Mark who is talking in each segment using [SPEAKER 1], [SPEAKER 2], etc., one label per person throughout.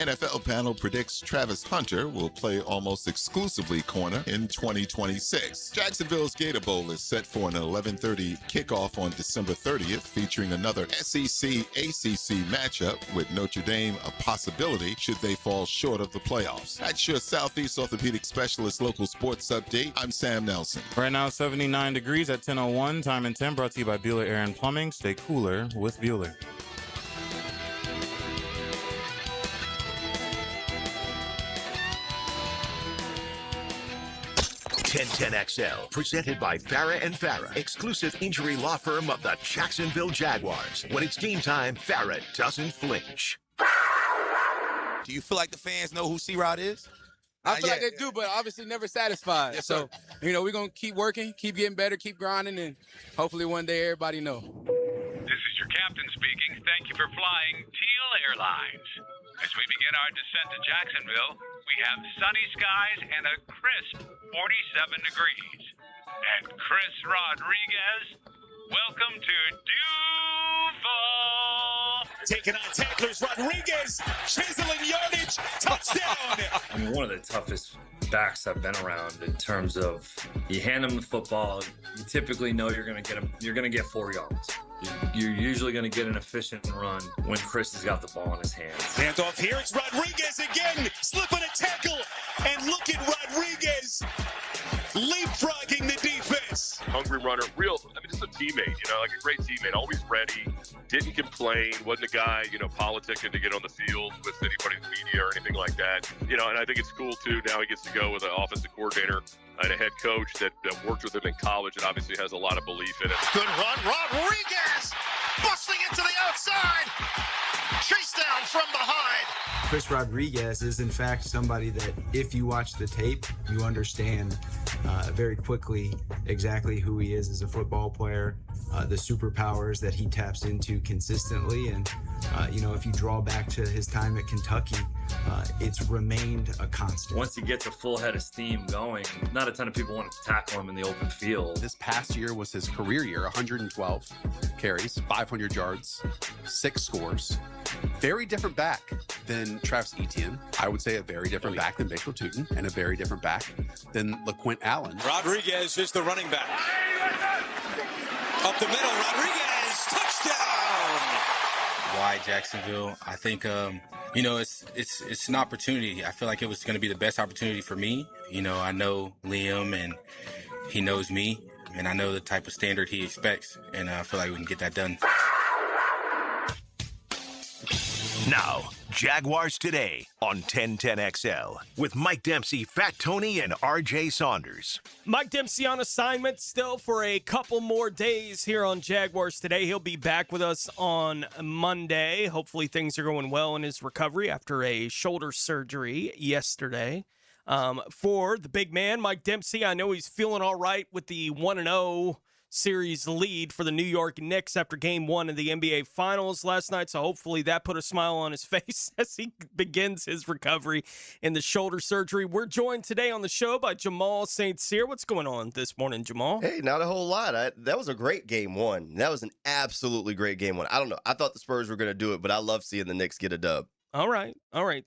[SPEAKER 1] NFL panel predicts Travis Hunter will play almost exclusively corner in 2026. Jacksonville's Gator Bowl is set for an 11:30 kickoff on December 30th, featuring another SEC-ACC matchup with Notre Dame a possibility should they fall short of the playoffs. That's your Southeast Orthopedic Specialist local sports update. I'm Sam Nelson.
[SPEAKER 2] Right now, 79 degrees at 10:01. Time and 10 brought to you by Bueller Air and Plumbing. Stay cooler with Bueller.
[SPEAKER 3] 1010XL, presented by Farrah and Farrah, exclusive injury law firm of the Jacksonville Jaguars. When it's game time, Farrah doesn't flinch.
[SPEAKER 4] Do you feel like the fans know who C-Rod is?
[SPEAKER 5] I feel like they do, but obviously never satisfied.
[SPEAKER 4] Yes,
[SPEAKER 5] so, we're going to keep working, keep getting better, keep grinding, and hopefully one day everybody know.
[SPEAKER 6] This is your captain speaking. Thank you for flying Teal Airlines. As we begin our descent to Jacksonville, we have sunny skies and a crisp 47 degrees. And Chris Rodriguez, welcome to Duval.
[SPEAKER 7] Taking on tacklers, Rodriguez, chiseling yardage, touchdown.
[SPEAKER 8] I mean, one of the toughest backs I've been around in terms of you hand him the football, you typically know you're going to get 4 yards. You're usually going to get an efficient run when Chris has got the ball in his hands.
[SPEAKER 7] Handoff here, it's Rodriguez again, slipping a tackle, and look at Rodriguez leapfrogging the defense.
[SPEAKER 9] Hungry runner, just a teammate, like a great teammate, always ready, didn't complain, wasn't a guy, politicking to get on the field with anybody's media or anything like that. And I think it's cool, too, now he gets to go with an offensive coordinator and a head coach that worked with him in college and obviously has a lot of belief in it.
[SPEAKER 3] Good run, Rodriguez, busting into the outside, chase down from behind.
[SPEAKER 10] Chris Rodriguez is, in fact, somebody that if you watch the tape, you understand very quickly exactly who he is as a football player, the superpowers that he taps into consistently. And, if you draw back to his time at Kentucky, it's remained a constant.
[SPEAKER 8] Once he gets a full head of steam going, not a ton of people want to tackle him in the open field.
[SPEAKER 11] This past year was his career year, 112 carries, 500 yards, 6 scores. Very different back than Travis Etienne. I would say a very different back than Baker Tootin, and a very different back than LaQuint Allen.
[SPEAKER 7] Rodriguez is the running back. Up the middle, Rodriguez, touchdown!
[SPEAKER 12] Why Jacksonville? I think, it's an opportunity. I feel like it was going to be the best opportunity for me. I know Liam, and he knows me, and I know the type of standard he expects, and I feel like we can get that done.
[SPEAKER 3] Now, Jaguars Today on 1010XL with Mike Dempsey, Fat Tony, and RJ Saunders.
[SPEAKER 13] Mike Dempsey on assignment still for a couple more days here on Jaguars Today. He'll be back with us on Monday. Hopefully things are going well in his recovery after a shoulder surgery yesterday. For the big man, Mike Dempsey, I know he's feeling all right with the 1-0 series lead for the New York Knicks after Game 1 of the NBA Finals last night, so hopefully that put a smile on his face as he begins his recovery in the shoulder surgery. We're joined today on the show by Jamal St. Cyr. What's going on this morning, Jamal?
[SPEAKER 14] Hey, not a whole lot. That was a great Game 1. That was an absolutely great Game 1. I don't know. I thought the Spurs were going to do it, but I love seeing the Knicks get a dub.
[SPEAKER 13] All right.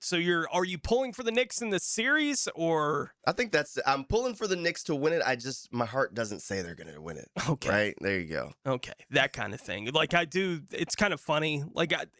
[SPEAKER 13] So are you pulling for the Knicks in the series, or?
[SPEAKER 14] I think I'm pulling for the Knicks to win it. My heart doesn't say they're going to win it.
[SPEAKER 13] Okay.
[SPEAKER 14] Right? There you go.
[SPEAKER 13] Okay. That kind of thing. Like I do, it's kind of funny.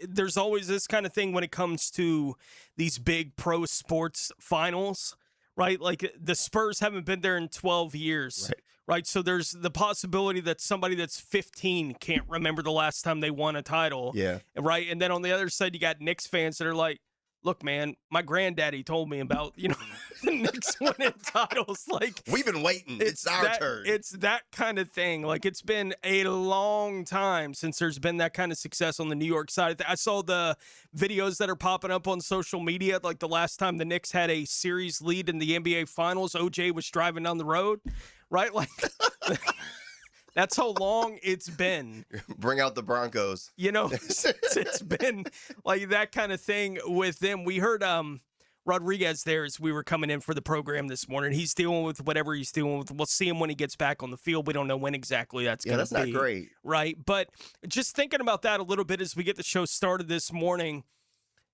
[SPEAKER 13] There's always this kind of thing when it comes to these big pro sports finals, right? Like the Spurs haven't been there in 12 years. Right, so there's the possibility that somebody that's 15 can't remember the last time they won a title.
[SPEAKER 14] Yeah.
[SPEAKER 13] Right, and then on the other side, you got Knicks fans that are like, look, man, my granddaddy told me about, the Knicks winning titles. Like,
[SPEAKER 14] we've been waiting. It's our turn.
[SPEAKER 13] It's that kind of thing. Like, it's been a long time since there's been that kind of success on the New York side. I saw the videos that are popping up on social media. Like, the last time the Knicks had a series lead in the NBA Finals, OJ was driving down the road. Right? Like, that's how long it's been.
[SPEAKER 14] Bring out the Broncos.
[SPEAKER 13] It's been like that kind of thing with them. We heard Rodriguez there as we were coming in for the program this morning. He's dealing with whatever he's dealing with. We'll see him when he gets back on the field. We don't know when exactly that's going to be.
[SPEAKER 14] Yeah, that's not great.
[SPEAKER 13] Right? But just thinking about that a little bit as we get the show started this morning,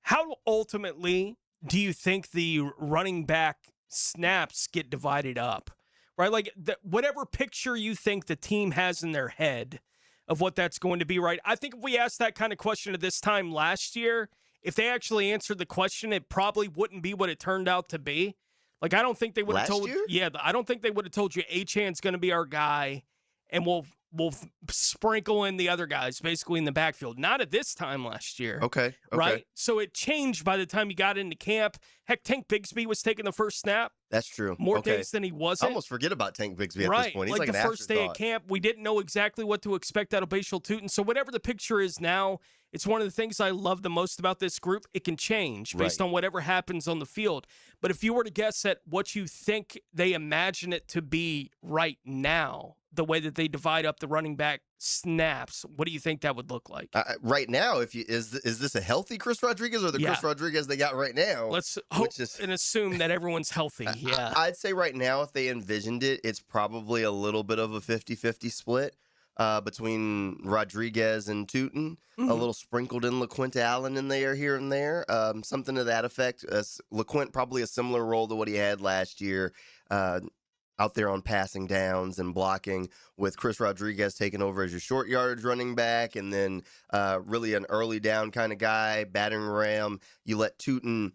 [SPEAKER 13] how ultimately do you think the running back snaps get divided up? Right? Like, whatever picture you think the team has in their head of what that's going to be, right? I think if we asked that kind of question at this time last year, if they actually answered the question, it probably wouldn't be what it turned out to be. Like, I don't think they would have told you. Yeah, I don't think they would have told you Achane's going to be our guy, and we'll sprinkle in the other guys basically in the backfield. Not at this time last year.
[SPEAKER 14] Okay.
[SPEAKER 13] Right? So it changed by the time you got into camp. Heck, Tank Bigsby was taking the first snap.
[SPEAKER 14] That's true.
[SPEAKER 13] More days than he wasn't.
[SPEAKER 14] I almost forget about Tank Bigsby at this point. He's like
[SPEAKER 13] the
[SPEAKER 14] an
[SPEAKER 13] first day of
[SPEAKER 14] afterthought.
[SPEAKER 13] camp, we didn't know exactly what to expect out of Bashal Tootin. So whatever the picture is now, it's one of the things I love the most about this group. It can change based on whatever happens on the field. But if you were to guess at what you think they imagine it to be right now, the way that they divide up the running back snaps, what do you think that would look like?
[SPEAKER 14] Right now, is this a healthy Chris Rodriguez or the Chris Rodriguez they got right now?
[SPEAKER 13] Let's hope and assume that everyone's healthy. Yeah,
[SPEAKER 14] I'd say right now, if they envisioned it, it's probably a little bit of a 50-50 split between Rodriguez and Tootin. A little sprinkled in LaQuint Allen in there here and there, something to that effect. LaQuint probably a similar role to what he had last year. Out there on passing downs and blocking, with Chris Rodriguez taking over as your short yardage running back, and then really an early down kind of guy, battering ram. You let Tootin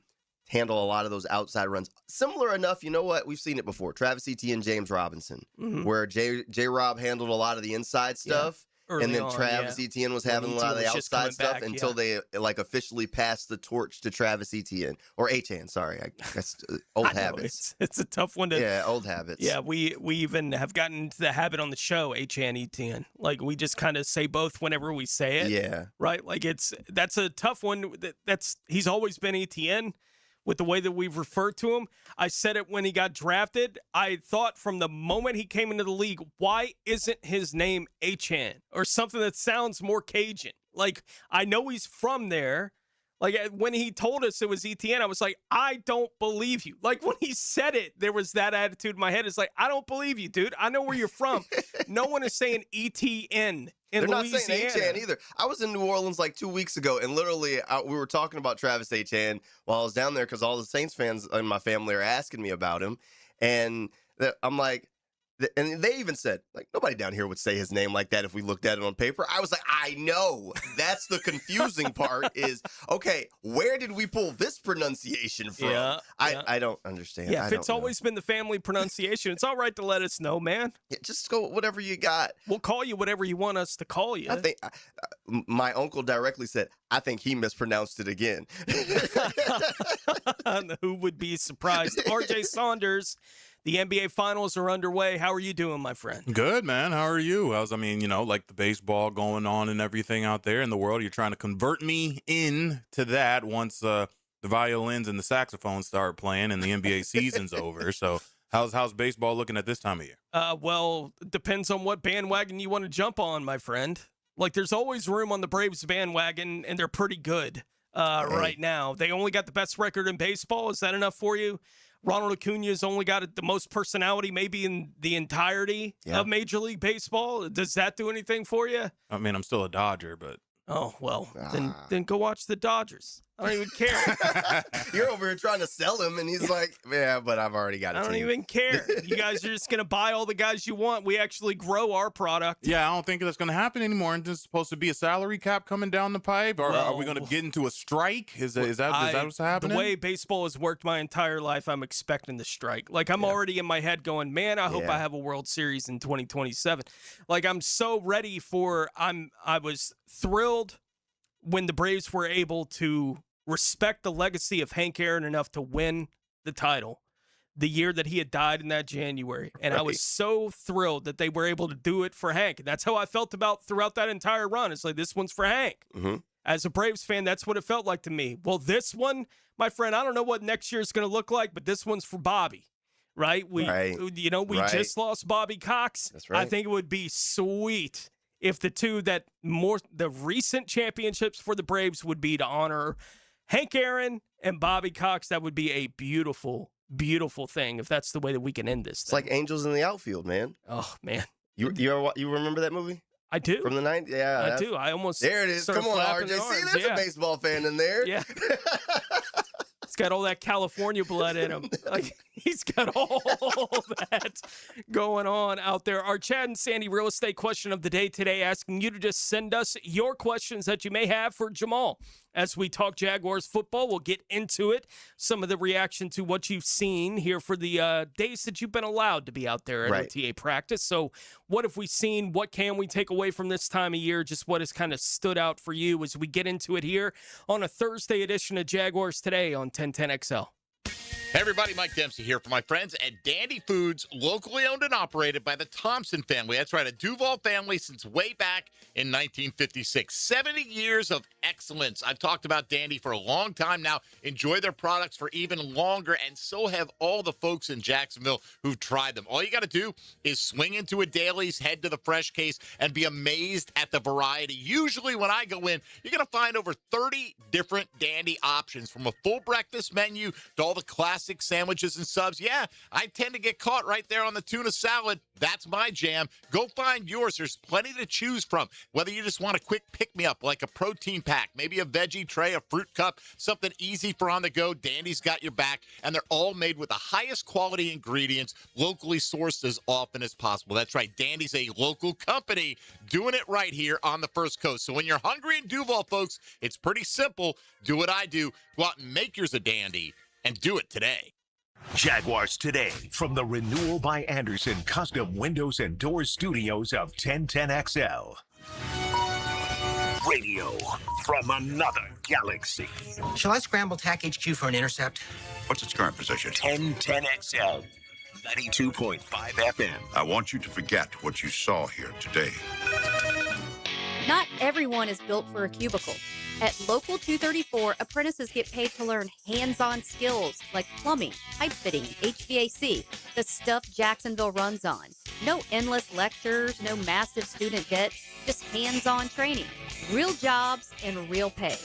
[SPEAKER 14] handle a lot of those outside runs. Similar enough, you know what? We've seen it before. Travis Etienne, James Robinson, where J-Rob handled a lot of the inside stuff.
[SPEAKER 13] Early
[SPEAKER 14] and then
[SPEAKER 13] on,
[SPEAKER 14] Travis Etienne was having a lot of the outside stuff until they officially passed the torch to Travis Etienne or Achane. Sorry, I guess old habits.
[SPEAKER 13] It's a tough one to.
[SPEAKER 14] Old habits.
[SPEAKER 13] Yeah, we even have gotten into the habit on the show, Achane Etienne. Like, we just kind of say both whenever we say it.
[SPEAKER 14] Yeah.
[SPEAKER 13] Right. Like, that's a tough one. He's always been Etienne. With the way that we've referred to him. I said it when he got drafted. I thought from the moment he came into the league, why isn't his name Achane or something that sounds more Cajun? Like, I know he's from there. Like, when he told us it was Etienne, I was like, I don't believe you. Like, when he said it, there was that attitude in my head. It's like, I don't believe you, dude. I know where you're from. No one is saying ETN.
[SPEAKER 14] They're
[SPEAKER 13] Louisiana.
[SPEAKER 14] not saying Achane either. I was in New Orleans like 2 weeks ago, and literally we were talking about Travis Achane while I was down there because all the Saints fans in my family are asking me about him. And I'm like, and they even said, like, nobody down here would say his name like that if we looked at it on paper. I was like, I know. That's the confusing part is, okay, where did we pull this pronunciation from?
[SPEAKER 13] Yeah,
[SPEAKER 14] I don't understand.
[SPEAKER 13] Yeah, if it's always been the family pronunciation, it's all right to let us know, man.
[SPEAKER 14] Yeah, just go whatever you got.
[SPEAKER 13] We'll call you whatever you want us to call you.
[SPEAKER 14] I think my uncle directly said, I think he mispronounced it again.
[SPEAKER 13] Who would be surprised? RJ Saunders, the NBA Finals are underway. How are you doing, my friend?
[SPEAKER 2] Good, man. How are you? Like the baseball going on and everything out there in the world. You're trying to convert me into that once the violins and the saxophones start playing and the NBA season's over. So how's baseball looking at this time of year?
[SPEAKER 13] Well, depends on what bandwagon you want to jump on, my friend. Like, there's always room on the Braves bandwagon, and they're pretty good right now. They only got the best record in baseball. Is that enough for you? Ronald Acuna's only got the most personality maybe in the entirety of Major League Baseball. Does that do anything for you?
[SPEAKER 2] I mean, I'm still a Dodger, but...
[SPEAKER 13] Oh, well, then go watch the Dodgers. I don't even care.
[SPEAKER 14] You're over here trying to sell him, and he's like, yeah, but I've already got a team.
[SPEAKER 13] I don't even care. You guys are just going to buy all the guys you want. We actually grow our product.
[SPEAKER 2] Yeah, I don't think that's going to happen anymore. And there's supposed to be a salary cap coming down the pipe? Or are we going to get into a strike? Is that what's happening?
[SPEAKER 13] The way baseball has worked my entire life, I'm expecting the strike. Like, I'm already in my head going, man, I hope I have a World Series in 2027. Like, I'm so ready for I was thrilled when the Braves were able to respect the legacy of Hank Aaron enough to win the title the year that he had died in that January. And I was so thrilled that they were able to do it for Hank. And that's how I felt about throughout that entire run. It's like, this one's for Hank.
[SPEAKER 14] Mm-hmm.
[SPEAKER 13] As a Braves fan, that's what it felt like to me. Well, this one, my friend, I don't know what next year is going to look like, but this one's for Bobby. Right? We just lost Bobby Cox.
[SPEAKER 14] That's right.
[SPEAKER 13] I think it would be sweet if the recent championships for the Braves would be to honor Hank Aaron and Bobby Cox. That would be a beautiful, beautiful thing if that's the way that we can end this.
[SPEAKER 14] It's like Angels in the Outfield, man.
[SPEAKER 13] Oh, man.
[SPEAKER 14] You remember that movie?
[SPEAKER 13] I do.
[SPEAKER 14] From the 90s? Yeah.
[SPEAKER 13] I do. I almost
[SPEAKER 14] There it is.
[SPEAKER 13] started
[SPEAKER 14] Come on,
[SPEAKER 13] flapping
[SPEAKER 14] RJ.
[SPEAKER 13] the
[SPEAKER 14] See,
[SPEAKER 13] arms.
[SPEAKER 14] there's a baseball fan in there.
[SPEAKER 13] Yeah. He's got all that California blood in him. Like, he's got all that going on out there. Our Chad and Sandy real estate question of the day today, asking you to just send us your questions that you may have for Jamal. As we talk Jaguars football, we'll get into it. Some of the reaction to what you've seen here for the days that you've been allowed to be out there at OTA practice. So what have we seen? What can we take away from this time of year? Just what has kind of stood out for you as we get into it here on a Thursday edition of Jaguars Today on 1010XL.
[SPEAKER 15] Hey everybody, Mike Dempsey here for my friends at Dandy Foods, locally owned and operated by the Thompson family. That's right, a Duval family since way back in 1956. 70 years of excellence. I've talked about Dandy for a long time now. Enjoy their products for even longer, and so have all the folks in Jacksonville who've tried them. All you got to do is swing into a Dailies, head to the fresh case, and be amazed at the variety. Usually when I go in, you're going to find over 30 different Dandy options, from a full breakfast menu to all the classic sandwiches and subs. Yeah, I tend to get caught right there on the tuna salad. That's my jam. Go find yours. There's plenty to choose from. Whether you just want a quick pick-me-up like a protein pack, maybe a veggie tray, a fruit cup, something easy for on the go, Dandy's got your back, and they're all made with the highest quality ingredients, locally sourced as often as possible. That's right, Dandy's a local company doing it right here on the First Coast. So when you're hungry in Duval, folks, it's pretty simple. Do what I do. Go out and make yours a Dandy, and do it today.
[SPEAKER 3] Jaguars Today from the Renewal by Anderson Custom Windows and Doors Studios of 1010XL. Radio from another galaxy.
[SPEAKER 16] Shall I scramble TAC HQ for an intercept?
[SPEAKER 3] What's its current position? 1010XL. 92.5 FM.
[SPEAKER 17] I want you to forget what you saw here today.
[SPEAKER 18] Not everyone is built for a cubicle. At Local 234, apprentices get paid to learn hands-on skills like plumbing, pipe fitting, HVAC, the stuff Jacksonville runs on. No endless lectures, no massive student debt, just hands-on training, real jobs, and real pay.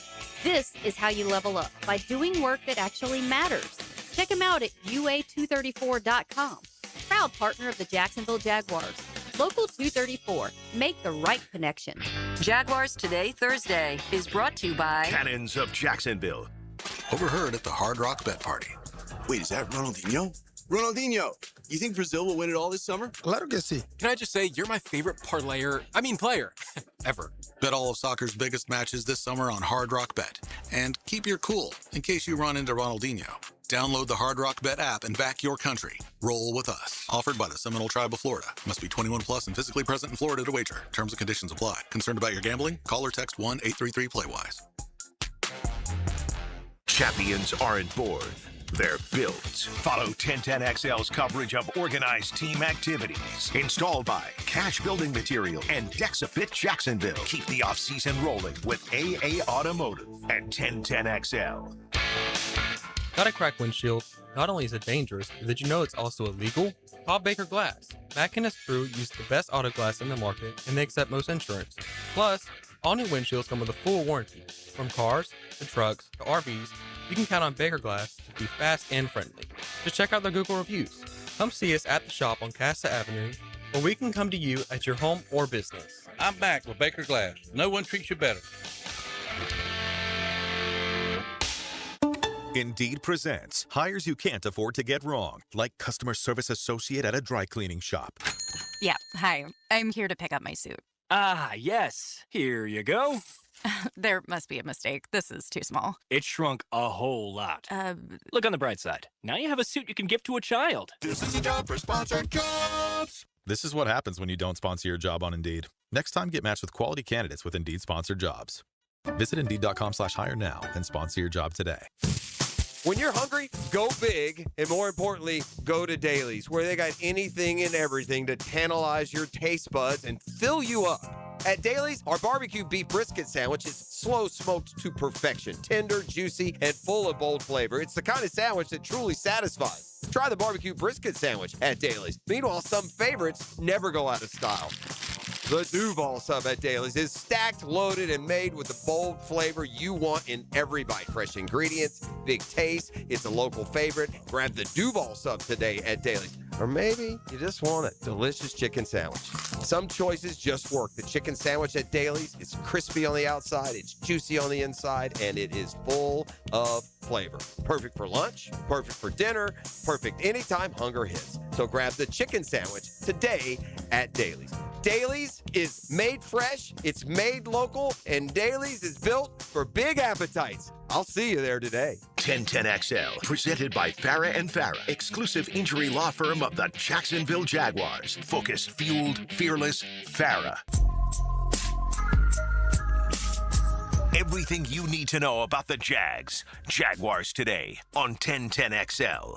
[SPEAKER 18] This is how you level up, by doing work that actually matters. Check them out at UA234.com. Proud partner of the Jacksonville Jaguars. Local 234. Make the right connection.
[SPEAKER 19] Jaguars Today, Thursday, is brought to you by
[SPEAKER 3] Cannons of Jacksonville.
[SPEAKER 20] Overheard at the Hard Rock Bet Party. Wait, is that Ronaldinho? Ronaldinho! You think Brazil will win it all this summer? Claro que sí. Can I just say, you're my favorite player, ever. Bet all of soccer's biggest matches this summer on Hard Rock Bet. And keep your cool, in case you run into Ronaldinho. Download the Hard Rock Bet app and back your country. Roll with us. Offered by the Seminole Tribe of Florida. Must be 21 plus and physically present in Florida to wager. Terms and conditions apply. Concerned about your gambling? Call or text 1-833-PLAY-WISE.
[SPEAKER 3] Champions aren't born. They're built. Follow 1010XL's coverage of organized team activities. Installed by Cash Building Material and Dexafit Jacksonville. Keep the offseason rolling with AA Automotive and 1010XL.
[SPEAKER 21] Got a cracked windshield? Not only is it dangerous, but did you know it's also illegal? Call Baker Glass. Mack and his crew use the best auto glass in the market, and they accept most insurance. Plus, all new windshields come with a full warranty. From cars, to trucks, to RVs, you can count on Baker Glass to be fast and friendly. Just check out their Google reviews. Come see us at the shop on Casta Avenue, or we can come to you at your home or business.
[SPEAKER 22] I'm back with Baker Glass. No one treats you better.
[SPEAKER 23] Indeed presents hires you can't afford to get wrong, like customer service associate at a dry cleaning shop.
[SPEAKER 24] Yeah, hi. I'm here to pick up my suit.
[SPEAKER 25] Ah, yes. Here you go.
[SPEAKER 24] There must be a mistake. This is too small.
[SPEAKER 25] It shrunk a whole lot. Look on the bright side. Now you have a suit you can give to a child.
[SPEAKER 23] This is a job for sponsored jobs. This is what happens when you don't sponsor your job on Indeed. Next time, get matched with quality candidates with Indeed sponsored jobs. Visit Indeed.com/hire now and sponsor your job today.
[SPEAKER 26] When you're hungry, go big, and more importantly, go to Dailies, where they got anything and everything to tantalize your taste buds and fill you up. At Dailies, our barbecue beef brisket sandwich is slow smoked to perfection, tender, juicy, and full of bold flavor. It's the kind of sandwich that truly satisfies. Try the barbecue brisket sandwich at Dailies. Meanwhile, some favorites never go out of style. The Duval sub at Daly's is stacked, loaded, and made with the bold flavor you want in every bite. Fresh ingredients, big taste. It's a local favorite. Grab the Duval sub today at Daly's. Or maybe you just want a delicious chicken sandwich. Some choices just work. The chicken sandwich at Daly's is crispy on the outside, it's juicy on the inside, and it is full of flavor. Perfect for lunch, perfect for dinner, perfect anytime hunger hits. So grab the chicken sandwich today at Daly's. Daly's is made fresh, it's made local, and Daly's is built for big appetites. I'll see you there today.
[SPEAKER 3] 1010XL, presented by Farah and Farah, exclusive injury law firm of the Jacksonville Jaguars. Focused, fueled, fearless, Farah. Everything you need to know about the Jags. Jaguars Today on 1010XL.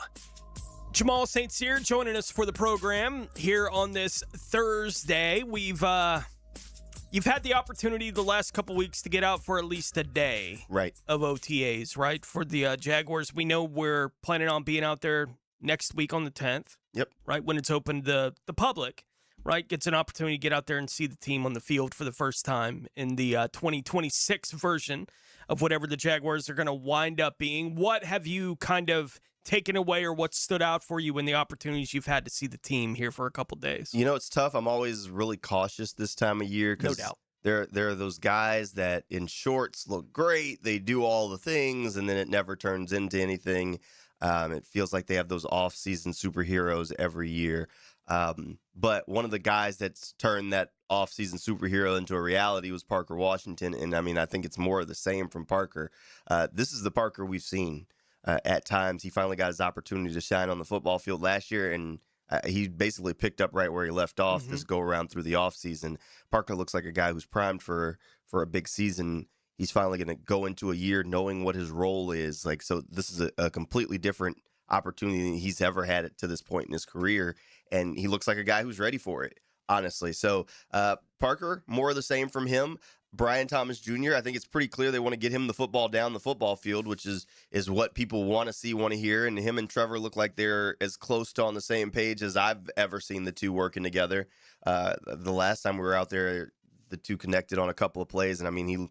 [SPEAKER 13] Jamal St. Cyr joining us for the program here on this Thursday. You've had the opportunity the last couple weeks to get out for at least a day of OTAs, right? For the Jaguars. We know we're planning on being out there next week on the 10th.
[SPEAKER 14] Yep.
[SPEAKER 13] Right, when it's open to the public, right? Gets an opportunity to get out there and see the team on the field for the first time in the 2026 version of whatever the Jaguars are going to wind up being. What have you kind of taken away, or what stood out for you in the opportunities you've had to see the team here for a couple days?
[SPEAKER 14] You know, it's tough. I'm always really cautious this time of year because there are those guys that in shorts look great. They do all the things, and then it never turns into anything. It feels like they have those off-season superheroes every year. But one of the guys that's turned that off-season superhero into a reality was Parker Washington. And, I mean, I think it's more of the same from Parker. This is the Parker we've seen. At times, he finally got his opportunity to shine on the football field last year, and he basically picked up right where he left off this go-around through the offseason. Parker looks like a guy who's primed for a big season. He's finally going to go into a year knowing what his role is. Like, so this is a completely different opportunity than he's ever had it to this point in his career, and he looks like a guy who's ready for it, honestly. So Parker, more of the same from him. Brian Thomas Jr., I think it's pretty clear they want to get him the football down the football field, which is what people want to see, want to hear. And him and Trevor look like they're as close to on the same page as I've ever seen the two working together. The last time we were out there, the two connected on a couple of plays. And, I mean, he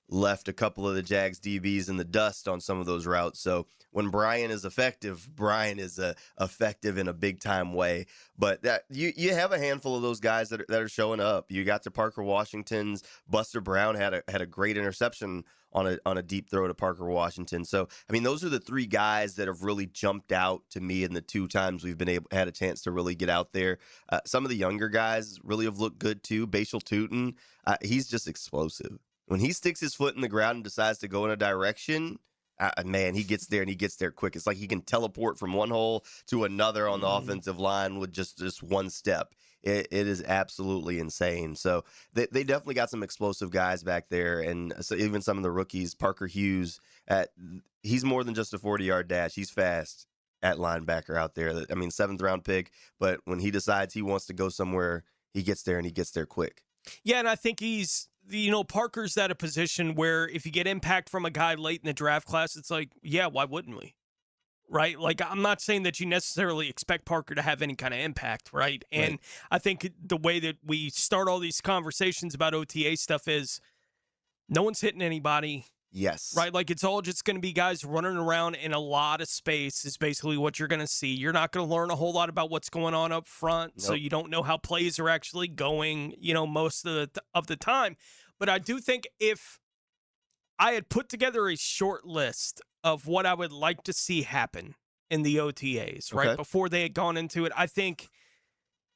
[SPEAKER 14] left a couple of the Jags DBs in the dust on some of those routes. So when Brian is effective, Brian is effective in a big-time way. But that you have a handful of those guys that are showing up. You got the Parker Washingtons. Buster Brown had a great interception on a deep throw to Parker Washington. So, I mean, those are the three guys that have really jumped out to me in the 2 times we've had a chance to really get out there. Some of the younger guys really have looked good, too. Bashal Tootin, he's just explosive. When he sticks his foot in the ground and decides to go in a direction, man, he gets there and he gets there quick. It's like he can teleport from one hole to another on the offensive line with just one step. It is absolutely insane. So they definitely got some explosive guys back there, and so even some of the rookies. Parker Hughes, he's more than just a 40-yard dash. He's fast at linebacker out there. I mean, 7th-round pick, but when he decides he wants to go somewhere, he gets there and he gets there quick.
[SPEAKER 13] Yeah, and I think Parker's at a position where if you get impact from a guy late in the draft class, it's like, yeah, why wouldn't we? Right? Like, I'm not saying that you necessarily expect Parker to have any kind of impact, right? And I think the way that we start all these conversations about OTA stuff is no one's hitting anybody.
[SPEAKER 14] Yes.
[SPEAKER 13] Right? Like, it's all just going to be guys running around in a lot of space is basically what you're going to see. You're not going to learn a whole lot about what's going on up front, so you don't know how plays are actually going, most of the time. But I do think if I had put together a short list of what I would like to see happen in the OTAs, right, before they had gone into it, I think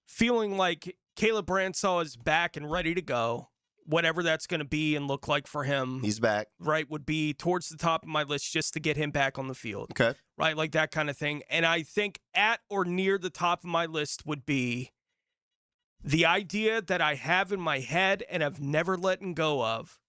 [SPEAKER 13] feeling like Caleb Bransaw is back and ready to go, whatever that's going to be and look like for him.
[SPEAKER 14] He's back.
[SPEAKER 13] Right, would be towards the top of my list just to get him back on the field.
[SPEAKER 14] Okay.
[SPEAKER 13] Right, like that kind of thing. And I think at or near the top of my list would be the idea that I have in my head and have never let go of,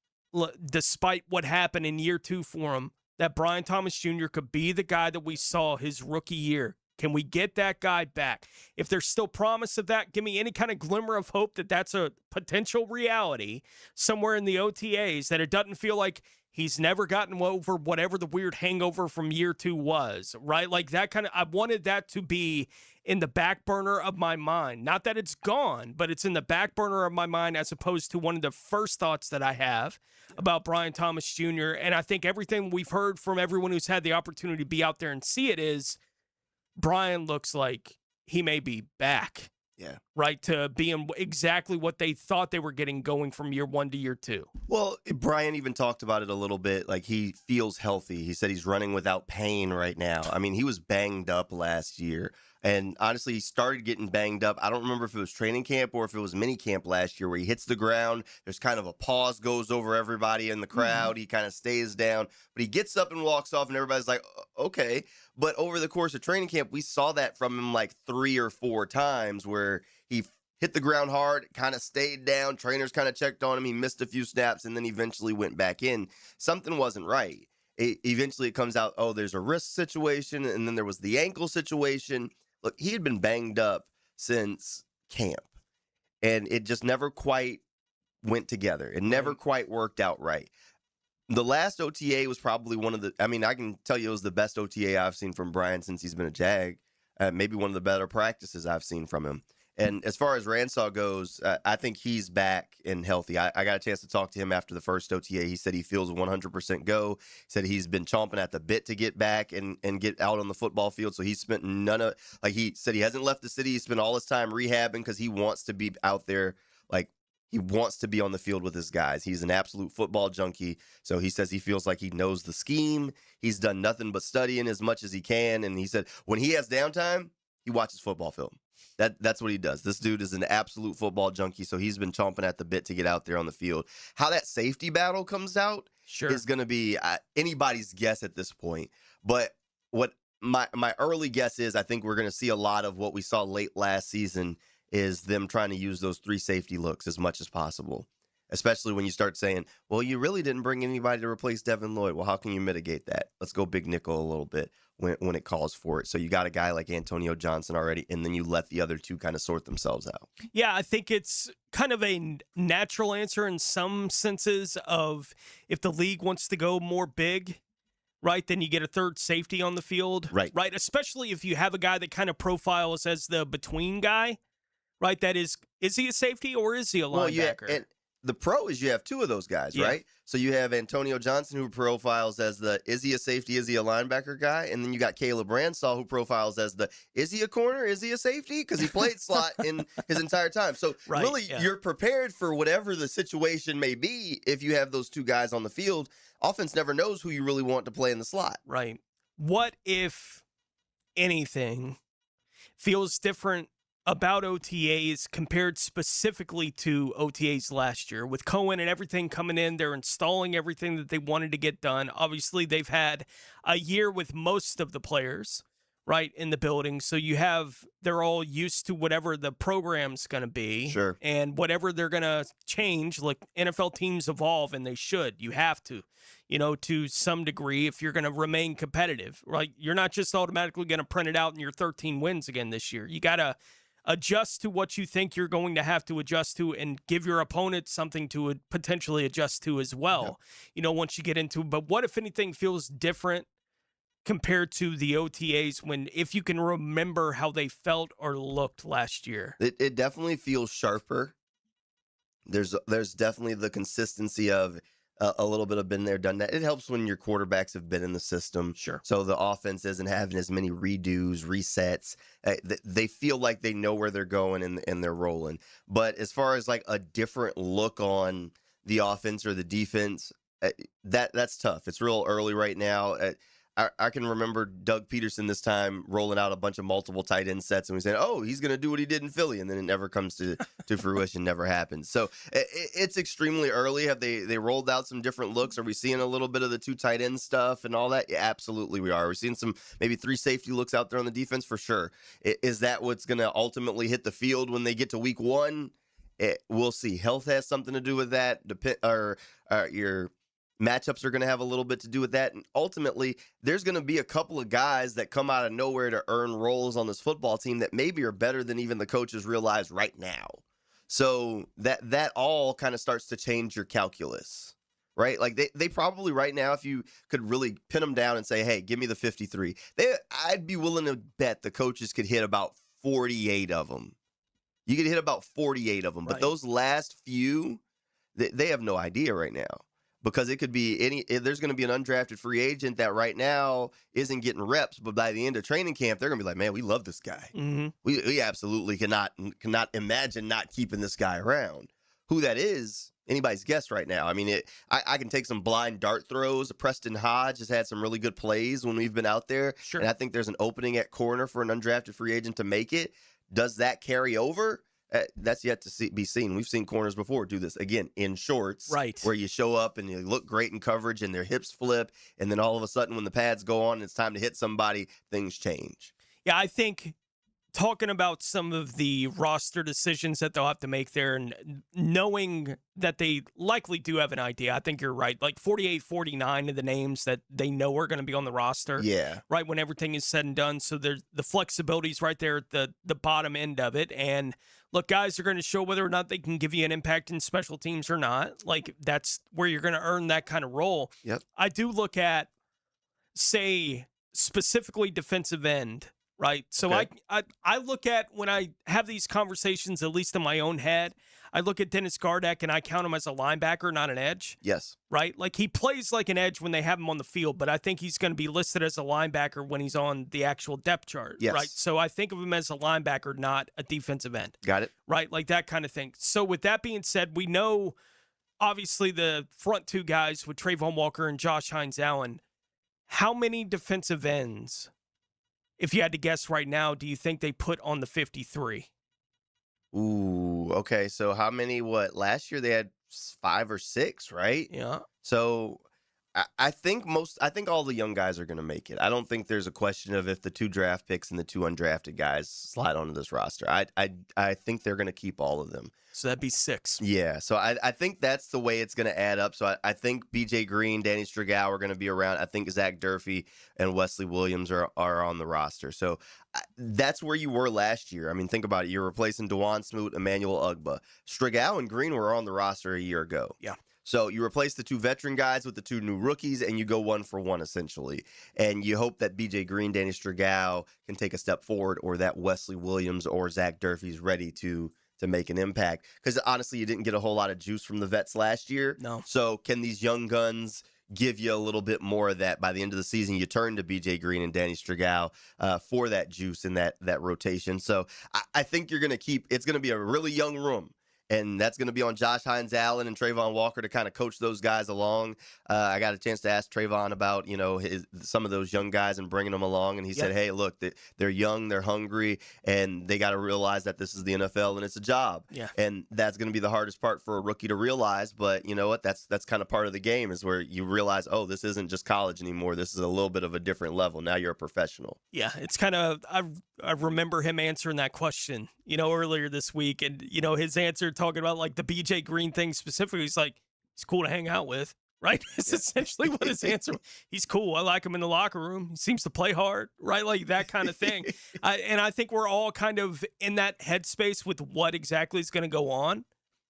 [SPEAKER 13] despite what happened in year 2 for him, that Brian Thomas Jr. could be the guy that we saw his rookie year. Can we get that guy back? If there's still promise of that, give me any kind of glimmer of hope that that's a potential reality somewhere in the OTAs, that it doesn't feel like He's never gotten over whatever the weird hangover from year 2 was, right? Like that kind of, I wanted that to be in the back burner of my mind. Not that it's gone, but it's in the back burner of my mind as opposed to one of the first thoughts that I have about Brian Thomas Jr. And I think everything we've heard from everyone who's had the opportunity to be out there and see it is Brian looks like he may be back.
[SPEAKER 14] Yeah.
[SPEAKER 13] Right, to being exactly what they thought they were getting going from year 1 to year 2.
[SPEAKER 14] Well, Brian even talked about it a little bit. Like, he feels healthy. He said he's running without pain right now. I mean, he was banged up last year. And honestly, he started getting banged up. I don't remember if it was training camp or if it was mini camp last year where he hits the ground. There's kind of a pause goes over everybody in the crowd. He kind of stays down. But he gets up and walks off, and everybody's like, okay. But over the course of training camp, we saw that from him like 3 or 4 times where he hit the ground hard, kind of stayed down. Trainers kind of checked on him. He missed a few snaps and then eventually went back in. Something wasn't right. Eventually it comes out, oh, there's a wrist situation, and then there was the ankle situation. Look, he had been banged up since camp, and it just never quite went together. It never quite worked out right. The last OTA was probably one of the, I mean, I can tell you it was the best OTA I've seen from Brian since he's been a Jag. Maybe one of the better practices I've seen from him. And as far as Ransaw goes, I think he's back and healthy. I got a chance to talk to him after the first OTA. He said he feels 100% go. He said he's been chomping at the bit to get back and get out on the football field. So he's spent he said he hasn't left the city. He spent all his time rehabbing because he wants to be out there. Like, he wants to be on the field with his guys. He's an absolute football junkie. So he says he feels like he knows the scheme. He's done nothing but studying as much as he can. And he said when he has downtime, he watches football film. That's what he does. This dude is an absolute football junkie, so he's been chomping at the bit to get out there on the field. How that safety battle comes out is going to be anybody's guess at this point. But what my early guess is, I think we're going to see a lot of what we saw late last season is them trying to use those 3 safety looks as much as possible, especially when you start saying, well, you really didn't bring anybody to replace Devin Lloyd. Well, how can you mitigate that? Let's go big nickel a little bit when it calls for it. So you got a guy like Antonio Johnson already, and then you let the other 2 kind of sort themselves out.
[SPEAKER 13] Yeah, I think it's kind of a natural answer in some senses of if the league wants to go more big, right, then you get a 3rd safety on the field.
[SPEAKER 14] Right.
[SPEAKER 13] Right, especially if you have a guy that kind of profiles as the between guy, right? That is he a safety or is he a linebacker?
[SPEAKER 14] And the pro is you have 2 of those guys, right? So you have Antonio Johnson, who profiles as is he a safety, is he a linebacker guy? And then you got Caleb Ransaw, who profiles as is he a corner, is he a safety? Because he played slot in his entire time. So really, you're prepared for whatever the situation may be if you have those 2 guys on the field. Offense never knows who you really want to play in the slot.
[SPEAKER 13] Right. What if anything feels different about OTAs compared specifically to OTAs last year? With Cohen and everything coming in, they're installing everything that they wanted to get done. Obviously, they've had a year with most of the players, right, in the building. So they're all used to whatever the program's going to be.
[SPEAKER 14] Sure.
[SPEAKER 13] And whatever they're going to change. Like, NFL teams evolve, and they should. You have to, to some degree if you're going to remain competitive, right? You're not just automatically going to print it out in your 13 wins again this year. You got to adjust to what you think you're going to have to adjust to and give your opponent something to potentially adjust to as well, once you get into it. But what, if anything, feels different compared to the OTAs if you can remember how they felt or looked last year?
[SPEAKER 14] It definitely feels sharper. There's definitely the consistency of a little bit of been there, done that. It helps when your quarterbacks have been in the system.
[SPEAKER 13] Sure.
[SPEAKER 14] So the offense isn't having as many redos, resets. They feel like they know where they're going and they're rolling. But as far as like a different look on the offense or the defense, that's tough. It's real early right now. I can remember Doug Peterson this time rolling out a bunch of multiple tight end sets, and we said, oh, he's going to do what he did in Philly, and then it never comes to fruition, never happens. So it's extremely early. Have they rolled out some different looks? Are we seeing a little bit of the 2 tight end stuff and all that? Yeah, absolutely we are. We're seeing some maybe 3 safety looks out there on the defense for sure. Is that what's going to ultimately hit the field when they get to week 1? We'll see. Health has something to do with that. Your matchups are going to have a little bit to do with that. And ultimately, there's going to be a couple of guys that come out of nowhere to earn roles on this football team that maybe are better than even the coaches realize right now. So that all kind of starts to change your calculus, right? Like they probably right now, if you could really pin them down and say, hey, give me the 53, I'd be willing to bet the coaches could hit about 48 of them. You could hit about 48 of them. Right. But those last few, they have no idea right now. Because it could be there's going to be an undrafted free agent that right now isn't getting reps, but by the end of training camp, they're going to be like, man, we love this guy.
[SPEAKER 13] Mm-hmm.
[SPEAKER 14] We absolutely cannot imagine not keeping this guy around. Who that is, anybody's guess right now. I mean, I can take some blind dart throws. Preston Hodge has had some really good plays when we've been out there.
[SPEAKER 13] Sure.
[SPEAKER 14] And I think there's an opening at corner for an undrafted free agent to make it. Does that carry over? That's yet to be seen. We've seen corners before do this, again, in shorts.
[SPEAKER 13] Right.
[SPEAKER 14] Where you show up and you look great in coverage and their hips flip, and then all of a sudden when the pads go on and it's time to hit somebody, things change.
[SPEAKER 13] Yeah, I think talking about some of the roster decisions that they'll have to make there and knowing that they likely do have an idea, I think you're right. Like 48, 49 of the names that they know are going to be on the roster.
[SPEAKER 14] Yeah.
[SPEAKER 13] Right, when everything is said and done. So there's the flexibility's right there at the bottom end of it. And look, guys are going to show whether or not they can give you an impact in special teams or not. Like, that's where you're going to earn that kind of role.
[SPEAKER 14] Yep.
[SPEAKER 13] I do look at, say, specifically defensive end, right? So
[SPEAKER 14] Okay.
[SPEAKER 13] I look at, when I have these conversations, at least in my own head, I look at Dennis Gardeck and I count him as a linebacker, not an edge.
[SPEAKER 14] Yes.
[SPEAKER 13] Right? Like, he plays like an edge when they have him on the field, but I think he's going to be listed as a linebacker when he's on the actual depth chart.
[SPEAKER 14] Yes.
[SPEAKER 13] Right? So I think of him as a linebacker, not a defensive end.
[SPEAKER 14] Got it.
[SPEAKER 13] Right? Like that kind of thing. So with that being said, we know, obviously, the front two guys with Trayvon Walker and Josh Hines-Allen. How many defensive ends, if you had to guess right now, do you think they put on the 53?
[SPEAKER 14] Ooh, okay. So how many, last year they had 5 or 6, right?
[SPEAKER 13] Yeah.
[SPEAKER 14] So I think all the young guys are going to make it. I don't think there's a question of if the 2 draft picks and the 2 undrafted guys slide onto this roster. I think they're going to keep all of them.
[SPEAKER 13] So that'd be 6.
[SPEAKER 14] Yeah. So I think that's the way it's going to add up. So I think B.J. Green, Danny Strigau are going to be around. I think Zach Durfee and Wesley Williams are on the roster. So that's where you were last year. I mean, think about it. You're replacing DeJuan Smoot, Emmanuel Ugba. Strigau and Green were on the roster a year ago.
[SPEAKER 13] Yeah.
[SPEAKER 14] So you replace the 2 veteran guys with the 2 new rookies, and you go 1 for 1, essentially. And you hope that B.J. Green, Danny Strigau can take a step forward, or that Wesley Williams or Zach Durfee's ready to make an impact. Because honestly, you didn't get a whole lot of juice from the vets last year.
[SPEAKER 13] No.
[SPEAKER 14] So can these young guns give you a little bit more of that? By the end of the season, you turn to B.J. Green and Danny Strigau for that juice in that rotation. So I think you're going to it's going to be a really young room. And that's going to be on Josh Hines-Allen and Trayvon Walker to kind of coach those guys along. I got a chance to ask Trayvon about, some of those young guys and bringing them along. And he said, hey, look, they're young, they're hungry, and they got to realize that this is the NFL and it's a job.
[SPEAKER 13] Yeah.
[SPEAKER 14] And that's going to be the hardest part for a rookie to realize. But you know what? That's kind of part of the game, is where you realize, oh, this isn't just college anymore. This is a little bit of a different level. Now you're a professional.
[SPEAKER 13] Yeah, it's kind of, I remember him answering that question, earlier this week. And, his answer, talking about like the BJ Green thing specifically, he's like, he's cool to hang out with, right? It's essentially what his answer was. He's cool. I like him in the locker room. He seems to play hard, right? Like that kind of thing. And I think we're all kind of in that headspace with what exactly is going to go on,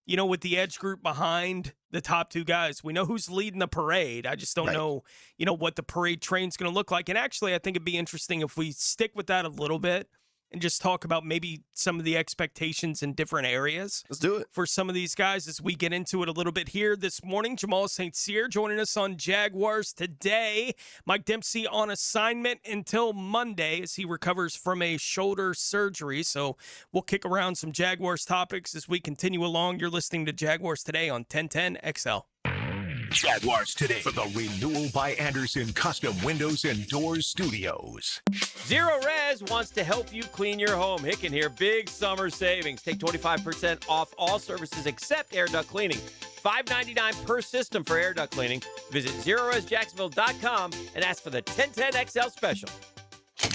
[SPEAKER 13] with the edge group behind the top 2 guys. We know who's leading the parade. I just don't know, what the parade train's going to look like. And actually, I think it'd be interesting if we stick with that a little bit and just talk about maybe some of the expectations in different areas.
[SPEAKER 14] Let's do it.
[SPEAKER 13] For some of these guys as we get into it a little bit here this morning. Jamal St. Cyr joining us on Jaguars Today. Mike Dempsey on assignment until Monday as he recovers from a shoulder surgery. So we'll kick around some Jaguars topics as we continue along. You're listening to Jaguars Today on 1010 XL.
[SPEAKER 3] Jaguars Today for the Renewal by Anderson Custom Windows and Doors Studios.
[SPEAKER 1] Zero Res wants to help you clean your home. Hicken here, big summer savings. Take 25% off all services except air duct cleaning. $5.99 per system for air duct cleaning. Visit ZeroResJacksonville.com and ask for the 1010 XL special.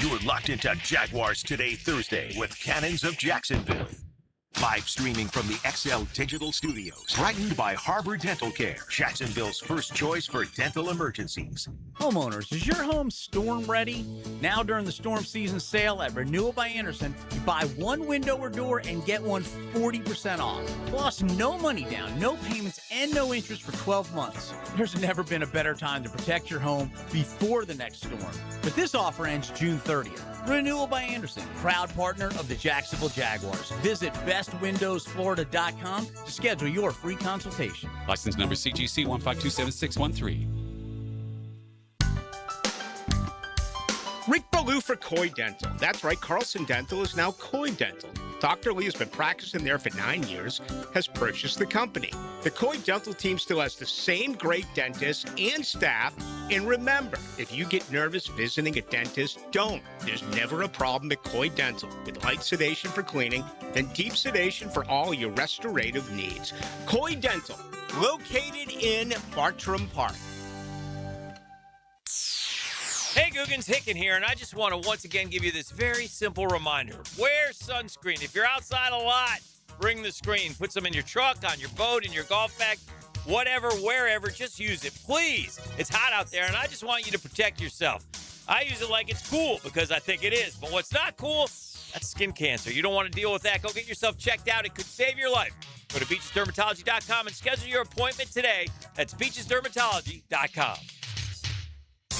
[SPEAKER 3] You're locked into Jaguars Today Thursday with Cannons of Jacksonville. Live streaming from the XL Digital Studios. Brightened by Harbor Dental Care, Jacksonville's first choice for dental emergencies.
[SPEAKER 4] Homeowners, is your home storm ready? Now during the storm season sale at Renewal by Anderson, you buy one window or door and get one 40% off. Plus, no money down, no payments, and no interest for 12 months. There's never been a better time to protect your home before the next storm. But this offer ends June 30th. Renewal by Anderson, proud partner of the Jacksonville Jaguars. Visit bestwindowsflorida.com to schedule your free consultation.
[SPEAKER 5] License number CGC 1527613.
[SPEAKER 6] Rick Ballou for Coy Dental. That's right, Carlson Dental is now Coy Dental. Dr. Lee has been practicing there for 9 years, has purchased the company. The Coy Dental team still has the same great dentist and staff. And remember, if you get nervous visiting a dentist, don't. There's never a problem at Coy Dental. With light sedation for cleaning and deep sedation for all your restorative needs. Coy Dental, located in Bartram Park.
[SPEAKER 1] Hey, Googans, Hicken here, and I just want to once again give you this very simple reminder. Wear sunscreen. If you're outside a lot, bring the screen. Put some in your truck, on your boat, in your golf bag, whatever, wherever. Just use it, please. It's hot out there, and I just want you to protect yourself. I use it like it's cool because I think it is. But what's not cool, that's skin cancer. You don't want to deal with that. Go get yourself checked out. It could save your life. Go to beachesdermatology.com and schedule your appointment today. That's beachesdermatology.com.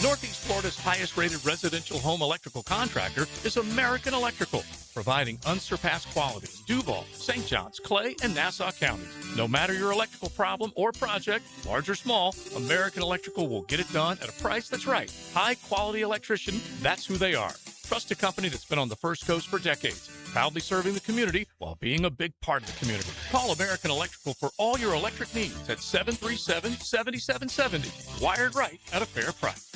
[SPEAKER 8] Northeast Florida's highest-rated residential home electrical contractor is American Electrical, providing unsurpassed quality in Duval, St. Johns, Clay, and Nassau counties. No matter your electrical problem or project, large or small, American Electrical will get it done at a price that's right. High-quality electrician, that's who they are. Trusted company that's been on the First Coast for decades, proudly serving the community while being a big part of the community. Call American Electrical for all your electric needs at 737-7770. Wired right at a fair price.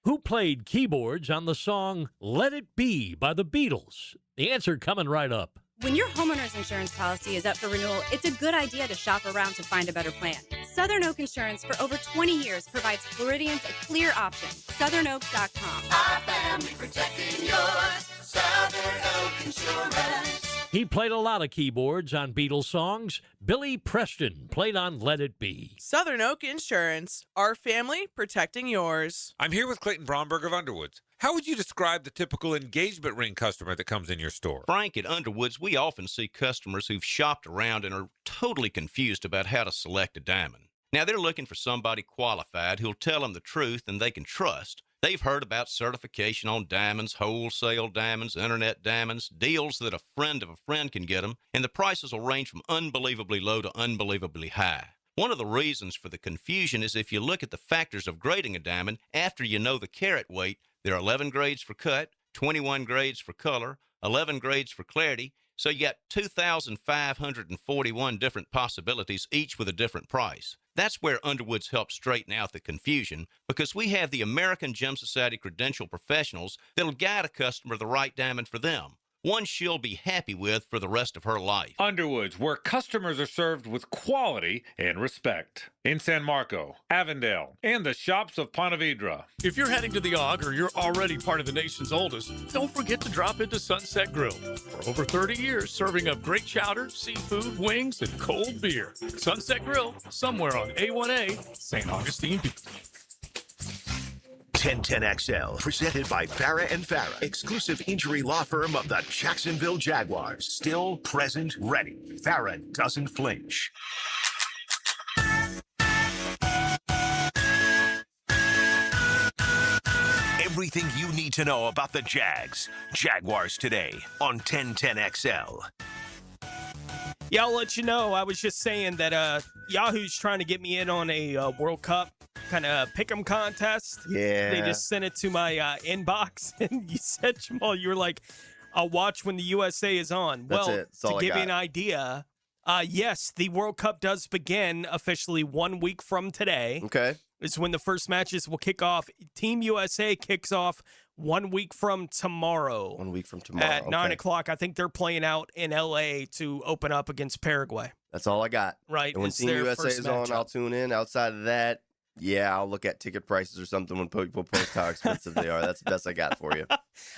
[SPEAKER 9] Who played keyboards on the song Let It Be by the Beatles? The answer coming right up.
[SPEAKER 18] When your homeowner's insurance policy is up for renewal, it's a good idea to shop around to find a better plan. Southern Oak Insurance for over 20 years provides Floridians a clear option. SouthernOak.com.
[SPEAKER 10] Our family protecting yours. Southern Oak Insurance.
[SPEAKER 9] He played a lot of keyboards on Beatles songs. Billy Preston played on Let It Be.
[SPEAKER 27] Southern Oak Insurance. Our family protecting yours.
[SPEAKER 28] I'm here with Clayton Bromberg of Underwoods. How would you describe the typical engagement ring customer that comes in your store?
[SPEAKER 29] Frank, at Underwoods, we often see customers who've shopped around and are totally confused about how to select a diamond. Now, they're looking for somebody qualified who'll tell them the truth and they can trust. They've heard about certification on diamonds, wholesale diamonds, internet diamonds, deals that a friend of a friend can get them, and the prices will range from unbelievably low to unbelievably high. One of the reasons for the confusion is if you look at the factors of grading a diamond, after you know the carat weight, there are 11 grades for cut, 21 grades for color, 11 grades for clarity, so you got 2,541 different possibilities, each with a different price. That's where Underwoods helps straighten out the confusion, because we have the American Gem Society credentialed professionals that'll guide a customer the right diamond for them, one she'll be happy with for the rest of her life.
[SPEAKER 28] Underwoods, where customers are served with quality and respect. In San Marco, Avondale, and the shops of Ponte Vedra.
[SPEAKER 9] If you're heading to the Og or you're already part of the nation's oldest, don't forget to drop into Sunset Grill. For over 30 years, serving up great chowder, seafood, wings, and cold beer. Sunset Grill, somewhere on A1A, St. Augustine Beach.
[SPEAKER 3] 1010XL, presented by Farah and Farah, exclusive injury law firm of the Jacksonville Jaguars. Still, present, ready. Farah doesn't flinch. Everything you need to know about the Jags. Jaguars Today on 1010XL.
[SPEAKER 13] Yeah, I'll let you know. I was just saying that Yahoo's trying to get me in on a World Cup kind of pick'em contest.
[SPEAKER 14] Yeah.
[SPEAKER 13] They just sent it to my inbox, and you said, Jamal, you were like, I'll watch when the USA is on.
[SPEAKER 14] That's
[SPEAKER 13] well,
[SPEAKER 14] it. That's all
[SPEAKER 13] to
[SPEAKER 14] I
[SPEAKER 13] give you
[SPEAKER 14] got.
[SPEAKER 13] an idea, yes, the World Cup does begin officially 1 week from today.
[SPEAKER 14] Okay.
[SPEAKER 13] Is when the first matches will kick off. Team USA kicks off 1 week from tomorrow.
[SPEAKER 14] 1 week from tomorrow.
[SPEAKER 13] At 9
[SPEAKER 14] okay.
[SPEAKER 13] o'clock. I think they're playing out in L.A. to open up against Paraguay.
[SPEAKER 14] That's all I got.
[SPEAKER 13] Right.
[SPEAKER 14] And when
[SPEAKER 13] it's
[SPEAKER 14] Team
[SPEAKER 13] their
[SPEAKER 14] USA
[SPEAKER 13] first
[SPEAKER 14] is on,
[SPEAKER 13] matchup.
[SPEAKER 14] I'll tune in. Outside of that, Yeah, I'll look at ticket prices or something when people post how expensive they are. That's the best I got for you.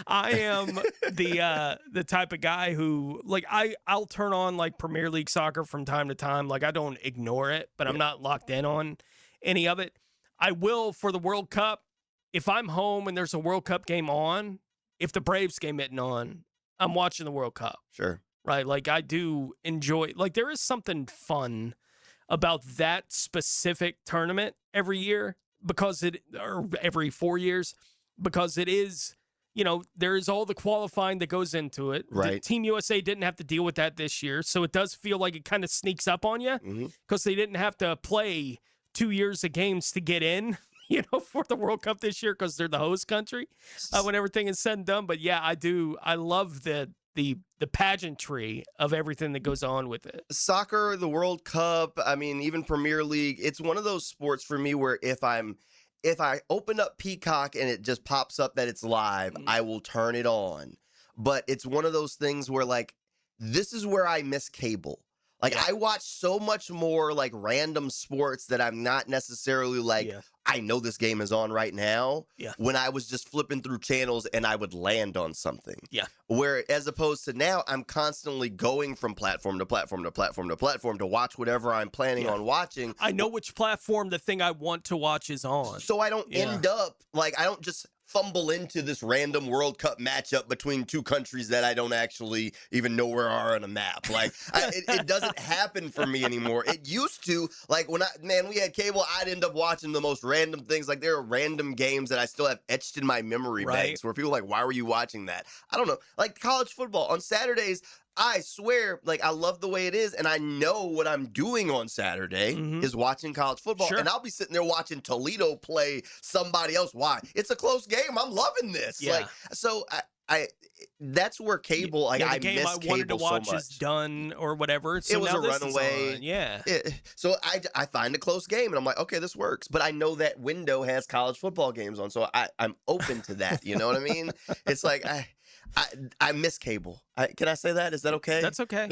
[SPEAKER 13] I am the type of guy who, like, I'll turn on, like, Premier League soccer from time to time. Like, I don't ignore it, but I'm not locked in on any of it. I will for the World Cup. If I'm home and there's a World Cup game on, if the Braves game isn't on, I'm watching the World Cup.
[SPEAKER 14] Sure.
[SPEAKER 13] Right? Like, I do enjoy, like, there is something fun about that specific tournament every year or every 4 years, because it is, there is all the qualifying that goes into it.
[SPEAKER 14] Right.
[SPEAKER 13] Team USA didn't have to deal with that this year, so it does feel like it kind of sneaks up on you because they didn't have to play 2 years of games to get in, for the World Cup this year because they're the host country when everything is said and done. But yeah, I love the pageantry of everything that goes on with it.
[SPEAKER 14] Soccer, the World Cup, I mean, even Premier League, it's one of those sports for me where if I open up Peacock and it just pops up that it's live, I will turn it on. But it's one of those things where, like, this is where I miss cable. Like, I watch so much more, like, random sports that I'm not necessarily like, I know this game is on right now.
[SPEAKER 13] Yeah.
[SPEAKER 14] When I was just flipping through channels and I would land on something.
[SPEAKER 13] Yeah.
[SPEAKER 14] Where, as opposed to now, I'm constantly going from platform to platform to platform to platform to watch whatever I'm planning on watching.
[SPEAKER 13] I know which platform the thing I want to watch is on.
[SPEAKER 14] So I don't end up, like, I don't just fumble into this random World Cup matchup between two countries that I don't actually even know where are on a map. Like, it doesn't happen for me anymore. It used to, like, when we had cable, I'd end up watching the most random things. Like, there are random games that I still have etched in my memory banks where people are like, why were you watching that? I don't know. Like, college football on Saturdays, I swear, like, I love the way it is, and I know what I'm doing on Saturday is watching college football, and I'll be sitting there watching Toledo play somebody else. Why? It's a close game. I'm loving this.
[SPEAKER 13] Yeah.
[SPEAKER 14] Like, so I that's where cable, like,
[SPEAKER 13] the
[SPEAKER 14] I
[SPEAKER 13] game
[SPEAKER 14] miss
[SPEAKER 13] I wanted to
[SPEAKER 14] cable
[SPEAKER 13] watch
[SPEAKER 14] so much.
[SPEAKER 13] is done or whatever. So
[SPEAKER 14] it was
[SPEAKER 13] now
[SPEAKER 14] a
[SPEAKER 13] this is
[SPEAKER 14] runaway.
[SPEAKER 13] on. Yeah.
[SPEAKER 14] So I find a close game, and I'm like, okay, this works. But I know that window has college football games on, so I'm open to that. You know what I mean? It's like, I miss cable. Can I say that? Is that okay?
[SPEAKER 13] That's okay.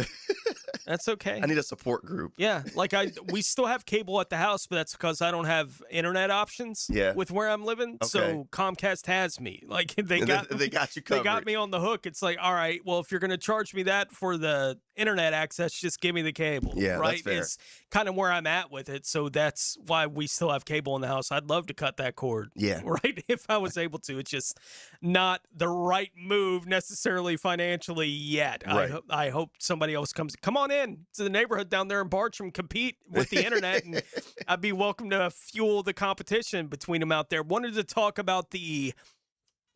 [SPEAKER 13] That's okay.
[SPEAKER 14] I need a support group.
[SPEAKER 13] Yeah, like we still have cable at the house, but that's because I don't have internet options with where I'm living.
[SPEAKER 14] Okay.
[SPEAKER 13] So Comcast has me. Like they got
[SPEAKER 14] you covered.
[SPEAKER 13] They got me on the hook. It's like, all right, well, if you're going to charge me that for the internet access, just give me the cable.
[SPEAKER 14] Yeah,
[SPEAKER 13] right.
[SPEAKER 14] That's fair.
[SPEAKER 13] Is kind of where I'm at with it. So that's why we still have cable in the house. I'd love to cut that cord.
[SPEAKER 14] Yeah.
[SPEAKER 13] Right. If I was able to, it's just not the right move necessarily financially yet.
[SPEAKER 14] Right.
[SPEAKER 13] I hope somebody else come on in to the neighborhood down there in Bartram, compete with the internet, and I'd be welcome to fuel the competition between them out there. Wanted to talk about the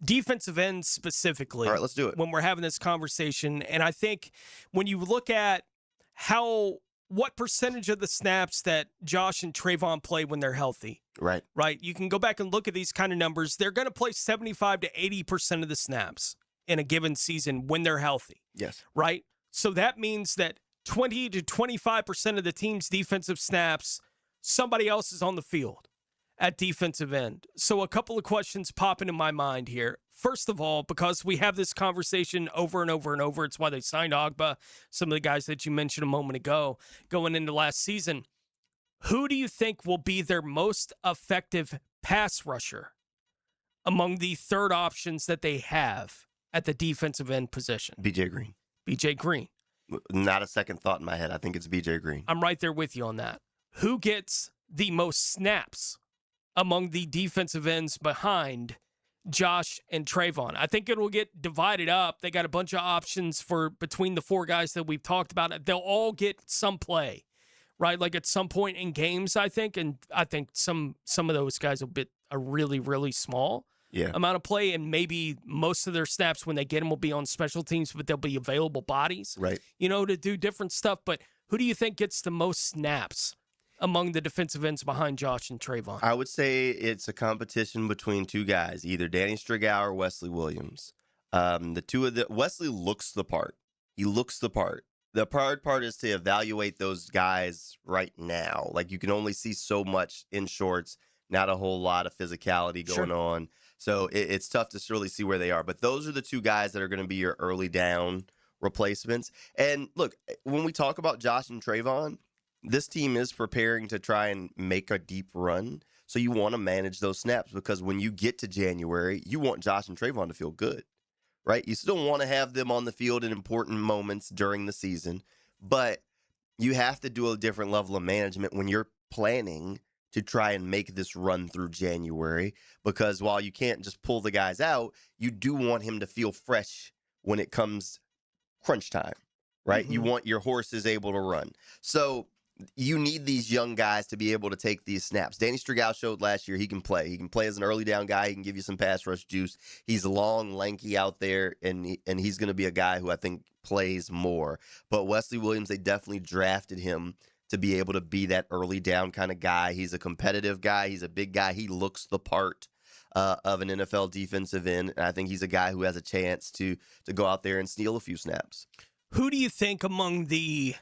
[SPEAKER 13] defensive end specifically.
[SPEAKER 14] All right, let's do it.
[SPEAKER 13] When we're having this conversation, and I think when you look at what percentage of the snaps that Josh and Trayvon play when they're healthy.
[SPEAKER 14] Right.
[SPEAKER 13] Right. You can go back and look at these kind of numbers. They're going to play 75 to 80% of the snaps in a given season when they're healthy.
[SPEAKER 14] Yes.
[SPEAKER 13] Right. So that means that 20 to 25% of the team's defensive snaps, somebody else is on the field at defensive end. So a couple of questions pop into my mind here. First of all, because we have this conversation over and over and over, it's why they signed Ogba, some of the guys that you mentioned a moment ago, going into last season. Who do you think will be their most effective pass rusher among the third options that they have at the defensive end position?
[SPEAKER 14] BJ Green.
[SPEAKER 13] BJ Green.
[SPEAKER 14] Not a second thought in my head. I think it's BJ Green.
[SPEAKER 13] I'm right there with you on that. Who gets the most snaps among the defensive ends behind Josh and Trayvon? I think it will get divided up. They got a bunch of options for between the four guys that we've talked about. They'll all get some play, right? Like at some point in games, I think. And I think some of those guys will get a really, really small amount of play. And maybe most of their snaps when they get them will be on special teams, but they'll be available bodies,
[SPEAKER 14] right?
[SPEAKER 13] To do different stuff. But who do you think gets the most snaps among the defensive ends behind Josh and Trayvon?
[SPEAKER 14] I would say it's a competition between two guys, either Danny Strigau or Wesley Williams. Wesley looks the part. He looks the part. The hard part is to evaluate those guys right now. Like, you can only see so much in shorts, not a whole lot of physicality going on. So it's tough to really see where they are. But those are the two guys that are going to be your early down replacements. And look, when we talk about Josh and Trayvon, this team is preparing to try and make a deep run. So you want to manage those snaps because when you get to January, you want Josh and Trayvon to feel good, right? You still want to have them on the field in important moments during the season, but you have to do a different level of management when you're planning to try and make this run through January, because while you can't just pull the guys out, you do want him to feel fresh when it comes crunch time, right? You want your horses able to run. So you need these young guys to be able to take these snaps. Danny Strigal showed last year he can play. He can play as an early down guy. He can give you some pass rush juice. He's long, lanky out there, and he's going to be a guy who I think plays more. But Wesley Williams, they definitely drafted him to be able to be that early down kind of guy. He's a competitive guy. He's a big guy. He looks the part of an NFL defensive end. And I think he's a guy who has a chance to go out there and steal a few snaps.
[SPEAKER 13] Who do you think among the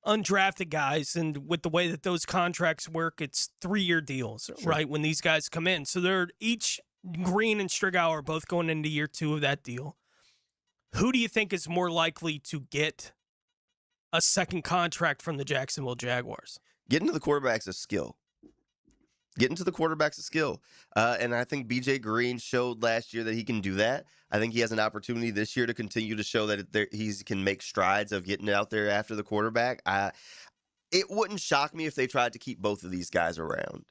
[SPEAKER 13] undrafted guys, and with the way that those contracts work, it's 3-year deals, right, when these guys come in. So they're each, Green and Strigal are both going into year 2 of that deal. Who do you think is more likely to get a second contract from the Jacksonville Jaguars?
[SPEAKER 14] Getting to the quarterback's a skill. And I think B.J. Green showed last year that he can do that. I think he has an opportunity this year to continue to show that he can make strides of getting out there after the quarterback. It wouldn't shock me if they tried to keep both of these guys around.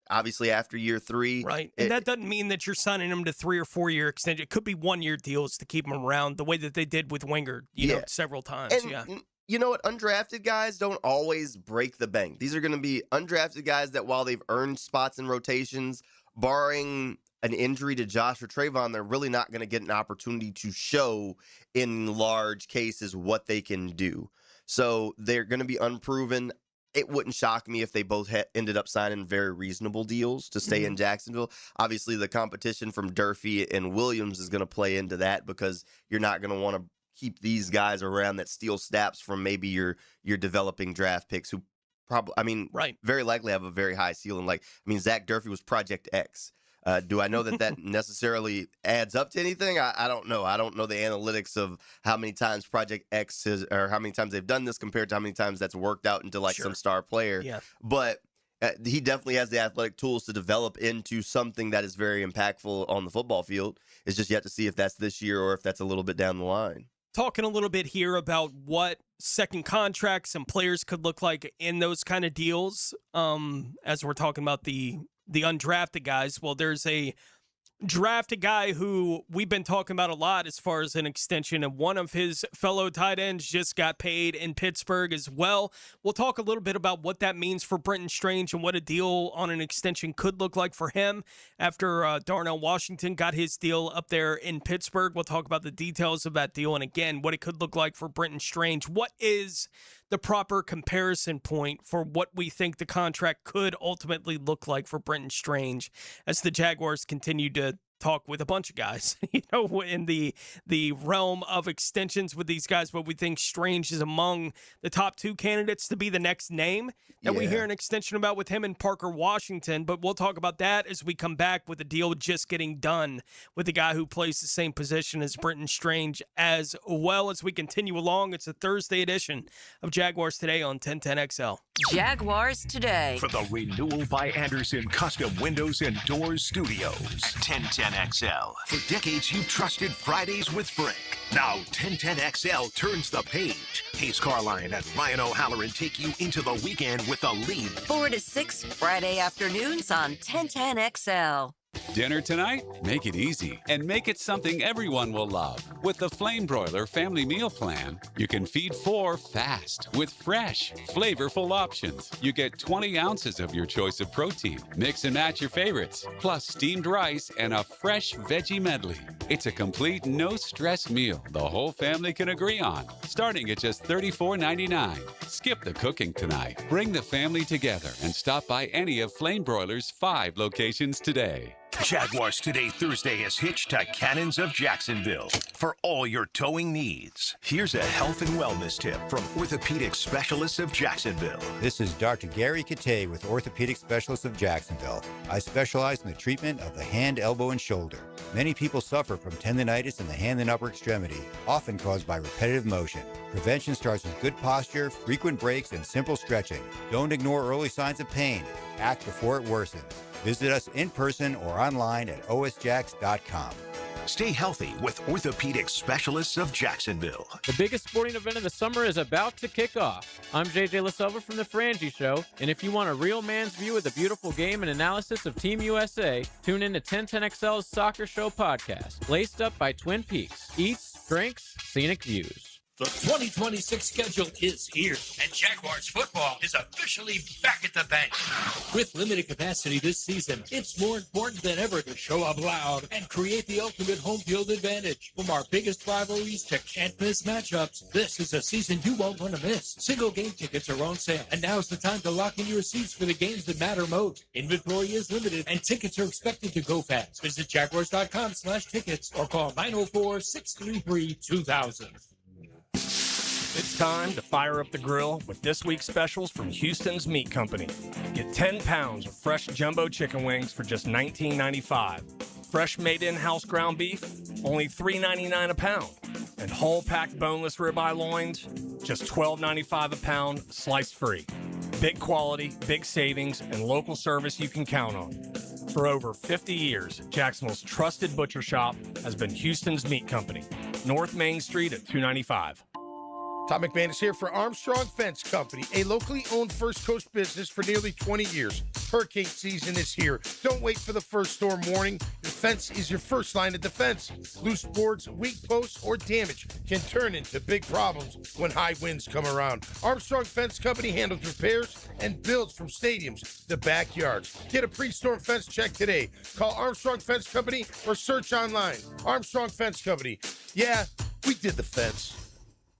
[SPEAKER 14] Obviously, after year 3.
[SPEAKER 13] Right. And that doesn't mean that you're signing them to 3 or 4 year extension. It could be 1-year deals to keep them around the way that they did with Wingard, you know, several times.
[SPEAKER 14] And you know what? Undrafted guys don't always break the bank. These are going to be undrafted guys that while they've earned spots in rotations, barring an injury to Josh or Trayvon, they're really not going to get an opportunity to show in large cases what they can do. So they're going to be unproven. It wouldn't shock me if they both ended up signing very reasonable deals to stay in Jacksonville. Obviously, the competition from Durfee and Williams is going to play into that because you're not going to want to keep these guys around that steal snaps from maybe your developing draft picks who probably, very likely have a very high ceiling. Zach Durfee was Project X. Do I know that necessarily adds up to anything? I don't know. I don't know the analytics of how many times Project X or how many times they've done this compared to how many times that's worked out into some star player.
[SPEAKER 13] Yeah.
[SPEAKER 14] But he definitely has the athletic tools to develop into something that is very impactful on the football field. It's just yet to see if that's this year or if that's a little bit down the line.
[SPEAKER 13] Talking a little bit here about what second contracts and players could look like in those kind of deals. As we're talking about the undrafted guys, well, there's a drafted guy who we've been talking about a lot as far as an extension, and one of his fellow tight ends just got paid in Pittsburgh as well. We'll talk a little bit about what that means for Brenton Strange and what a deal on an extension could look like for him after Darnell Washington got his deal up there in Pittsburgh. We'll talk about the details of that deal and, again, what it could look like for Brenton Strange. What is the proper comparison point for what we think the contract could ultimately look like for Brenton Strange as the Jaguars continue to talk with a bunch of guys, in the realm of extensions with these guys, but we think Strange is among the top 2 candidates to be the next name that we hear an extension about with him and Parker Washington. But we'll talk about that as we come back with the deal just getting done with the guy who plays the same position as Brenton Strange as well as we continue along. It's a Thursday edition of Jaguars Today on 1010XL.
[SPEAKER 2] Jaguars Today.
[SPEAKER 3] For the Renewal by Anderson Custom Windows and Doors Studios. 1010XL. For decades, you've trusted Fridays with Frank. Now 1010XL turns the page. Hayes Carline and Ryan O'Halloran take you into the weekend with a lead.
[SPEAKER 2] 4 to 6 Friday afternoons on 1010XL.
[SPEAKER 5] Dinner tonight? Make it easy and make it something everyone will love. With the Flame Broiler Family Meal Plan, you can feed 4 fast with fresh, flavorful options. You get 20 ounces of your choice of protein. Mix and match your favorites, plus steamed rice and a fresh veggie medley. It's a complete no-stress meal the whole family can agree on, starting at just $34.99. Skip the cooking tonight. Bring the family together and stop by any of Flame Broiler's 5 locations today.
[SPEAKER 3] Jaguars Today Thursday is hitched to Cannons of Jacksonville for all your towing needs. Here's a health and wellness tip from Orthopedic Specialists of Jacksonville.
[SPEAKER 7] This is Dr. Gary Katay with Orthopedic Specialists of Jacksonville. I specialize in the treatment of the hand, elbow, and shoulder. Many people suffer from tendonitis in the hand and upper extremity, often caused by repetitive motion. Prevention starts with good posture, frequent breaks, and simple stretching. Don't ignore early signs of pain. Act before it worsens. Visit us in person or online at osjax.com.
[SPEAKER 3] Stay healthy with Orthopedic Specialists of Jacksonville.
[SPEAKER 11] The biggest sporting event of the summer is about to kick off. I'm JJ LaSilva from The Frangie Show, and if you want a real man's view of the beautiful game and analysis of Team USA, tune in to 1010XL's Soccer Show podcast, laced up by Twin Peaks. Eats, drinks, scenic views.
[SPEAKER 12] The 2026 schedule is here, and Jaguars football is officially back at the bench. With limited capacity this season, it's more important than ever to show up loud and create the ultimate home field advantage. From our biggest rivalries to can't-miss matchups, this is a season you won't want to miss. Single game tickets are on sale, and now's the time to lock in your seats for the games that matter most. Inventory is limited, and tickets are expected to go fast. Visit jaguars.com/tickets or call 904-633-2000.
[SPEAKER 15] It's time to fire up the grill with this week's specials from Houston's Meat Company. Get 10 pounds of fresh jumbo chicken wings for just $19.95. Fresh made in-house ground beef, only $3.99 a pound. And whole packed boneless ribeye loins, just $12.95 a pound, sliced free. Big quality, big savings, and local service you can count on. For over 50 years, Jacksonville's trusted butcher shop has been Houston's Meat Company, North Main Street at 295.
[SPEAKER 16] Tom McManus here for Armstrong Fence Company, a locally owned First Coast business for nearly 20 years. Hurricane season is here. Don't wait for the first storm warning. Your fence is your first line of defense. Loose boards, weak posts, or damage can turn into big problems when high winds come around. Armstrong Fence Company handles repairs and builds from stadiums to backyards. Get a pre-storm fence check today. Call Armstrong Fence Company or search online. Armstrong Fence Company. Yeah, we did the fence.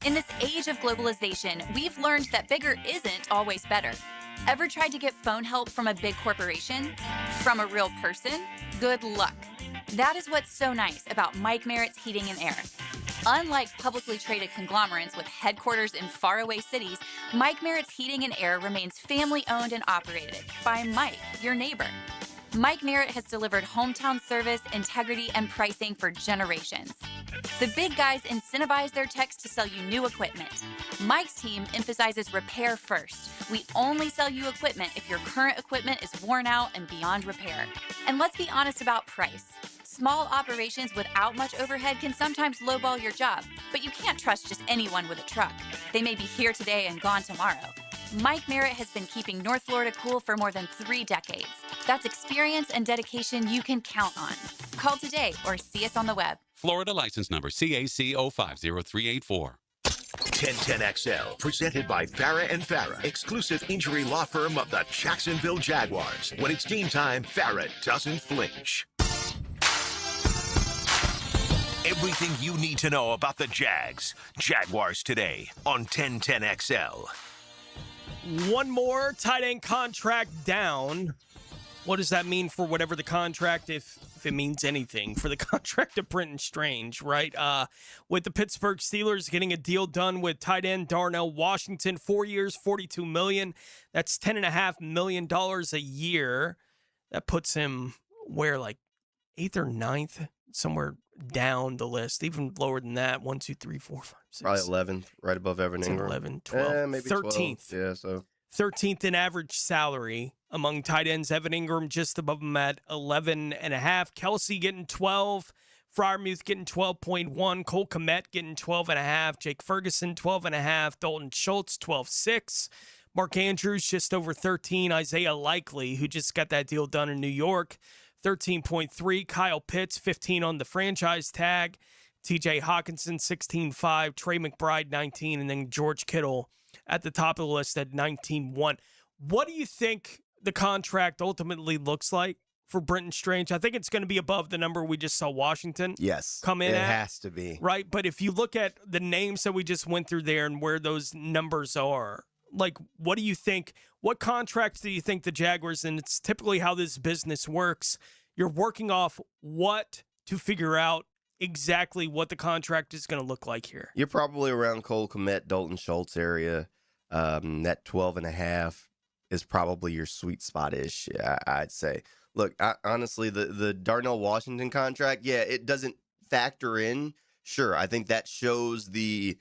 [SPEAKER 24] In this age of globalization, we've learned that bigger isn't always better. Ever tried to get phone help from a big corporation? From a real person? Good luck. That is what's so nice about Mike Merritt's Heating and Air. Unlike publicly traded conglomerates with headquarters in faraway cities, Mike Merritt's Heating and Air remains family-owned and operated by Mike, your neighbor. Mike Merritt has delivered hometown service, integrity, and pricing for generations. The big guys incentivize their techs to sell you new equipment. Mike's team emphasizes repair first. We only sell you equipment if your current equipment is worn out and beyond repair. And let's be honest about price. Small operations without much overhead can sometimes lowball your job, but you can't trust just anyone with a truck. They may be here today and gone tomorrow. Mike Merritt has been keeping North Florida cool for more than 3 decades. That's experience and dedication you can count on. Call today or see us on the web.
[SPEAKER 5] Florida license number CAC 050384.
[SPEAKER 3] 1010XL, presented by Farah and Farah, exclusive injury law firm of the Jacksonville Jaguars. When it's game time, Farah doesn't flinch. Everything you need to know about the Jags. Jaguars Today on 1010XL.
[SPEAKER 13] One more tight end contract down. What does that mean for whatever the contract, if it means anything, for the contract of Brenton Strange, right? With the Pittsburgh Steelers getting a deal done with tight end Darnell Washington, 4 years, $42 million. That's $10.5 million a year. That puts him where, like 8th or 9th, somewhere down the list, even lower than that. 1, 2, 3, 4, 5, 6.
[SPEAKER 14] Probably 11th, right above Evan Ingram.
[SPEAKER 13] 11, 12,
[SPEAKER 14] maybe
[SPEAKER 13] 13th.
[SPEAKER 14] 12. Yeah, so
[SPEAKER 13] 13th in average salary among tight ends. Evan Ingram just above him at 11.5. Kelsey getting 12. Freiermuth getting 12.1. Cole Kmet getting 12.5. Jake Ferguson 12.5. Dalton Schultz 12.6. Mark Andrews just over 13. Isaiah Likely, who just got that deal done in New York, 13.3. Kyle Pitts 15 on the franchise tag. TJ Hawkinson 16.5. Trey McBride 19, and then George Kittle at the top of the list at 19.1. What do you think the contract ultimately looks like for Brenton Strange? I think it's going to be above the number we just saw Washington come in
[SPEAKER 14] it
[SPEAKER 13] at.
[SPEAKER 14] It has to be.
[SPEAKER 13] Right? But if you look at the names that we just went through there and where those numbers are, like, what do you think? What contracts do you think the Jaguars, and it's typically how this business works, you're working off what to figure out exactly what the contract is going to look like here.
[SPEAKER 14] You're probably around Cole Kmet, Dalton Schultz area. That 12.5 is probably your sweet spot-ish, I'd say. Look, honestly, the Darnell Washington contract, yeah, it doesn't factor in. Sure, I think that shows the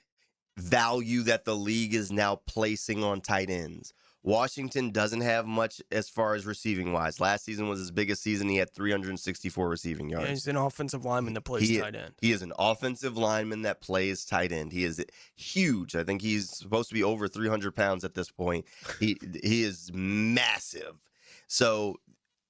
[SPEAKER 14] value that the league is now placing on tight ends. Washington doesn't have much as far as receiving wise. Last season was his biggest season. He had 364 receiving yards.
[SPEAKER 13] Yeah, he's an offensive lineman that plays tight end.
[SPEAKER 14] He is an offensive lineman that plays tight end. He is huge. I think he's supposed to be over 300 pounds at this point. He is massive. So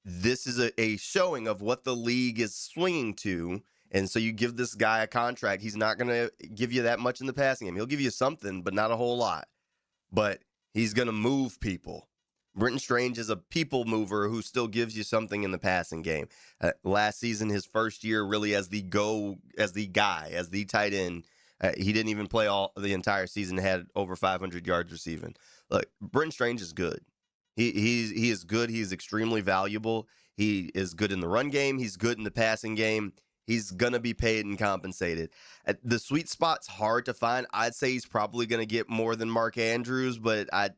[SPEAKER 14] this is a showing of what the league is swinging to. And so you give this guy a contract. He's not going to give you that much in the passing game. He'll give you something, but not a whole lot. But he's going to move people. Brenton Strange is a people mover who still gives you something in the passing game. Last season, his first year really as the tight end, he didn't even play all the entire season, had over 500 yards receiving. Look, Brenton Strange is good. He is good. He's extremely valuable. He is good in the run game. He's good in the passing game. He's going to be paid and compensated. The sweet spot's hard to find. I'd say he's probably going to get more than Mark Andrews, but I'd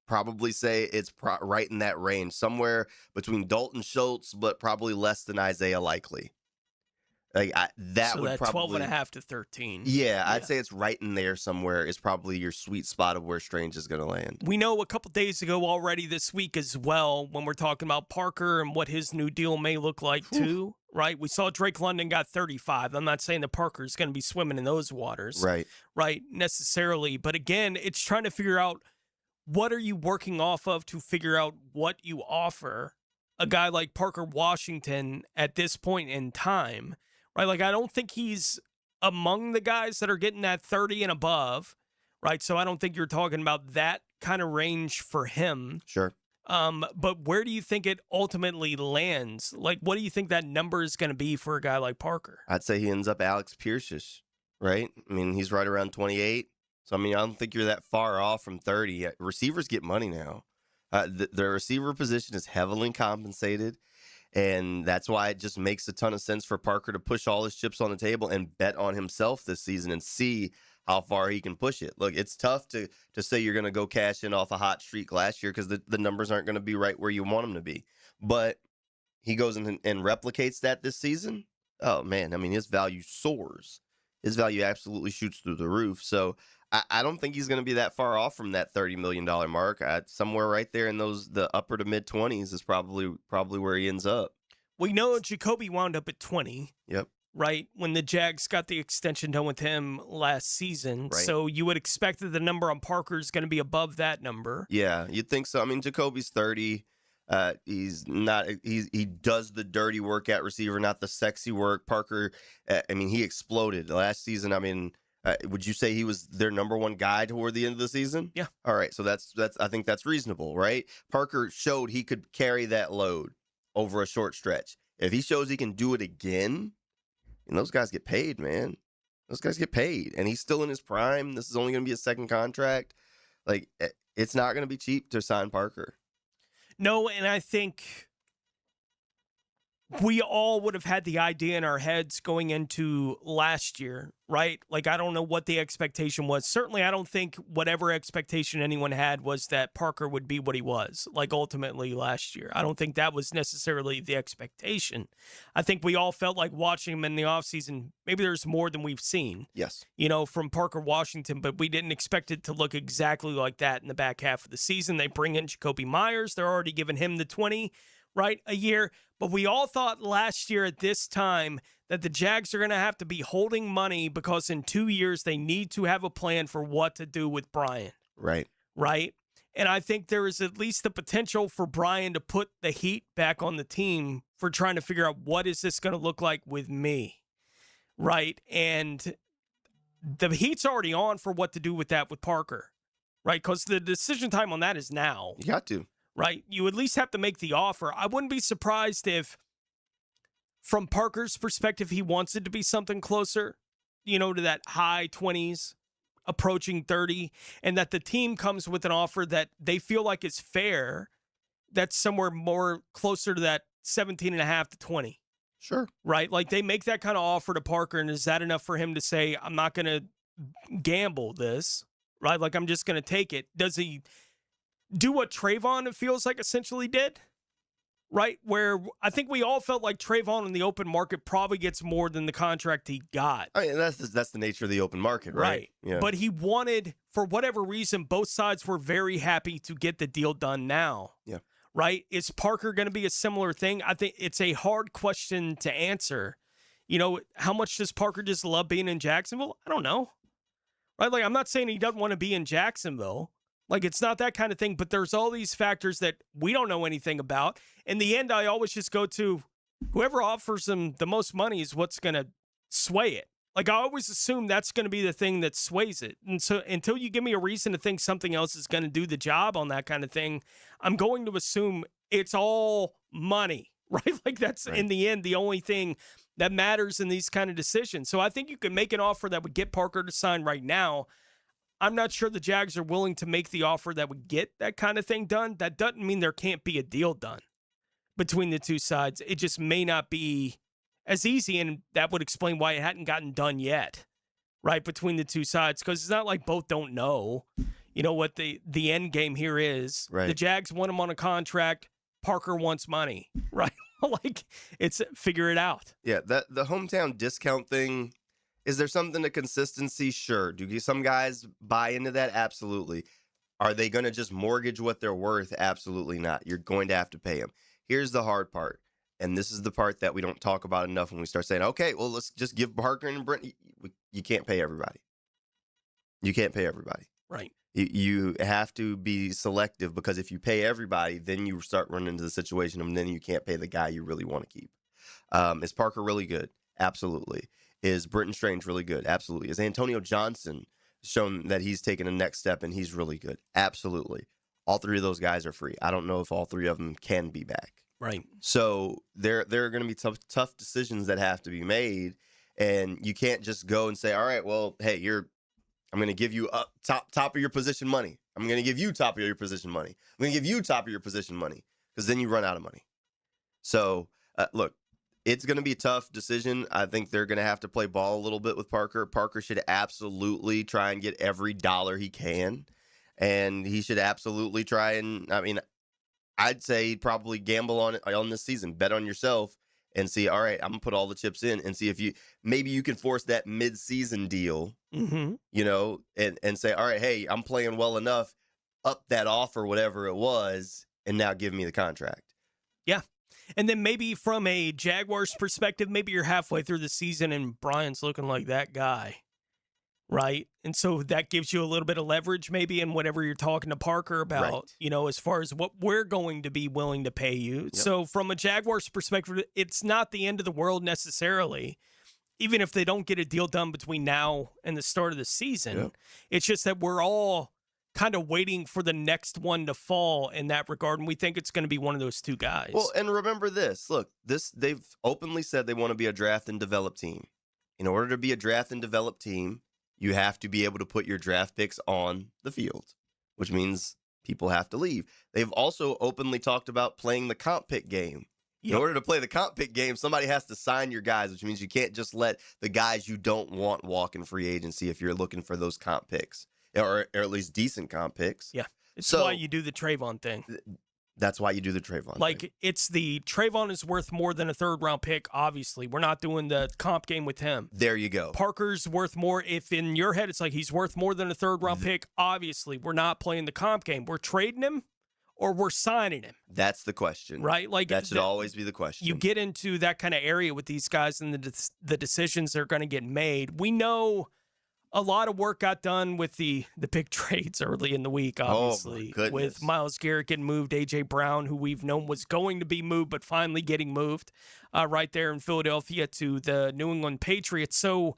[SPEAKER 14] probably say it's right in that range, somewhere between Dalton Schultz, but probably less than Isaiah Likely. That would probably
[SPEAKER 13] 12.5 to 13.
[SPEAKER 14] Yeah, I'd say it's right in there somewhere is probably your sweet spot of where Strange is going to land.
[SPEAKER 13] We know a couple days ago already this week as well, when we're talking about Parker and what his new deal may look like too, right? We saw Drake London got 35. I'm not saying that Parker's going to be swimming in those waters. Right, necessarily. But again, it's trying to figure out what are you working off of to figure out what you offer a guy like Parker Washington at this point in time. Right, like I don't think he's among the guys that are getting that 30 and above, right? So I don't think you're talking about that kind of range for him.
[SPEAKER 14] Sure.
[SPEAKER 13] But where do you think it ultimately lands? Like, what do you think that number is going to be for a guy like Parker?
[SPEAKER 14] I'd say he ends up Alex Pierce-ish, right? I mean, he's right around 28. So, I mean, I don't think you're that far off from 30. Receivers get money now. The receiver position is heavily compensated. And that's why it just makes a ton of sense for Parker to push all his chips on the table and bet on himself this season and see how far he can push it. Look, it's tough to say you're going to go cash in off a hot streak last year because the numbers aren't going to be right where you want them to be. But he goes in and replicates that this season. Oh, man, I mean, his value soars. His value absolutely shoots through the roof. So I don't think he's going to be that far off from that $30 million mark. Somewhere right there in the upper to mid 20s is probably where he ends up.
[SPEAKER 13] We know Jacoby wound up at 20.
[SPEAKER 14] Yep.
[SPEAKER 13] Right, when the Jags got the extension done with him last season.
[SPEAKER 14] Right.
[SPEAKER 13] So you would expect that the number on Parker is going to be above that number.
[SPEAKER 14] Yeah, you'd think so. I mean, Jacoby's 30. He's not. He does the dirty work at receiver, not the sexy work. Parker, I mean, he exploded last season. I mean, would you say he was their number one guy toward the end of the season?
[SPEAKER 13] Yeah.
[SPEAKER 14] All right, so that's. I think that's reasonable, right? Parker showed he could carry that load over a short stretch. If he shows he can do it again, and those guys get paid, man. Those guys get paid, and he's still in his prime. This is only going to be a second contract. Like, it's not going to be cheap to sign Parker.
[SPEAKER 13] No, and I think we all would have had the idea in our heads going into last year, right? Like, I don't know what the expectation was. Certainly, I don't think whatever expectation anyone had was that Parker would be what he was, like, ultimately last year. I don't think that was necessarily the expectation. I think we all felt like watching him in the offseason, maybe there's more than we've seen.
[SPEAKER 14] Yes.
[SPEAKER 13] You know, from Parker Washington, but we didn't expect it to look exactly like that in the back half of the season. They bring in Jacoby Myers. They're already giving him the 20, right, a year. But we all thought last year at this time that the Jags are going to have to be holding money because in 2 years they need to have a plan for what to do with Brian.
[SPEAKER 14] Right.
[SPEAKER 13] Right? And I think there is at least the potential for Brian to put the heat back on the team for trying to figure out what is this going to look like with me. Right? And the heat's already on for what to do with that with Parker. Right? Because the decision time on that is now.
[SPEAKER 14] You got to.
[SPEAKER 13] Right? You at least have to make the offer. I wouldn't be surprised if, from Parker's perspective, he wants it to be something closer, you know, to that high 20s, approaching 30, and that the team comes with an offer that they feel like is fair, that's somewhere more closer to that 17.5 to 20.
[SPEAKER 14] Sure.
[SPEAKER 13] Right? Like they make that kind of offer to Parker, and is that enough for him to say, I'm not going to gamble this? Right? Like I'm just going to take it. Does he do what Trayvon, it feels like, essentially did? Right? Where I think we all felt like Trayvon in the open market probably gets more than the contract he got.
[SPEAKER 14] I mean, that's the nature of the open market, right? Yeah.
[SPEAKER 13] But he wanted, for whatever reason, both sides were very happy to get the deal done now.
[SPEAKER 14] Yeah.
[SPEAKER 13] Right? Is Parker going to be a similar thing? I think it's a hard question to answer. You know, how much does Parker just love being in Jacksonville? I don't know. Right? Like, I'm not saying he doesn't want to be in Jacksonville. Like, it's not that kind of thing, but there's all these factors that we don't know anything about. In the end, I always just go to whoever offers him the most money is what's going to sway it. Like, I always assume that's going to be the thing that sways it. And so until you give me a reason to think something else is going to do the job on that kind of thing, I'm going to assume it's all money, right? Like, that's in the end the only thing that matters in these kind of decisions. So I think you can make an offer that would get Parker to sign right now. I'm not sure the Jags are willing to make the offer that would get that kind of thing done. That doesn't mean there can't be a deal done between the two sides. It just may not be as easy, and that would explain why it hadn't gotten done yet, right, between the two sides, because it's not like both don't know, you know, what the end game here is.
[SPEAKER 14] Right.
[SPEAKER 13] The Jags want him on a contract. Parker wants money, right? Like, it's figure it out.
[SPEAKER 14] Yeah, the hometown discount thing, is there something to consistency? Sure. Do some guys buy into that? Absolutely. Are they going to just mortgage what they're worth? Absolutely not. You're going to have to pay them. Here's the hard part, and this is the part that we don't talk about enough when we start saying, okay, well, let's just give Parker and Brent. You can't pay everybody. You can't pay everybody.
[SPEAKER 13] Right.
[SPEAKER 14] You have to be selective, because if you pay everybody, then you start running into the situation, and then you can't pay the guy you really want to keep. Is Parker really good? Absolutely. Is Britton Strange really good? Absolutely. Is Antonio Johnson shown that he's taken a next step and he's really good? Absolutely. All three of those guys are free. I don't know if all three of them can be back.
[SPEAKER 13] Right.
[SPEAKER 14] So there are going to be tough decisions that have to be made, and you can't just go and say, all right, well, hey, I'm going to give you top of your position money. I'm going to give you top of your position money. I'm going to give you top of your position money, because then you run out of money. So, look, it's going to be a tough decision. I think they're going to have to play ball a little bit with Parker. Parker should absolutely try and get every dollar he can, and he should absolutely try and, I mean, I'd say he'd probably gamble on this season. Bet on yourself and see, all right, I'm going to put all the chips in and see if maybe you can force that mid-season deal, you know, and say, all right, hey, I'm playing well enough, up that offer, whatever it was, and now give me the contract.
[SPEAKER 13] Yeah. And then maybe from a Jaguars perspective, maybe you're halfway through the season and Brian's looking like that guy, right? And so that gives you a little bit of leverage maybe in whatever you're talking to Parker about, you know, as far as what we're going to be willing to pay you. Yep. So from a Jaguars perspective, it's not the end of the world necessarily, even if they don't get a deal done between now and the start of the season. Yep. It's just that we're all kind of waiting for the next one to fall in that regard, and we think it's going to be one of those two guys.
[SPEAKER 14] Well, and remember this. Look, they've openly said they want to be a draft and develop team. In order to be a draft and develop team, you have to be able to put your draft picks on the field, which means people have to leave. They've also openly talked about playing the comp pick game. Yep. In order to play the comp pick game, somebody has to sign your guys, which means you can't just let the guys you don't want walk in free agency if you're looking for those comp picks. Or at least decent comp picks.
[SPEAKER 13] Yeah. It's why you do the Trayvon thing.
[SPEAKER 14] That's why you do the Trayvon thing.
[SPEAKER 13] It's the Trayvon is worth more than a third-round pick, obviously. We're not doing the comp game with him.
[SPEAKER 14] There you go.
[SPEAKER 13] Parker's worth more. If in your head it's like he's worth more than a third-round pick, obviously we're not playing the comp game. We're trading him or we're signing him.
[SPEAKER 14] That's the question.
[SPEAKER 13] Right? Like
[SPEAKER 14] that should always be the question.
[SPEAKER 13] You get into that kind of area with these guys and the decisions that are going to get made. We know a lot of work got done with the big trades early in the week, obviously.
[SPEAKER 14] Oh, my goodness.
[SPEAKER 13] With Myles Garrett getting moved, A.J. Brown, who we've known was going to be moved, but finally getting moved right there in Philadelphia to the New England Patriots. So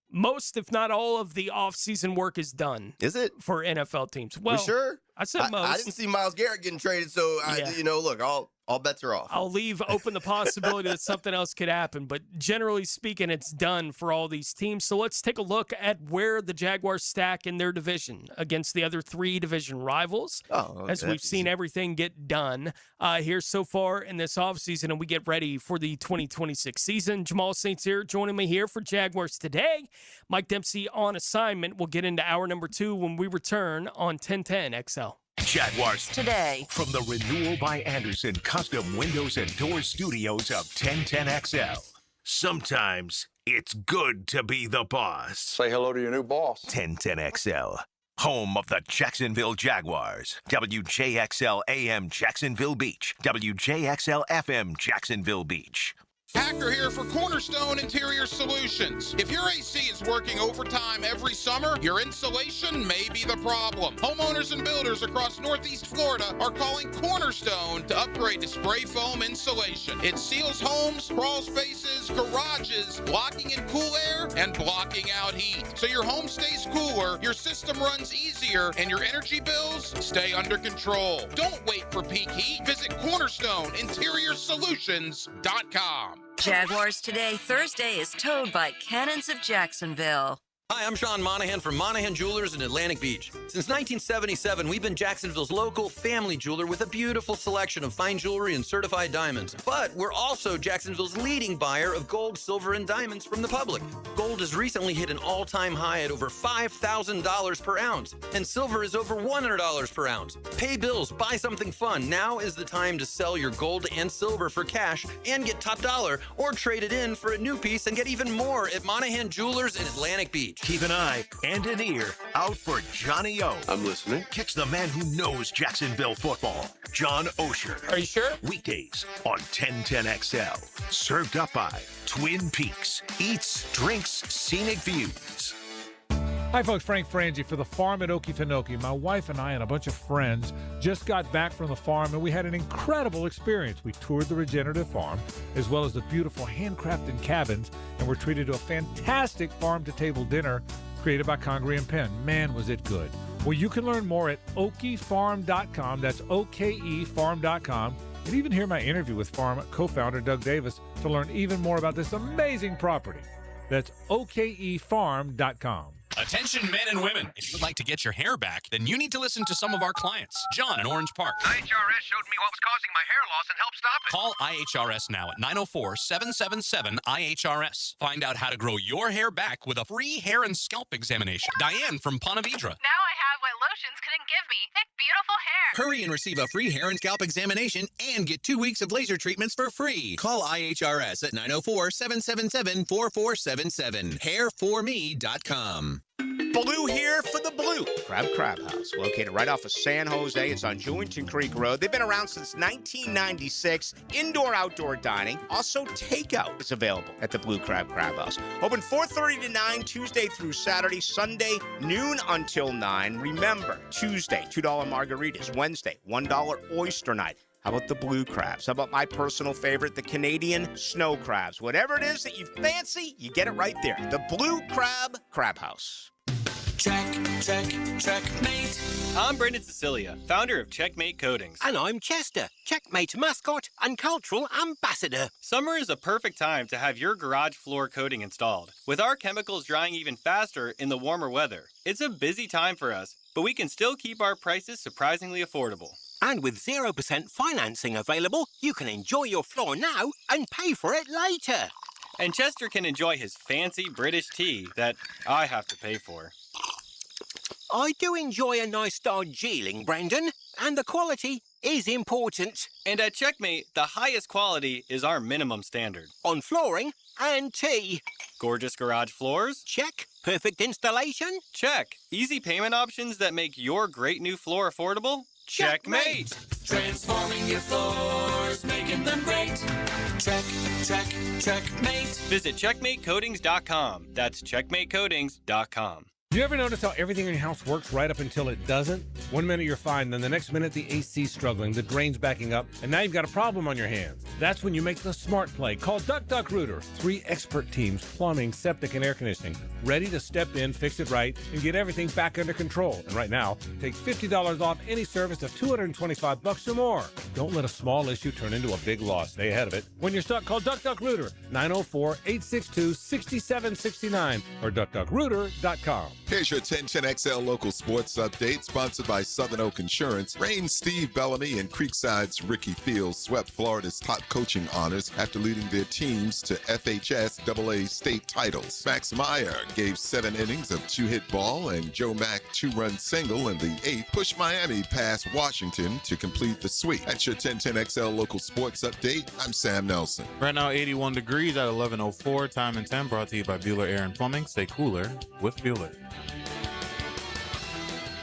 [SPEAKER 13] most, if not all, of the offseason work is done.
[SPEAKER 14] Is it?
[SPEAKER 13] For NFL teams. Well,
[SPEAKER 14] sure?
[SPEAKER 13] I said most.
[SPEAKER 14] I didn't see Myles Garrett getting traded, so, look, all bets are off.
[SPEAKER 13] I'll leave open the possibility that something else could happen, but generally speaking, it's done for all these teams. So let's take a look at where the Jaguars stack in their division against the other 3 division rivals, as we've seen everything get done here so far in this offseason, and we get ready for the 2026 season. Jamal St. Cyr joining me here for Jaguars Today. Mike Dempsey on assignment. We'll get into hour number 2 when we return on 1010 XL.
[SPEAKER 3] Jaguars
[SPEAKER 2] Today.
[SPEAKER 3] From the Renewal by Anderson Custom Windows and Doors Studios of 1010XL. Sometimes it's good to be the boss. Say hello to your new boss. 1010XL. Home of the Jacksonville Jaguars. WJXL AM Jacksonville Beach. WJXL FM Jacksonville Beach.
[SPEAKER 4] Hacker here for Cornerstone Interior Solutions. If your AC is working overtime every summer, your insulation may be the problem. Homeowners and builders across Northeast Florida are calling Cornerstone to upgrade to spray foam insulation. It seals homes, crawl spaces, garages, blocking in cool air and blocking out heat. So your home stays cooler, your system runs easier, and your energy bills stay under control. Don't wait for peak heat. Visit CornerstoneInteriorSolutions.com.
[SPEAKER 2] Jaguars Today Thursday is towed by Cannons of Jacksonville.
[SPEAKER 17] Hi, I'm Sean Monahan from Monahan Jewelers in Atlantic Beach. Since 1977, we've been Jacksonville's local family jeweler with a beautiful selection of fine jewelry and certified diamonds. But we're also Jacksonville's leading buyer of gold, silver, and diamonds from the public. Gold has recently hit an all-time high at over $5,000 per ounce, and silver is over $100 per ounce. Pay bills, buy something fun. Now is the time to sell your gold and silver for cash and get top dollar, or trade it in for a new piece and get even more at Monahan Jewelers in Atlantic Beach.
[SPEAKER 3] Keep an eye and an ear out for Johnny O. I'm listening. Catch the man who knows Jacksonville football, John Osher.
[SPEAKER 13] Are you sure?
[SPEAKER 3] Weekdays on 1010XL. Served up by Twin Peaks. Eats, drinks, scenic views.
[SPEAKER 19] Hi, folks. Frank Frangie for the farm at Okefenokee. My wife and I and a bunch of friends just got back from the farm, and we had an incredible experience. We toured the regenerative farm, as well as the beautiful handcrafted cabins, and were treated to a fantastic farm-to-table dinner created by Congreve and Penn. Man, was it good. Well, you can learn more at okefarm.com. That's okefarm.com. And even hear my interview with farm co-founder Doug Davis to learn even more about this amazing property. That's okefarm.com.
[SPEAKER 20] Attention men and women. If you'd like to get your hair back, then you need to listen to some of our clients. John in Orange Park.
[SPEAKER 21] IHRS showed me what was causing my hair loss and helped stop it.
[SPEAKER 20] Call IHRS now at 904-777-IHRS. Find out how to grow your hair back with a free hair and scalp examination. Diane from Ponte Vedra.
[SPEAKER 22] Now I have what lotions couldn't give me. Thick, beautiful hair.
[SPEAKER 20] Hurry and receive a free hair and scalp examination and get 2 weeks of laser treatments for free. Call IHRS at 904-777-4477. Hairforme.com.
[SPEAKER 6] Blue here for the Blue Crab House, located right off of San Jose. It's on Jewington Creek Road. They've been around since 1996. Indoor-outdoor dining. Also, takeout is available at the Blue Crab House. Open 4:30 to 9, Tuesday through Saturday. Sunday, noon until 9. Remember, Tuesday, $2 margaritas. Wednesday, $1 oyster night. How about the blue crabs? How about my personal favorite, the Canadian snow crabs? Whatever it is that you fancy, you get it right there. The Blue Crab House.
[SPEAKER 23] Checkmate. I'm Brendan Cecilia, founder of Checkmate Coatings.
[SPEAKER 25] And I'm Chester, Checkmate mascot and cultural ambassador.
[SPEAKER 23] Summer is a perfect time to have your garage floor coating installed. With our chemicals drying even faster in the warmer weather, it's a busy time for us, but we can still keep our prices surprisingly affordable.
[SPEAKER 25] And with 0% financing available, you can enjoy your floor now and pay for it later.
[SPEAKER 23] And Chester can enjoy his fancy British tea that I have to pay for.
[SPEAKER 25] I do enjoy a nice Darjeeling, Brendan, and the quality is important.
[SPEAKER 23] And at Checkmate, the highest quality is our minimum standard.
[SPEAKER 25] On flooring and tea.
[SPEAKER 23] Gorgeous garage floors?
[SPEAKER 25] Check. Perfect installation?
[SPEAKER 23] Check. Easy payment options that make your great new floor affordable? Checkmate!
[SPEAKER 10] Transforming your floors, making them great. Checkmate.
[SPEAKER 23] Visit CheckmateCoatings.com. That's CheckmateCoatings.com.
[SPEAKER 1] Do you ever notice how everything in your house works right up until it doesn't? One minute you're fine, then the next minute the AC's struggling, the drain's backing up, and now you've got a problem on your hands. That's when you make the smart play. Call Duck Duck Rooter. 3 expert teams, plumbing, septic, and air conditioning, ready to step in, fix it right, and get everything back under control. And right now, take $50 off any service of $225 or more. Don't let a small issue turn into a big loss. Stay ahead of it. When you're stuck, call Duck Duck Rooter, 904-862-6769 or duckduckrooter.com.
[SPEAKER 7] Here's your 1010XL local sports update, sponsored by Southern Oak Insurance. Reigns Steve Bellamy and Creekside's Ricky Fields swept Florida's top coaching honors after leading their teams to FHS AA state titles. Max Meyer gave 7 innings of 2-hit ball, and Joe Mack 2-run single in the 8th pushed Miami past Washington to complete the sweep. That's your 1010XL local sports update. I'm Sam Nelson.
[SPEAKER 8] Right now, 81 degrees at 11:04. Time and 10 brought to you by Bueller Air and Plumbing. Stay cooler with Bueller.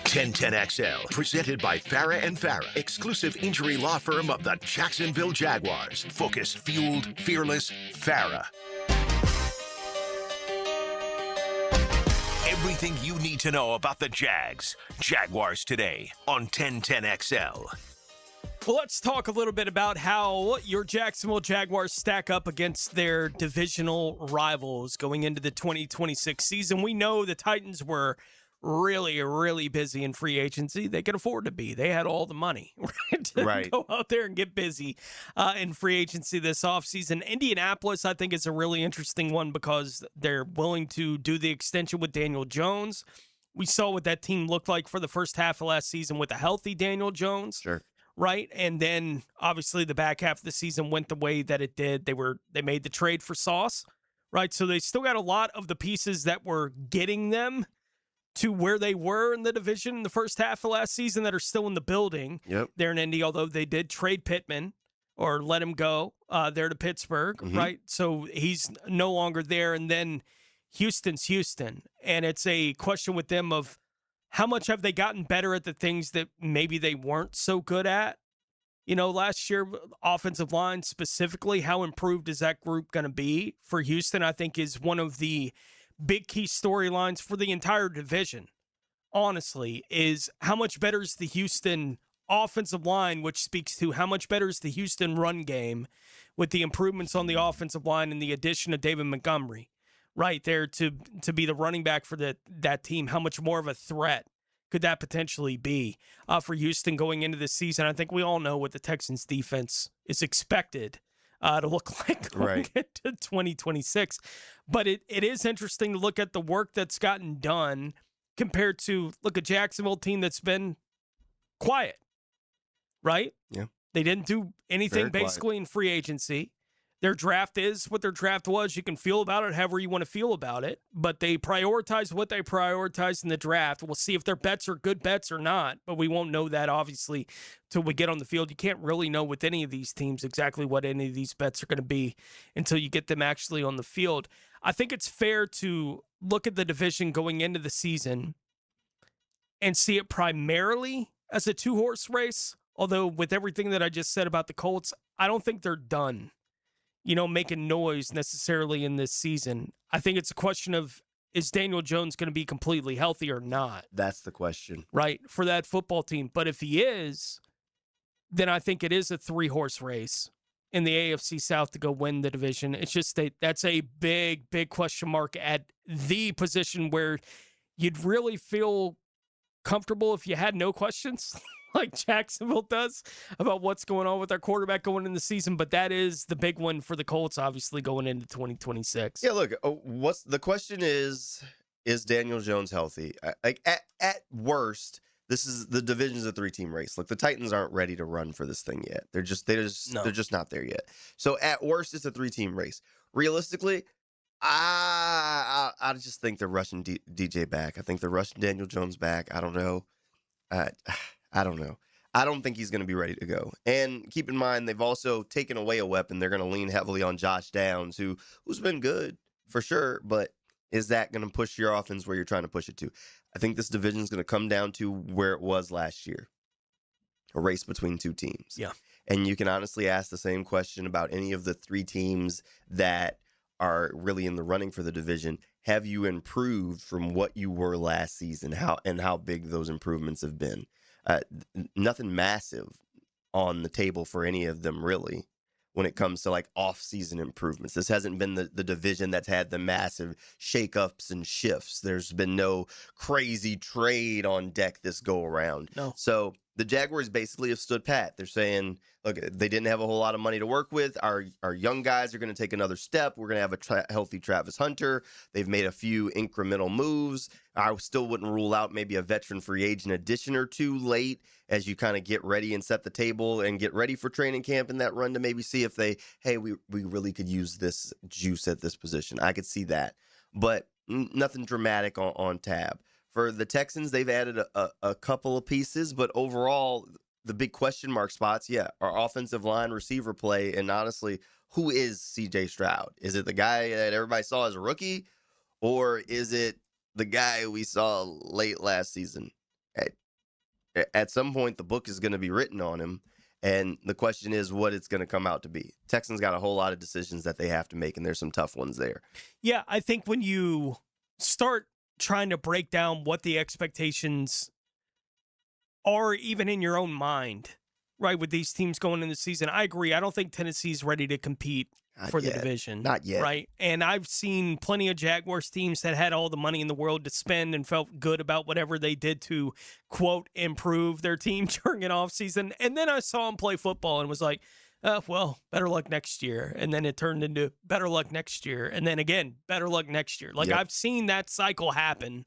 [SPEAKER 3] 1010XL, presented by Farah and Farah, exclusive injury law firm of the Jacksonville Jaguars. Focused, fueled, fearless, Farah. Everything you need to know about the Jags. Jaguars Today on 1010XL.
[SPEAKER 13] Well, let's talk a little bit about how your Jacksonville Jaguars stack up against their divisional rivals going into the 2026 season. We know the Titans were really busy in free agency. They could afford to be. They had all the money to go out there and get busy in free agency this offseason. Indianapolis, I think, is a really interesting one because they're willing to do the extension with Daniel Jones. We saw what that team looked like for the first half of last season with a healthy Daniel Jones.
[SPEAKER 14] Sure.
[SPEAKER 13] Right? And then, obviously, the back half of the season went the way that it did. They made the trade for Sauce, right? So they still got a lot of the pieces that were getting them to where they were in the division in the first half of last season that are still in the building there in Indy, although they did trade Pittman or let him go there to Pittsburgh, right? So he's no longer there. And then Houston's Houston. And it's a question with them of how much have they gotten better at the things that maybe they weren't so good at? You know, last year, offensive line specifically, how improved is that group going to be for Houston? I think is one of the big key storylines for the entire division, honestly, is how much better is the Houston offensive line, which speaks to how much better is the Houston run game with the improvements on the offensive line and the addition of David Montgomery right there to be the running back for that team. How much more of a threat could that potentially be for Houston going into this season? I think we all know what the Texans defense is expected to look like going into 2026. But it is interesting to look at the work that's gotten done compared to, look, a Jacksonville team that's been quiet, right?
[SPEAKER 14] Yeah.
[SPEAKER 13] They didn't do anything
[SPEAKER 14] Very
[SPEAKER 13] basically in free agency. Their draft is what their draft was. You can feel about it however you want to feel about it, but they prioritize what they prioritize in the draft. We'll see if their bets are good bets or not, but we won't know that, obviously, till we get on the field. You can't really know with any of these teams exactly what any of these bets are going to be until you get them actually on the field. I think it's fair to look at the division going into the season and see it primarily as a 2-horse race, although with everything that I just said about the Colts, I don't think they're done, making noise necessarily in this season. I think it's a question of, is Daniel Jones going to be completely healthy or not?
[SPEAKER 14] That's the question.
[SPEAKER 13] Right, for that football team. But if he is, then I think it is a 3-horse race in the AFC South to go win the division. It's just that's a big question mark at the position where you'd really feel comfortable if you had no questions. Like Jacksonville does about what's going on with our quarterback going into the season, but that is the big one for the Colts, obviously, going into 2026.
[SPEAKER 14] Yeah, look, what's the question is Daniel Jones healthy? At worst, the division's a 3-team race. Look, the Titans aren't ready to run for this thing yet. They're just not there yet. So at worst, it's a 3-team race. Realistically, I just think they're rushing DJ back. I think they're rushing Daniel Jones back. I don't know. I don't know. I don't think he's going to be ready to go. And keep in mind, they've also taken away a weapon. They're going to lean heavily on Josh Downs, who's been good for sure, but is that going to push your offense where you're trying to push it to? I think this division is going to come down to where it was last year, a race between 2 teams.
[SPEAKER 13] Yeah.
[SPEAKER 14] And you can honestly ask the same question about any of the 3 teams that are really in the running for the division. have you improved from what you were last season? How big those improvements have been? Nothing massive on the table for any of them, really, when it comes to like off-season improvements. This hasn't been the division that's had the massive shakeups and shifts. There's been no crazy trade on deck this go around.
[SPEAKER 13] No.
[SPEAKER 14] So the Jaguars basically have stood pat. They're saying, look, they didn't have a whole lot of money to work with. Our young guys are going to take another step. We're going to have a healthy Travis Hunter. They've made a few incremental moves. I still wouldn't rule out maybe a veteran free agent addition or two late as you kind of get ready and set the table and get ready for training camp in that run to maybe see if we really could use this juice at this position. I could see that. But nothing dramatic on tab. For the Texans, they've added a couple of pieces, but overall, the big question mark spots, are offensive line, receiver play, and honestly, who is C.J. Stroud? Is it the guy that everybody saw as a rookie, or is it the guy we saw late last season? At some point, the book is going to be written on him, and the question is what it's going to come out to be. Texans got a whole lot of decisions that they have to make, and there's some tough ones there.
[SPEAKER 13] Yeah, I think when you start trying to break down what the expectations are, even in your own mind, right, with these teams going into the season, I agree. I don't think Tennessee's ready to compete for the division.
[SPEAKER 14] Not yet.
[SPEAKER 13] Right? And I've seen plenty of Jaguars teams that had all the money in the world to spend and felt good about whatever they did to, quote, improve their team during an offseason. And then I saw them play football and was like, well, better luck next year. And then it turned into better luck next year. And then again, better luck next year. Like, I've seen that cycle happen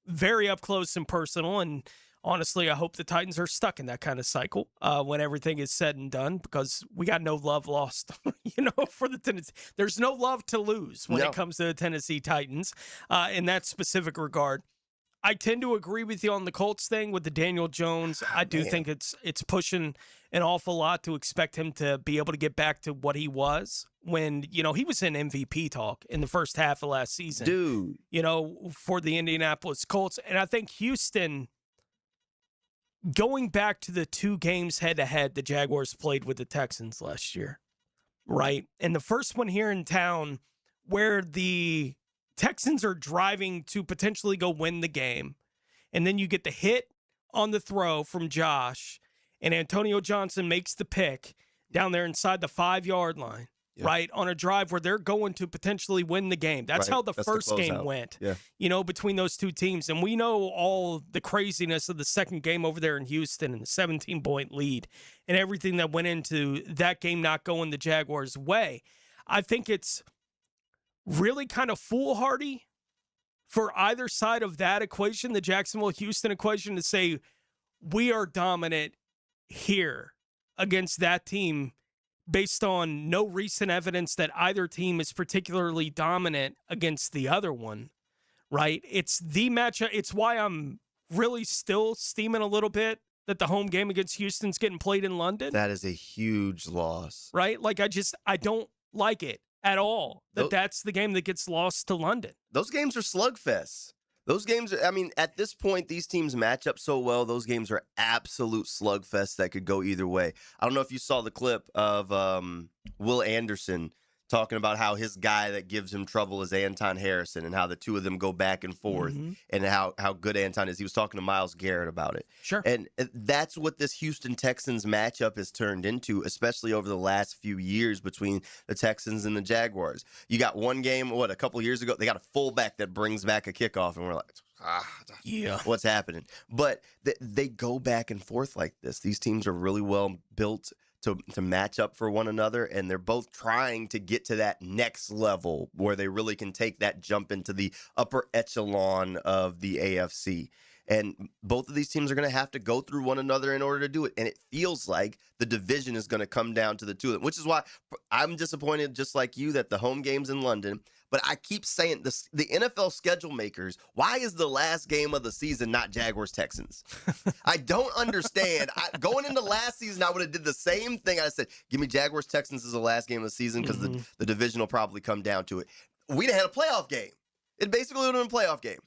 [SPEAKER 13] very up close and personal. And honestly, I hope the Titans are stuck in that kind of cycle when everything is said and done, because we got no love lost, for the Tennessee. There's no love to lose when it comes to the Tennessee Titans in that specific regard. I tend to agree with you on the Colts thing with the Daniel Jones. I do think it's pushing an awful lot to expect him to be able to get back to what he was when, he was in MVP talk in the first half of last season.
[SPEAKER 14] Dude.
[SPEAKER 13] For the Indianapolis Colts. And I think Houston, going back to the 2 games head-to-head the Jaguars played with the Texans last year, right? And the first one here in town where the Texans are driving to potentially go win the game, and then you get the hit on the throw from Josh, and Antonio Johnson makes the pick down there inside the 5-yard line, right, on a drive where they're going to potentially win the game. That's how the first game went, between those two teams. And we know all the craziness of the second game over there in Houston and the 17-point lead and everything that went into that game not going the Jaguars' way. I think it's really kind of foolhardy for either side of that equation, the Jacksonville-Houston equation, to say we are dominant here against that team based on no recent evidence that either team is particularly dominant against the other one, right? It's the matchup. It's why I'm really still steaming a little bit that the home game against Houston's getting played in London.
[SPEAKER 14] That is a huge loss.
[SPEAKER 13] Right? Like, I don't like it at all that's the game that gets lost to London.
[SPEAKER 14] Those games are slugfests. Those games, at this point, these teams match up so well. Those games are absolute slugfests that could go either way. I don't know if you saw the clip of Will Anderson talking about how his guy that gives him trouble is Anton Harrison and how the two of them go back and forth and how good Anton is. He was talking to Myles Garrett about it.
[SPEAKER 13] Sure.
[SPEAKER 14] And that's what this Houston Texans matchup has turned into, especially over the last few years between the Texans and the Jaguars. You got one game, a couple years ago, they got a fullback that brings back a kickoff, and we're like, what's happening? But they go back and forth like this. These teams are really well built to match up for one another, and they're both trying to get to that next level where they really can take that jump into the upper echelon of the AFC. And both of these teams are going to have to go through one another in order to do it. And it feels like the division is going to come down to the two of them, which is why I'm disappointed, just like you, that the home game's in London. But I keep saying this, the NFL schedule makers, why is the last game of the season not Jaguars-Texans? I don't understand. Going into last season, I would have did the same thing. I said, give me Jaguars-Texans as the last game of the season because the division will probably come down to it. We'd have had a playoff game. It basically would have been a playoff game.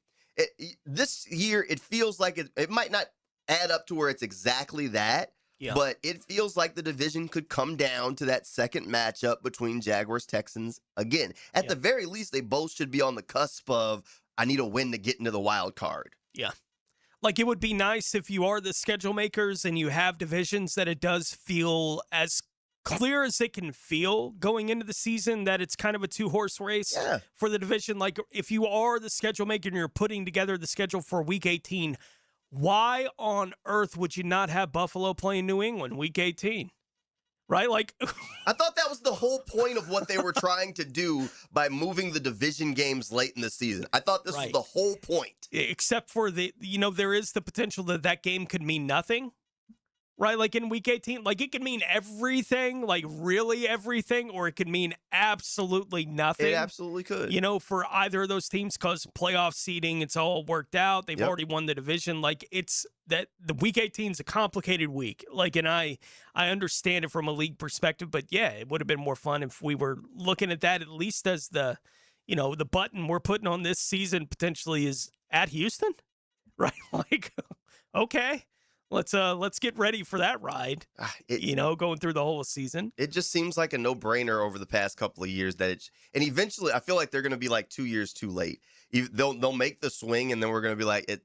[SPEAKER 14] This year, it feels like it might not add up to where it's exactly that,
[SPEAKER 13] Yeah.
[SPEAKER 14] But it feels like the division could come down to that second matchup between Jaguars-Texans again. At the very least, they both should be on the cusp of, I need a win to get into the wild card.
[SPEAKER 13] Yeah. Like, it would be nice if you are the schedule makers and you have divisions that it does feel as clear as it can feel going into the season, that it's kind of a two-horse race for the division. Like, if you are the schedule maker and you're putting together the schedule for Week 18, why on earth would you not have Buffalo playing New England Week 18? Right? Like,
[SPEAKER 14] I thought that was the whole point of what they were trying to do by moving the division games late in the season. I thought this was the whole point.
[SPEAKER 13] Except for there is the potential that game could mean nothing. Right? Like in Week 18, like it could mean everything, like really everything, or it could mean absolutely nothing.
[SPEAKER 14] It absolutely could.
[SPEAKER 13] For either of those teams, because playoff seeding, it's all worked out. They've already won the division. Like, it's that the Week 18 is a complicated week. Like, and I understand it from a league perspective, but yeah, it would have been more fun if we were looking at that at least as the button we're putting on this season potentially is at Houston, right? Like, okay. Let's get ready for that ride, going through the whole season.
[SPEAKER 14] It just seems like a no-brainer over the past couple of years and eventually I feel like they're going to be like 2 years too late. They'll make the swing and then we're going to be like,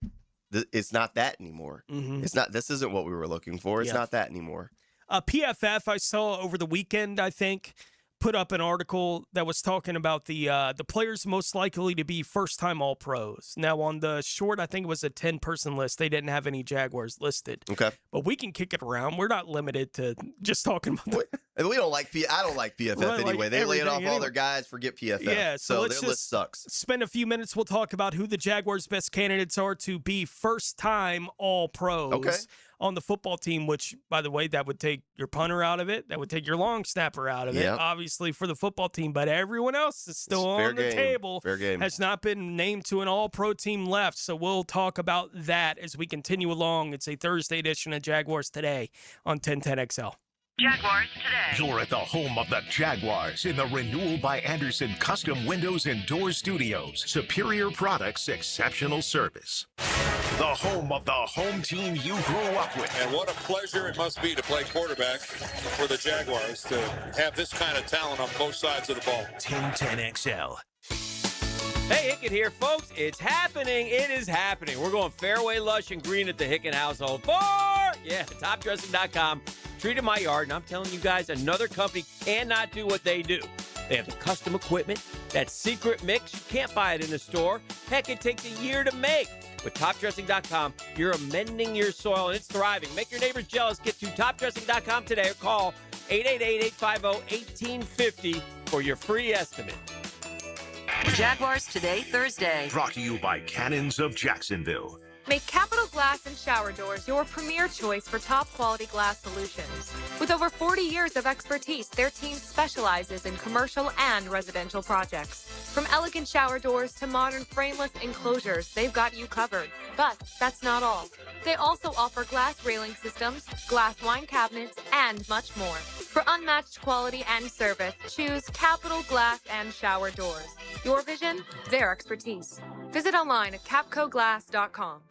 [SPEAKER 14] it's not that anymore.
[SPEAKER 13] Mm-hmm.
[SPEAKER 14] This isn't what we were looking for. It's not that anymore.
[SPEAKER 13] PFF, I saw over the weekend, I think, put up an article that was talking about the players most likely to be first-time All-Pros. Now, on the short, I think it was a 10-person list. They didn't have any Jaguars listed.
[SPEAKER 14] Okay.
[SPEAKER 13] But we can kick it around. We're not limited to just talking about
[SPEAKER 14] And we don't like I don't like PFF anyway. They lay it off all their guys, forget PFF.
[SPEAKER 13] Yeah, so
[SPEAKER 14] their list sucks.
[SPEAKER 13] Spend a few minutes. We'll talk about who the Jaguars' best candidates are to be first-time All-Pros on the football team, which, by the way, that would take your punter out of it. That would take your long snapper out of it, obviously, for the football team. But everyone else is still on the table.
[SPEAKER 14] Fair game.
[SPEAKER 13] Has not been named to an all-pro team left. So we'll talk about that as we continue along. It's a Thursday edition of Jaguars Today on 1010XL.
[SPEAKER 3] Jaguars Today. You're at the home of the Jaguars in the Renewal by Anderson Custom Windows and Doors Studios. Superior products, exceptional service. The home of the home team you grew up with.
[SPEAKER 9] And what a pleasure it must be to play quarterback for the Jaguars, to have this kind of talent on both sides of the ball.
[SPEAKER 3] 1010XL.
[SPEAKER 11] Hey, Hicken here, folks. It's happening. It is happening. We're going fairway lush and green at the Hicken household for, topdressing.com. Treated my yard, and I'm telling you guys, another company cannot do what they do. They have the custom equipment, that secret mix. You can't buy it in the store. Heck, it takes a year to make. With topdressing.com, you're amending your soil, and it's thriving. Make your neighbors jealous. Get to topdressing.com today or call 888-850-1850 for your free estimate.
[SPEAKER 2] Jaguars Today, Thursday.
[SPEAKER 3] Brought to you by Cannons of Jacksonville.
[SPEAKER 22] Make Capital Glass and Shower Doors your premier choice for top-quality glass solutions. With over 40 years of expertise, their team specializes in commercial and residential projects. From elegant shower doors to modern frameless enclosures, they've got you covered. But that's not all. They also offer glass railing systems, glass wine cabinets, and much more. For unmatched quality and service, choose Capital Glass and Shower Doors. Your vision, their expertise. Visit online at capcoglass.com.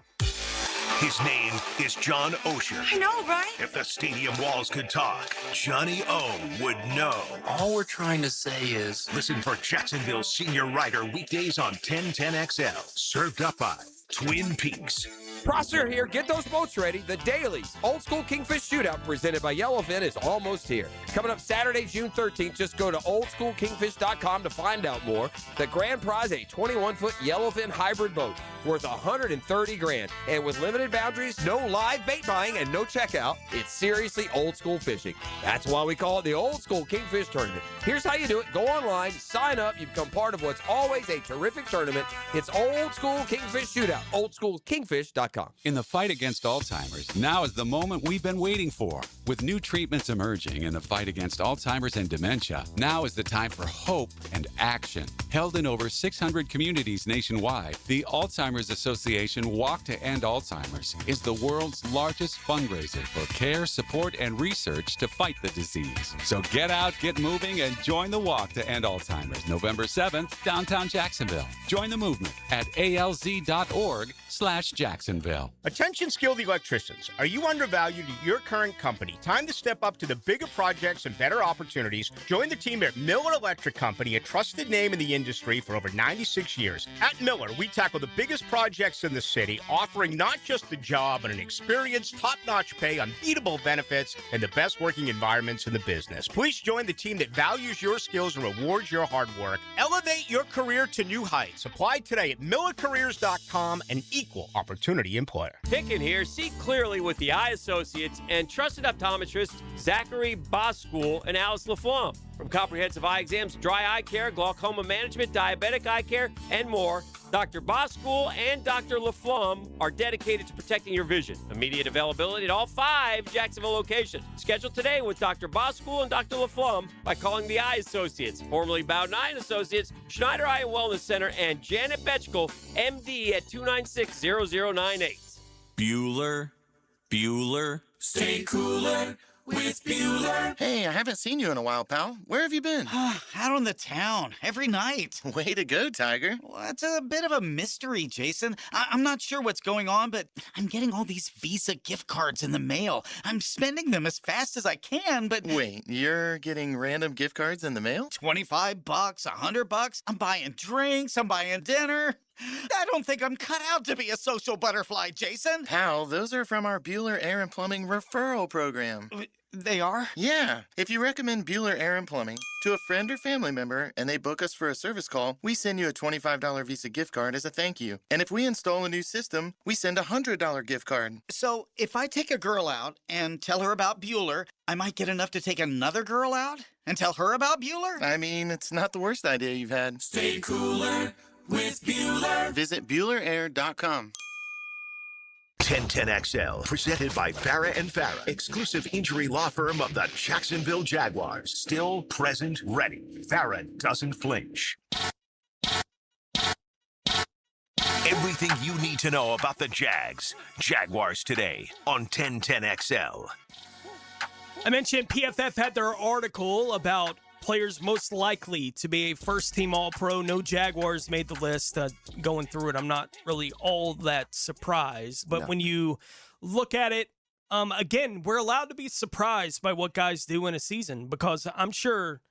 [SPEAKER 3] His name is John Osher.
[SPEAKER 10] I know, right?
[SPEAKER 3] If the stadium walls could talk, Johnny O would know.
[SPEAKER 12] All we're trying to say is...
[SPEAKER 3] Listen for Jacksonville's senior writer weekdays on 1010XL. Served up by Twin Peaks.
[SPEAKER 12] Prosser here. Get those boats ready. The Dailies Old School Kingfish Shootout presented by Yellowfin is almost here. Coming up Saturday, June 13th. Just go to oldschoolkingfish.com to find out more. The grand prize, a 21-foot Yellowfin hybrid boat worth $130,000. And with limited boundaries, no live bait buying, and no checkout, it's seriously old school fishing. That's why we call it the Old School Kingfish Tournament. Here's how you do it. Go online, sign up. You become part of what's always a terrific tournament. It's Old School Kingfish Shootout. oldschoolkingfish.com.
[SPEAKER 5] In the fight against Alzheimer's, now is the moment we've been waiting for. With new treatments emerging in the fight against Alzheimer's and dementia, now is the time for hope and action. Held in over 600 communities nationwide, the Alzheimer's Association Walk to End Alzheimer's is the world's largest fundraiser for care, support, and research to fight the disease. So get out, get moving, and join the Walk to End Alzheimer's, November 7th, downtown Jacksonville. Join the movement at alz.org/Jacksonville. Jacksonville.
[SPEAKER 6] Attention skilled electricians. Are you undervalued at your current company? Time to step up to the bigger projects and better opportunities. Join the team at Miller Electric Company, a trusted name in the industry for over 96 years. At Miller, we tackle the biggest projects in the city, offering not just the job, but an experienced, top-notch pay, unbeatable benefits, and the best working environments in the business. Please join the team that values your skills and rewards your hard work. Elevate your career to new heights. Apply today at millercareers.com, an equal opportunity employer.
[SPEAKER 11] Hicken here. See clearly with the Eye Associates and trusted optometrists Zachary Boskool and Alice LaFlamme. From comprehensive eye exams, dry eye care, glaucoma management, diabetic eye care, and more, Dr. Boskool and Dr. LaFlamme are dedicated to protecting your vision. Immediate availability at all 5 Jacksonville locations. Schedule today with Dr. Boskool and Dr. LaFlamme by calling the Eye Associates, formerly Bowden Eye Associates, Schneider Eye and Wellness Center, and Janet Betchkel, MD, at 296-0098.
[SPEAKER 4] Bueller. Stay cooler with Bueller.
[SPEAKER 15] Hey, I haven't seen you in a while, pal. Where have you been?
[SPEAKER 16] Out on the town, every night.
[SPEAKER 15] Way to go, Tiger.
[SPEAKER 16] Well, it's a bit of a mystery, Jason. I'm not sure what's going on, but I'm getting all these Visa gift cards in the mail. I'm spending them as fast as I can, but...
[SPEAKER 15] Wait, you're getting random gift cards in the mail?
[SPEAKER 16] $25, $100. I'm buying drinks, I'm buying dinner. I don't think I'm cut out to be a social butterfly, Jason.
[SPEAKER 15] Pal, those are from our Bueller Air and Plumbing referral program.
[SPEAKER 16] They are?
[SPEAKER 15] Yeah. If you recommend Bueller Air and Plumbing to a friend or family member and they book us for a service call, we send you a $25 Visa gift card as a thank you. And if we install a new system, we send a $100 gift card.
[SPEAKER 16] So if I take a girl out and tell her about Bueller, I might get enough to take another girl out and tell her about Bueller?
[SPEAKER 15] I mean, it's not the worst idea you've had.
[SPEAKER 4] Stay cooler with Bueller.
[SPEAKER 15] Visit BuellerAir.com.
[SPEAKER 3] 1010XL, presented by Farah and Farah, exclusive injury law firm of the Jacksonville Jaguars. Still present, ready. Farah doesn't flinch. Everything you need to know about the Jags. Jaguars Today on 1010XL.
[SPEAKER 13] I mentioned PFF had their article about players most likely to be a first-team All-Pro. No Jaguars made the list. Going through it, I'm not really all that surprised. But when you look at it, again, we're allowed to be surprised by what guys do in a season, because I'm sure,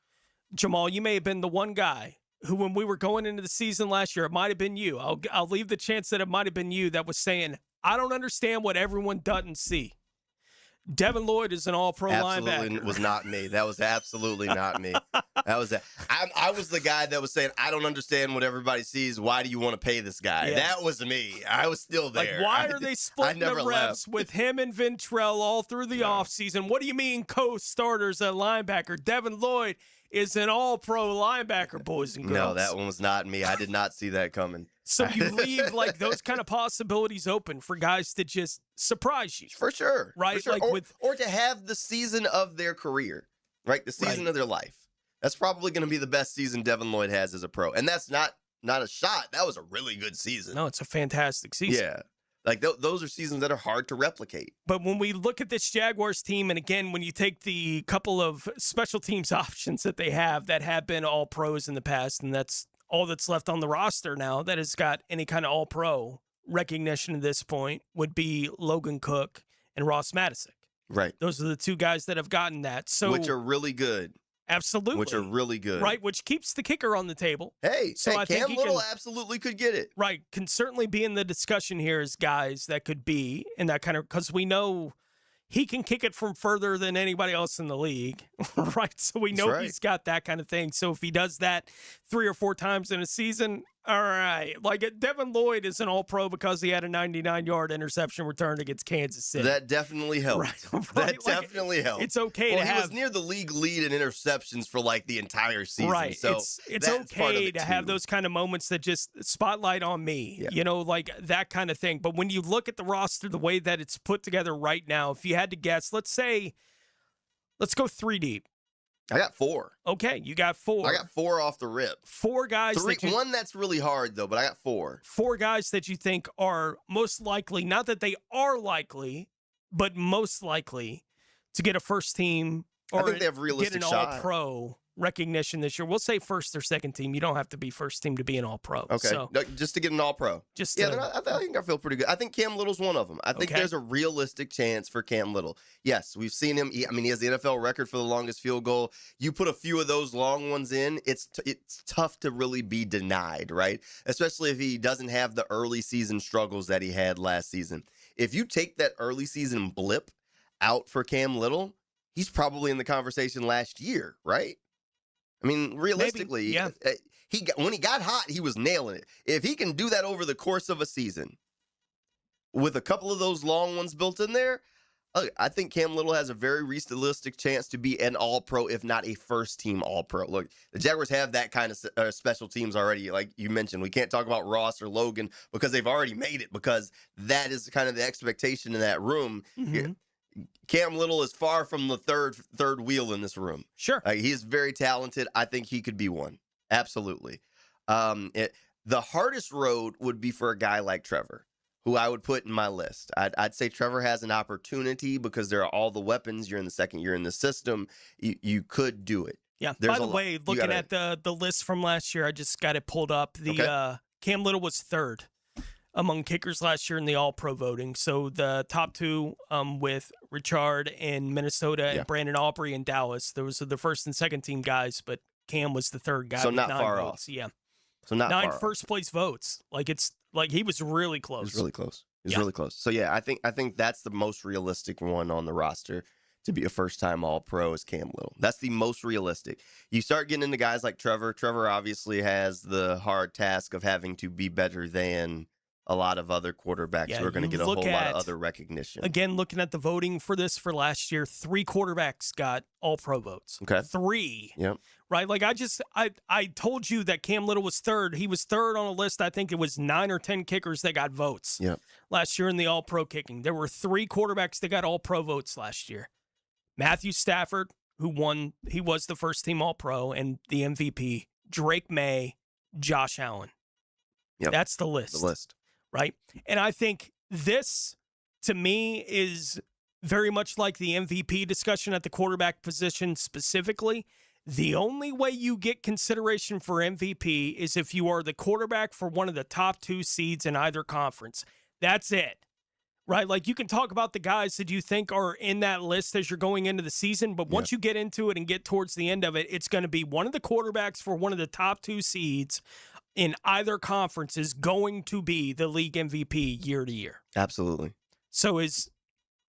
[SPEAKER 13] Jamal, you may have been the one guy who, when we were going into the season last year, it might have been you. I'll leave the chance that it might have been you that was saying, I don't understand what everyone doesn't see. Devin Lloyd is an all-pro linebacker.
[SPEAKER 14] Absolutely was not me. That was absolutely not me. That was I was the guy that was saying, I don't understand what everybody sees. Why do you want to pay this guy?
[SPEAKER 13] Yeah.
[SPEAKER 14] That was me. I was still there.
[SPEAKER 13] Like, why are they splitting the reps with him and Ventrell all through the offseason? What do you mean co-starters at linebacker? Devin Lloyd is an all-pro linebacker, boys and girls.
[SPEAKER 14] No, that one was not me. I did not see that coming.
[SPEAKER 13] So you leave like those kind of possibilities open for guys to just surprise you.
[SPEAKER 14] For sure.
[SPEAKER 13] Right?
[SPEAKER 14] For sure.
[SPEAKER 13] Like
[SPEAKER 14] or to have the season of their career, right? The season of their life. That's probably going to be the best season Devin Lloyd has as a pro. And that's not a shot. That was a really good season.
[SPEAKER 13] No, it's a fantastic season.
[SPEAKER 14] Yeah. Like, those are seasons that are hard to replicate.
[SPEAKER 13] But when we look at this Jaguars team, and again, when you take the couple of special teams options that they have that have been all pros in the past, and that's all that's left on the roster now that has got any kind of all-pro recognition at this point, would be Logan Cook and Ross Matisic.
[SPEAKER 14] Right.
[SPEAKER 13] Those are the two guys that have gotten that. So,
[SPEAKER 14] which are really good.
[SPEAKER 13] Absolutely.
[SPEAKER 14] Which are really good.
[SPEAKER 13] Right, which keeps the kicker on the table.
[SPEAKER 14] Hey,
[SPEAKER 13] so I
[SPEAKER 14] Cam
[SPEAKER 13] think
[SPEAKER 14] Little absolutely could get it.
[SPEAKER 13] Right, can certainly be in the discussion here as guys that could be in that kind of, because we know he can kick it from further than anybody else in the league, right? So we know he's got that kind of thing. So if he does that 3 or 4 times in a season, all right. Like, Devin Lloyd is an all-pro because he had a 99-yard interception return against Kansas City.
[SPEAKER 14] That definitely helped.
[SPEAKER 13] Right.
[SPEAKER 14] That definitely helped.
[SPEAKER 13] It's okay to have.
[SPEAKER 14] He was near the league lead in interceptions for like the entire season.
[SPEAKER 13] Right.
[SPEAKER 14] So
[SPEAKER 13] it's okay to have those kind of moments that just spotlight on me, you know, like that kind of thing. But when you look at the roster, the way that it's put together right now, if you had to guess, let's go 3 deep.
[SPEAKER 14] I got 4.
[SPEAKER 13] Okay, you got 4.
[SPEAKER 14] I got 4 off the rip.
[SPEAKER 13] 4 guys.
[SPEAKER 14] 3, one that's really hard, though, but I got 4.
[SPEAKER 13] 4 guys that you think are most likely, not that they are likely, but most likely to get a first team or
[SPEAKER 14] I think they have realistic
[SPEAKER 13] get an
[SPEAKER 14] shot.
[SPEAKER 13] all-pro recognition this year. We'll say first or second team. You don't have to be first team to be an all-pro.
[SPEAKER 14] Okay,
[SPEAKER 13] So,
[SPEAKER 14] just to get an all-pro. I think I feel pretty good. I think Cam Little's one of them. I think there's a realistic chance for Cam Little. Yes, we've seen him. He has the NFL record for the longest field goal. You put a few of those long ones in, it's tough to really be denied, right? Especially if he doesn't have the early season struggles that he had last season. If you take that early season blip out for Cam Little, he's probably in the conversation last year, right? I mean, realistically, when he got hot, he was nailing it. If he can do that over the course of a season with a couple of those long ones built in there, I think Cam Little has a very realistic chance to be an all-pro, if not a first-team all-pro. Look, the Jaguars have that kind of special teams already, like you mentioned. We can't talk about Ross or Logan because they've already made it, because that is kind of the expectation in that room.
[SPEAKER 13] Mm-hmm.
[SPEAKER 14] Cam Little is far from the third wheel in this room.
[SPEAKER 13] Sure.
[SPEAKER 14] He is very talented. I think he could be one. Absolutely. The hardest road would be for a guy like Trevor, who I would put in my list. I'd say Trevor has an opportunity because there are all the weapons. You're in the second year in the system. You could do it.
[SPEAKER 13] Yeah. By the way, looking at the list from last year, I just got it pulled up. Cam Little was third among kickers last year in the All-Pro voting. So the top two with Richard in Minnesota and Brandon Aubrey in Dallas. Those are the first and second team guys, but Cam was the third guy.
[SPEAKER 14] So
[SPEAKER 13] with
[SPEAKER 14] not
[SPEAKER 13] 9
[SPEAKER 14] far
[SPEAKER 13] votes.
[SPEAKER 14] off.
[SPEAKER 13] Yeah.
[SPEAKER 14] So not
[SPEAKER 13] 9
[SPEAKER 14] far off.
[SPEAKER 13] first place votes. He was really close.
[SPEAKER 14] He was really close. Really close. So yeah, I think that's the most realistic one on the roster to be a first-time All-Pro is Cam Little. That's the most realistic. You start getting into guys like Trevor. Trevor obviously has the hard task of having to be better than a lot of other quarterbacks who are going to get a whole lot of other recognition.
[SPEAKER 13] Again, looking at the voting for this for last year, 3 quarterbacks got All-Pro votes.
[SPEAKER 14] Okay.
[SPEAKER 13] 3.
[SPEAKER 14] Yep.
[SPEAKER 13] Right? I told you that Cam Little was third. He was third on a list. I think it was 9 or 10 kickers that got votes last year in the All-Pro kicking. There were 3 quarterbacks that got All-Pro votes last year. Matthew Stafford, who won, he was the first team All-Pro and the MVP. Drake May, Josh Allen.
[SPEAKER 14] Yep.
[SPEAKER 13] That's the list. Right? And I think this, to me, is very much like the MVP discussion at the quarterback position specifically. The only way you get consideration for MVP is if you are the quarterback for one of the top 2 seeds in either conference. That's it. Right? Like, you can talk about the guys that you think are in that list as you're going into the season, but once you get into it and get towards the end of it, it's going to be one of the quarterbacks for one of the top 2 seeds in either conference is going to be the league MVP year to year.
[SPEAKER 14] Absolutely.
[SPEAKER 13] So is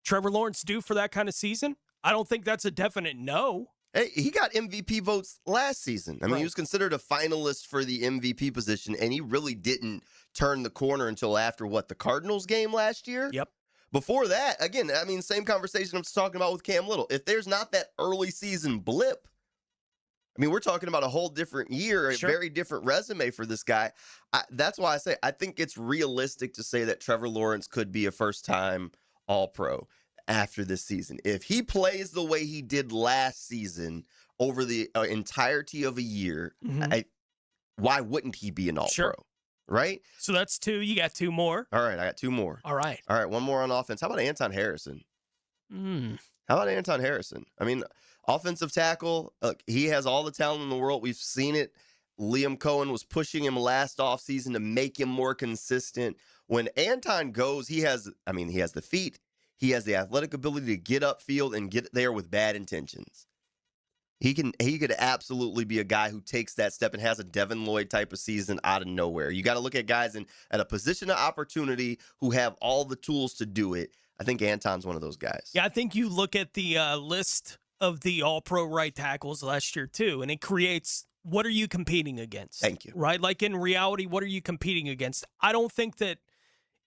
[SPEAKER 13] Trevor Lawrence due for that kind of season? I don't think that's a definite no.
[SPEAKER 14] Hey, he got MVP votes last season. I mean, he was considered a finalist for the MVP position, and he really didn't turn the corner until after, the Cardinals game last year?
[SPEAKER 13] Yep.
[SPEAKER 14] Before that, again, I mean, same conversation I'm talking about with Cam Little. If there's not that early season blip, I mean, we're talking about a whole different year, a very different resume for this guy. That's why I say I think it's realistic to say that Trevor Lawrence could be a first-time All-Pro after this season. If he plays the way he did last season over the entirety of a year, why wouldn't he be an All-Pro?
[SPEAKER 13] Sure.
[SPEAKER 14] Right?
[SPEAKER 13] So that's 2. You got 2 more.
[SPEAKER 14] All right, I got 2 more.
[SPEAKER 13] All right.
[SPEAKER 14] One more on offense. How about Anton Harrison? How about Anton Harrison? I mean, offensive tackle, he has all the talent in the world. We've seen it. Liam Cohen was pushing him last offseason to make him more consistent. When Anton goes, he has the feet. He has the athletic ability to get upfield and get there with bad intentions. He could absolutely be a guy who takes that step and has a Devin Lloyd type of season out of nowhere. You got to look at guys at a position of opportunity who have all the tools to do it. I think Anton's one of those guys.
[SPEAKER 13] Yeah, I think you look at the list of the All-Pro right tackles last year too, and it creates, what are you competing against?
[SPEAKER 14] Thank you.
[SPEAKER 13] Right? Like, in reality, what are you competing against? I don't think that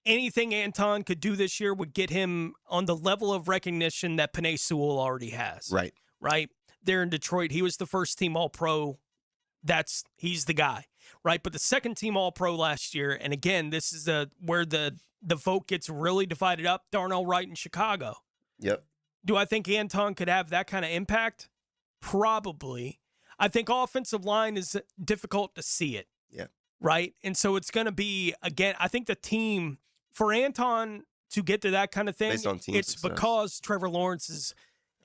[SPEAKER 13] anything Anton could do this year would get him on the level of recognition that Penei Sewell already has.
[SPEAKER 14] Right.
[SPEAKER 13] Right? There in Detroit, he was the first team All-Pro. He's the guy, right? But the second team All-Pro last year, and again, this is where the vote gets really divided up, Darnell Wright in Chicago.
[SPEAKER 14] Yep.
[SPEAKER 13] Do I think Anton could have that kind of impact? Probably. I think offensive line is difficult to see it.
[SPEAKER 14] Yeah.
[SPEAKER 13] Right? And so it's going to be, again, I think the team, for Anton to get to that kind of thing,
[SPEAKER 14] Based on team
[SPEAKER 13] it's
[SPEAKER 14] success.
[SPEAKER 13] because Trevor Lawrence is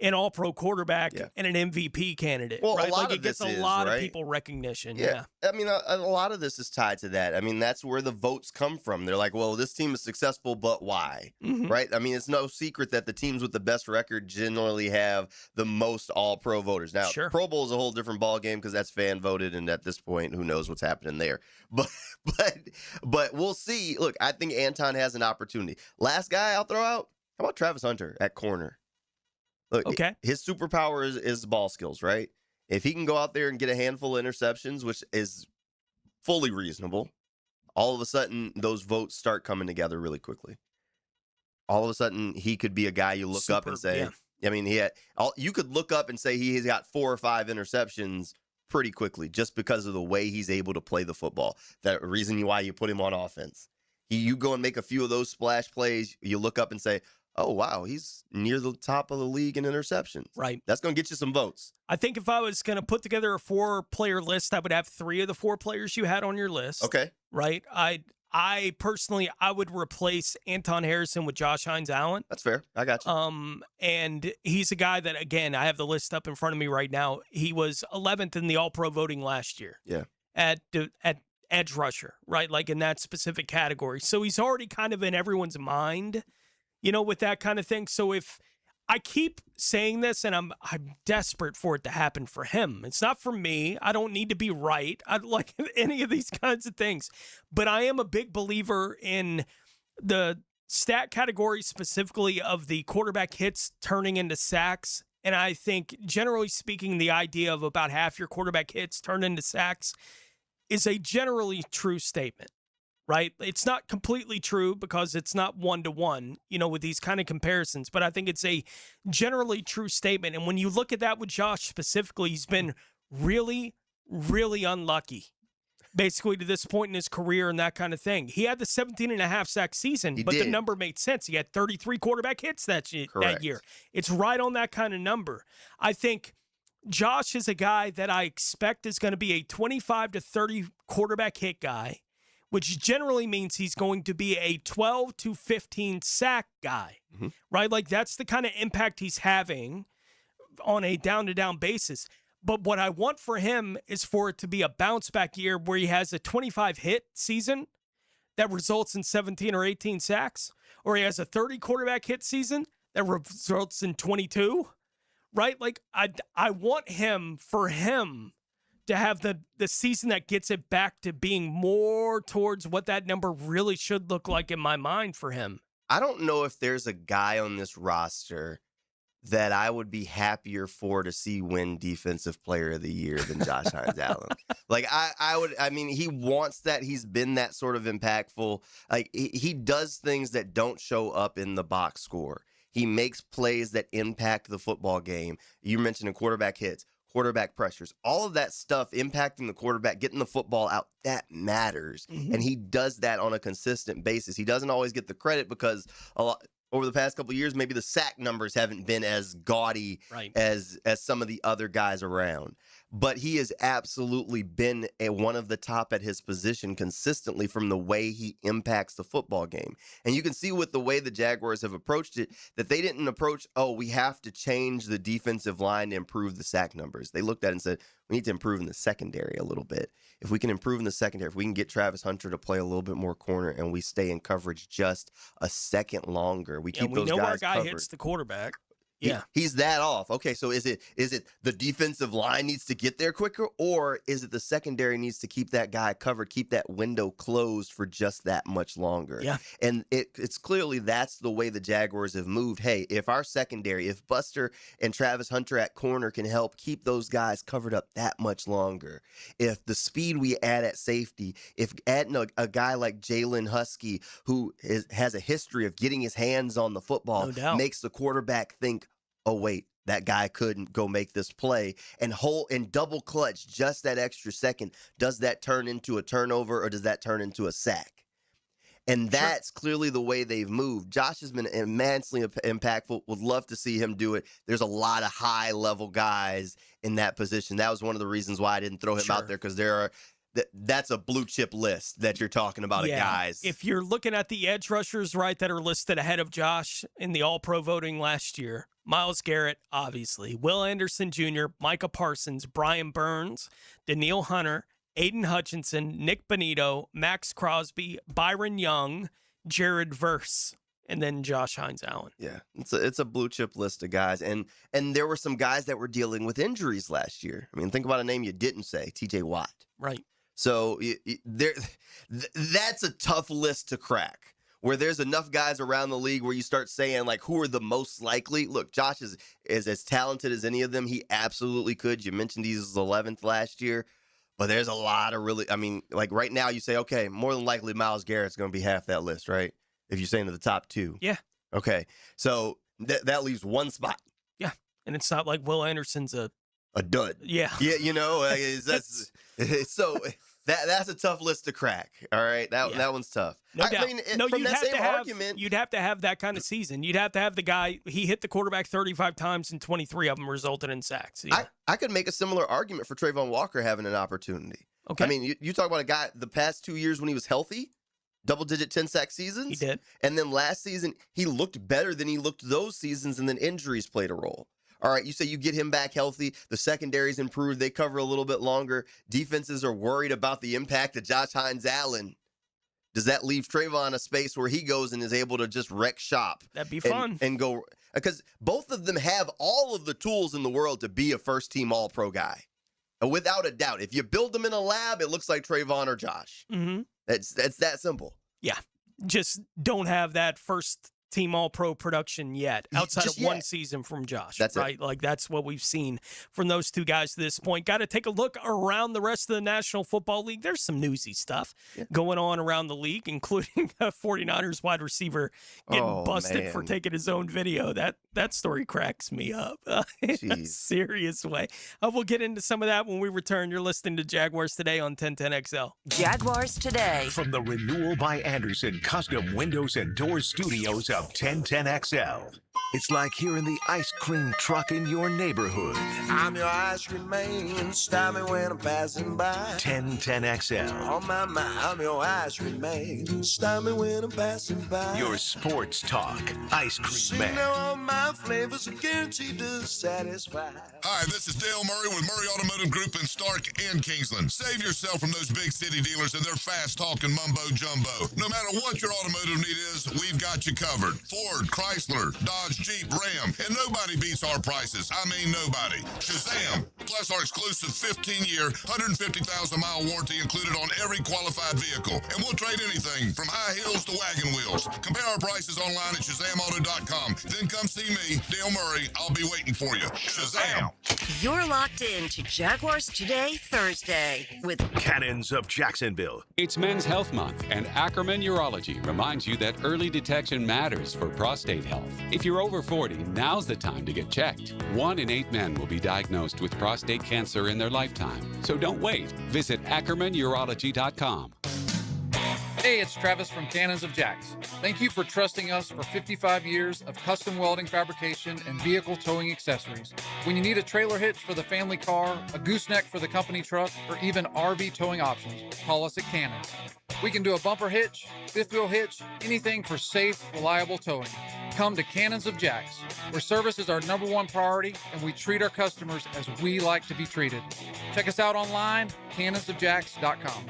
[SPEAKER 13] an all-pro quarterback and an MVP candidate.
[SPEAKER 14] Well,
[SPEAKER 13] right?
[SPEAKER 14] a lot
[SPEAKER 13] like
[SPEAKER 14] of
[SPEAKER 13] it gets
[SPEAKER 14] this
[SPEAKER 13] a
[SPEAKER 14] is,
[SPEAKER 13] lot of
[SPEAKER 14] right?
[SPEAKER 13] people recognition.
[SPEAKER 14] Yeah. I mean, a lot of this is tied to that. I mean, that's where the votes come from. They're like, well, this team is successful, but why? Right? I mean, it's no secret that the teams with the best record generally have the most all-pro voters. Now, Pro Bowl is a whole different ballgame because that's fan voted, and at this point, who knows what's happening there. But we'll see. Look, I think Anton has an opportunity. Last guy I'll throw out, how about Travis Hunter at corner? Look, his superpower is ball skills, right? If he can go out there and get a handful of interceptions, which is fully reasonable, all of a sudden those votes start coming together really quickly. All of a sudden he could be a guy you look up and say, I mean, you could look up and say he's got 4 or 5 interceptions pretty quickly just because of the way he's able to play the football. That reason why you put him on offense. You go and make a few of those splash plays, you look up and say, oh, wow, he's near the top of the league in interceptions.
[SPEAKER 13] Right.
[SPEAKER 14] That's going to get you some votes.
[SPEAKER 13] I think if I was going to put together a 4-player list, I would have 3 of the 4 players you had on your list.
[SPEAKER 14] Okay.
[SPEAKER 13] Right? I personally, I would replace Anton Harrison with Josh Hines-Allen.
[SPEAKER 14] That's fair. I got you.
[SPEAKER 13] And he's a guy that, again, I have the list up in front of me right now. He was 11th in the All-Pro voting last year.
[SPEAKER 14] Yeah.
[SPEAKER 13] At edge rusher, right? Like in that specific category. So he's already kind of in everyone's mind, with that kind of thing. So if I keep saying this and I'm desperate for it to happen for him. It's not for me. I don't need to be right. I don't like any of these kinds of things. But I am a big believer in the stat category specifically of the quarterback hits turning into sacks. And I think, generally speaking, the idea of about half your quarterback hits turn into sacks is a generally true statement. Right? It's not completely true because it's not 1-to-1, with these kind of comparisons, but I think it's a generally true statement. And when you look at that with Josh specifically, he's been really, really unlucky, basically to this point in his career and that kind of thing. He had the 17.5 sack season, but the number made sense. He had 33 quarterback hits that year. It's right on that kind of number. I think Josh is a guy that I expect is going to be a 25 to 30 quarterback hit guy, which generally means he's going to be a 12 to 15 sack guy, right? Like that's the kind of impact he's having on a down-to-down basis. But what I want for him is for it to be a bounce-back year where he has a 25 hit season that results in 17 or 18 sacks, or he has a 30 quarterback hit season that results in 22, right? Like I want him to have the season that gets it back to being more towards what that number really should look like in my mind for him.
[SPEAKER 14] I don't know if there's a guy on this roster that I would be happier for to see win Defensive Player of the Year than Josh Hines-Allen. Like I mean, he wants that. He's been that sort of impactful. Like he does things that don't show up in the box score. He makes plays that impact the football game. You mentioned quarterback hits, quarterback pressures, all of that stuff impacting the quarterback, getting the football out, that matters. And he does that on a consistent basis. He doesn't always get the credit because over the past couple of years, maybe the sack numbers haven't been as gaudy as some of the other guys around. But he has absolutely been one of the top at his position consistently from the way he impacts the football game. And you can see with the way the Jaguars have approached it that they didn't approach, we have to change the defensive line to improve the sack numbers. They looked at it and said, we need to improve in the secondary a little bit. If we can improve in the secondary, if we can get Travis Hunter to play a little bit more corner and we stay in coverage just a second longer, we keep those guys covered.
[SPEAKER 13] We know our guy hits the quarterback. Yeah.
[SPEAKER 14] He's that off. Okay, so is it the defensive line needs to get there quicker, or is it the secondary needs to keep that guy covered, keep that window closed for just that much longer?
[SPEAKER 13] Yeah.
[SPEAKER 14] And it's clearly that's the way the Jaguars have moved. Hey, if our secondary, if Buster and Travis Hunter at corner can help keep those guys covered up that much longer, if the speed we add at safety, if adding a guy like Jalen Husky, who has a history of getting his hands on the football, makes the quarterback think, oh, wait, that guy couldn't go make this play, and double clutch just that extra second. Does that turn into a turnover or does that turn into a sack? And that's clearly the way they've moved. Josh has been immensely impactful. Would love to see him do it. There's a lot of high-level guys in that position. That was one of the reasons why I didn't throw him out there, because that's a blue chip list that you're talking about of guys.
[SPEAKER 13] If you're looking at the edge rushers, right, that are listed ahead of Josh in the All-Pro voting last year, Myles Garrett, obviously, Will Anderson Jr., Micah Parsons, Brian Burns, Daniil Hunter, Aiden Hutchinson, Nick Bonito, Max Crosby, Byron Young, Jared Verse, and then Josh Hines-Allen.
[SPEAKER 14] Yeah, it's a blue chip list of guys, and there were some guys that were dealing with injuries last year. I mean, think about a name you didn't say, T.J. Watt.
[SPEAKER 13] Right.
[SPEAKER 14] So that's a tough list to crack, where there's enough guys around the league where you start saying, like, who are the most likely? Look, Josh is as talented as any of them. He absolutely could. You mentioned he's 11th last year. But there's a lot of really, I mean, like right now you say, okay, more than likely Myles Garrett's going to be half that list, right? If you're saying to the top 2.
[SPEAKER 13] Yeah.
[SPEAKER 14] Okay. So that leaves one spot.
[SPEAKER 13] Yeah. And it's not like Will Anderson's a
[SPEAKER 14] dud.
[SPEAKER 13] Yeah.
[SPEAKER 14] Yeah, that's so that's a tough list to crack. All right. That one's tough.
[SPEAKER 13] No doubt.
[SPEAKER 14] I mean, from that same argument,
[SPEAKER 13] you'd have to have that kind of season. You'd have to have the guy, he hit the quarterback 35 times and 23 of them resulted in sacks. Yeah.
[SPEAKER 14] I could make a similar argument for Trayvon Walker having an opportunity.
[SPEAKER 13] Okay.
[SPEAKER 14] I mean, you talk about a guy the past 2 years when he was healthy, double-digit 10-sack seasons.
[SPEAKER 13] He did.
[SPEAKER 14] And then last season, he looked better than he looked those seasons, and then injuries played a role. All right, you say you get him back healthy. The secondary's improved. They cover a little bit longer. Defenses are worried about the impact of Josh Hines-Allen. Does that leave Trayvon a space where he goes and is able to just wreck shop?
[SPEAKER 13] That'd be fun.
[SPEAKER 14] And go, because both of them have all of the tools in the world to be a first-team All-Pro guy. Without a doubt. If you build them in a lab, it looks like Trayvon or Josh.
[SPEAKER 13] Mm-hmm.
[SPEAKER 14] That's that simple.
[SPEAKER 13] Yeah. Just don't have that first team All-Pro production yet, outside of one season from Josh.
[SPEAKER 14] That's
[SPEAKER 13] right.
[SPEAKER 14] it.
[SPEAKER 13] Like, that's what we've seen from those two guys to this point. Got to take a look around the rest of the National Football League. There's some newsy stuff going on around the league, including a 49ers wide receiver getting busted for taking his own video. That story cracks me up in a serious way. We'll get into some of that when we return. You're listening to Jaguars Today on 1010XL.
[SPEAKER 2] Jaguars Today.
[SPEAKER 3] From the Renewal by Anderson Custom Windows and Doors Studios of 1010XL. It's like hearing the ice cream truck in your neighborhood.
[SPEAKER 4] I'm your ice cream man. Stop me when I'm passing by.
[SPEAKER 3] 1010XL.
[SPEAKER 4] On my mind, I'm your ice cream man. Stop me when I'm passing by.
[SPEAKER 3] Your sports talk. Ice cream
[SPEAKER 4] See,
[SPEAKER 3] man.
[SPEAKER 4] now all my flavors are guaranteed to satisfy.
[SPEAKER 7] Hi, this is Dale Murray with Murray Automotive Group in Stark and Kingsland. Save yourself from those big city dealers and their fast-talking mumbo-jumbo. No matter what your automotive need is, we've got you covered. Ford, Chrysler, Dodge, Jeep, Ram, and nobody beats our prices. I mean nobody. Shazam! Plus our exclusive 15-year, 150,000-mile warranty included on every qualified vehicle. And we'll trade anything from high heels to wagon wheels. Compare our prices online at ShazamAuto.com. Then come see me, Dale Murray. I'll be waiting for you. Shazam!
[SPEAKER 2] You're locked in to Jaguars Today Thursday with
[SPEAKER 3] Cannons of Jacksonville.
[SPEAKER 5] It's Men's Health Month, and Ackerman Urology reminds you that early detection matters for prostate health. If you're over 40, now's the time to get checked. 1 in 8 men will be diagnosed with prostate cancer in their lifetime. So don't wait. Visit AckermanUrology.com.
[SPEAKER 17] Hey, it's Travis from Cannons of Jacks. Thank you for trusting us for 55 years of custom welding fabrication and vehicle towing accessories. When you need a trailer hitch for the family car, a gooseneck for the company truck, or even RV towing options, call us at Cannons. We can do a bumper hitch, fifth wheel hitch, anything for safe, reliable towing. Come to Cannons of Jacks, where service is our #1 priority and we treat our customers as we like to be treated. Check us out online, cannonsofjacks.com.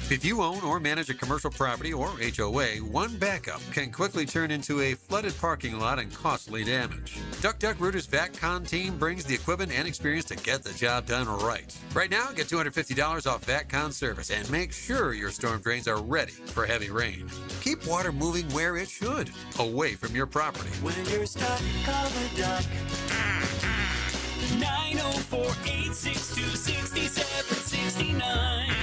[SPEAKER 18] If you own or manage a commercial property or HOA, one backup can quickly turn into a flooded parking lot and costly damage. Duck Rooter's VACCon team brings the equipment and experience to get the job done right. Right now, get $250 off VACCon service and make sure your storm drains are ready for heavy rain. Keep water moving where it should, away from your property.
[SPEAKER 4] When you're stuck, call the duck. 904-862-6769.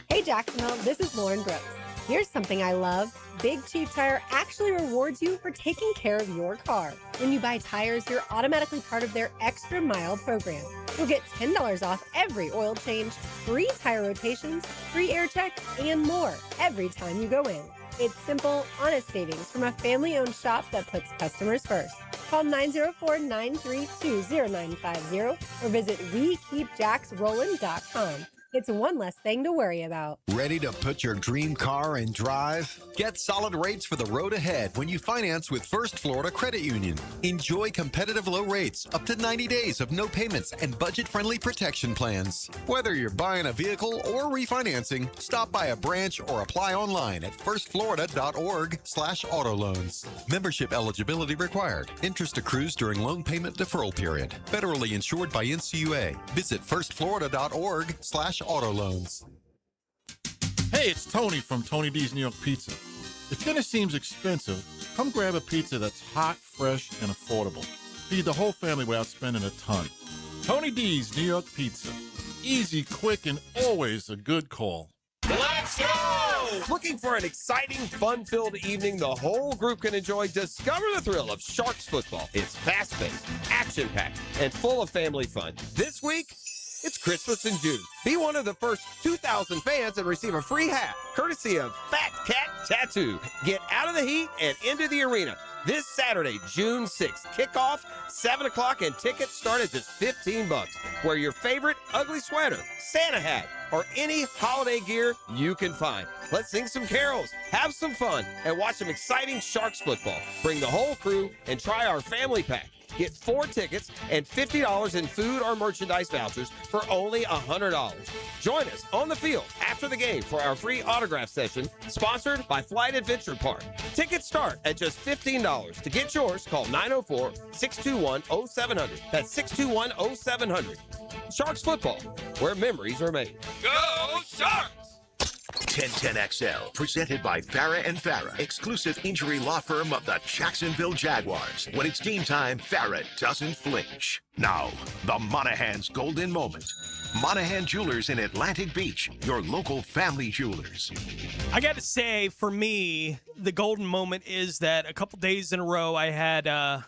[SPEAKER 19] Hey Jacksonville, this is Lauren Brooks. Here's something I love. Big Cheap Tire actually rewards you for taking care of your car. When you buy tires, you're automatically part of their Extra Mile program. You'll get $10 off every oil change, free tire rotations, free air checks, and more every time you go in. It's simple, honest savings from a family-owned shop that puts customers first. Call 904-932-0950 or visit WeKeepJacksRollin.com. It's one less thing to worry about.
[SPEAKER 20] Ready to put your dream car in drive? Get solid rates for the road ahead when you finance with First Florida Credit Union. Enjoy competitive low rates, up to 90 days of no payments, and budget-friendly protection plans. Whether you're buying a vehicle or refinancing, stop by a branch or apply online at firstflorida.org/auto loans. Membership eligibility required. Interest accrues during loan payment deferral period. Federally insured by NCUA. Visit firstflorida.org/auto loans.
[SPEAKER 21] Hey, it's Tony from Tony D's New York Pizza. If dinner seems expensive, come grab a pizza that's hot, fresh, and affordable. Feed the whole family without spending a ton. Tony D's New York Pizza. Easy, quick, and always a good call.
[SPEAKER 12] Let's go! Looking for an exciting, fun-filled evening the whole group can enjoy? Discover the thrill of Sharks football. It's fast-paced, action-packed, and full of family fun. This week, it's Christmas in June. Be one of the first 2,000 fans and receive a free hat, courtesy of Fat Cat Tattoo. Get out of the heat and into the arena. This Saturday, June 6th. Kickoff, 7 o'clock, and tickets start at just $15. Wear your favorite ugly sweater, Santa hat, or any holiday gear you can find. Let's sing some carols, have some fun, and watch some exciting Sharks football. Bring the whole crew and try our family pack. Get 4 tickets and $50 in food or merchandise vouchers for only $100. Join us on the field after the game for our free autograph session, sponsored by Flight Adventure Park. Tickets start at just $15. To get yours, call 904-621-0700. That's 621-0700. Sharks football, where memories are made.
[SPEAKER 3] Go Sharks! 1010XL, presented by Farah and Farah, exclusive injury law firm of the Jacksonville Jaguars. When it's team time, Farah doesn't flinch. Now, the Monahan's golden moment. Monahan Jewelers in Atlantic Beach, your local family jewelers.
[SPEAKER 13] I got to say, for me, the golden moment is that a couple days in a row, I had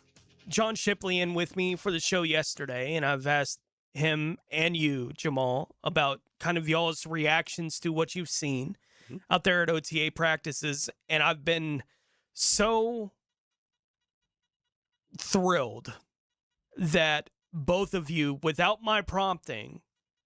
[SPEAKER 13] John Shipley in with me for the show yesterday, and I've asked him and you, Jamal, about kind of y'all's reactions to what you've seen out there at OTA practices. And I've been so thrilled that both of you, without my prompting,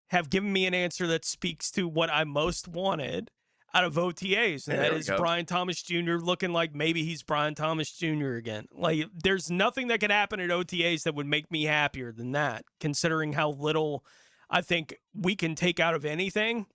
[SPEAKER 13] have given me an answer that speaks to what I most wanted out of OTAs, and that is Brian Thomas Jr. looking like maybe he's Brian Thomas Jr. again. Like, there's nothing that could happen at OTAs that would make me happier than that, considering how little I think we can take out of anything,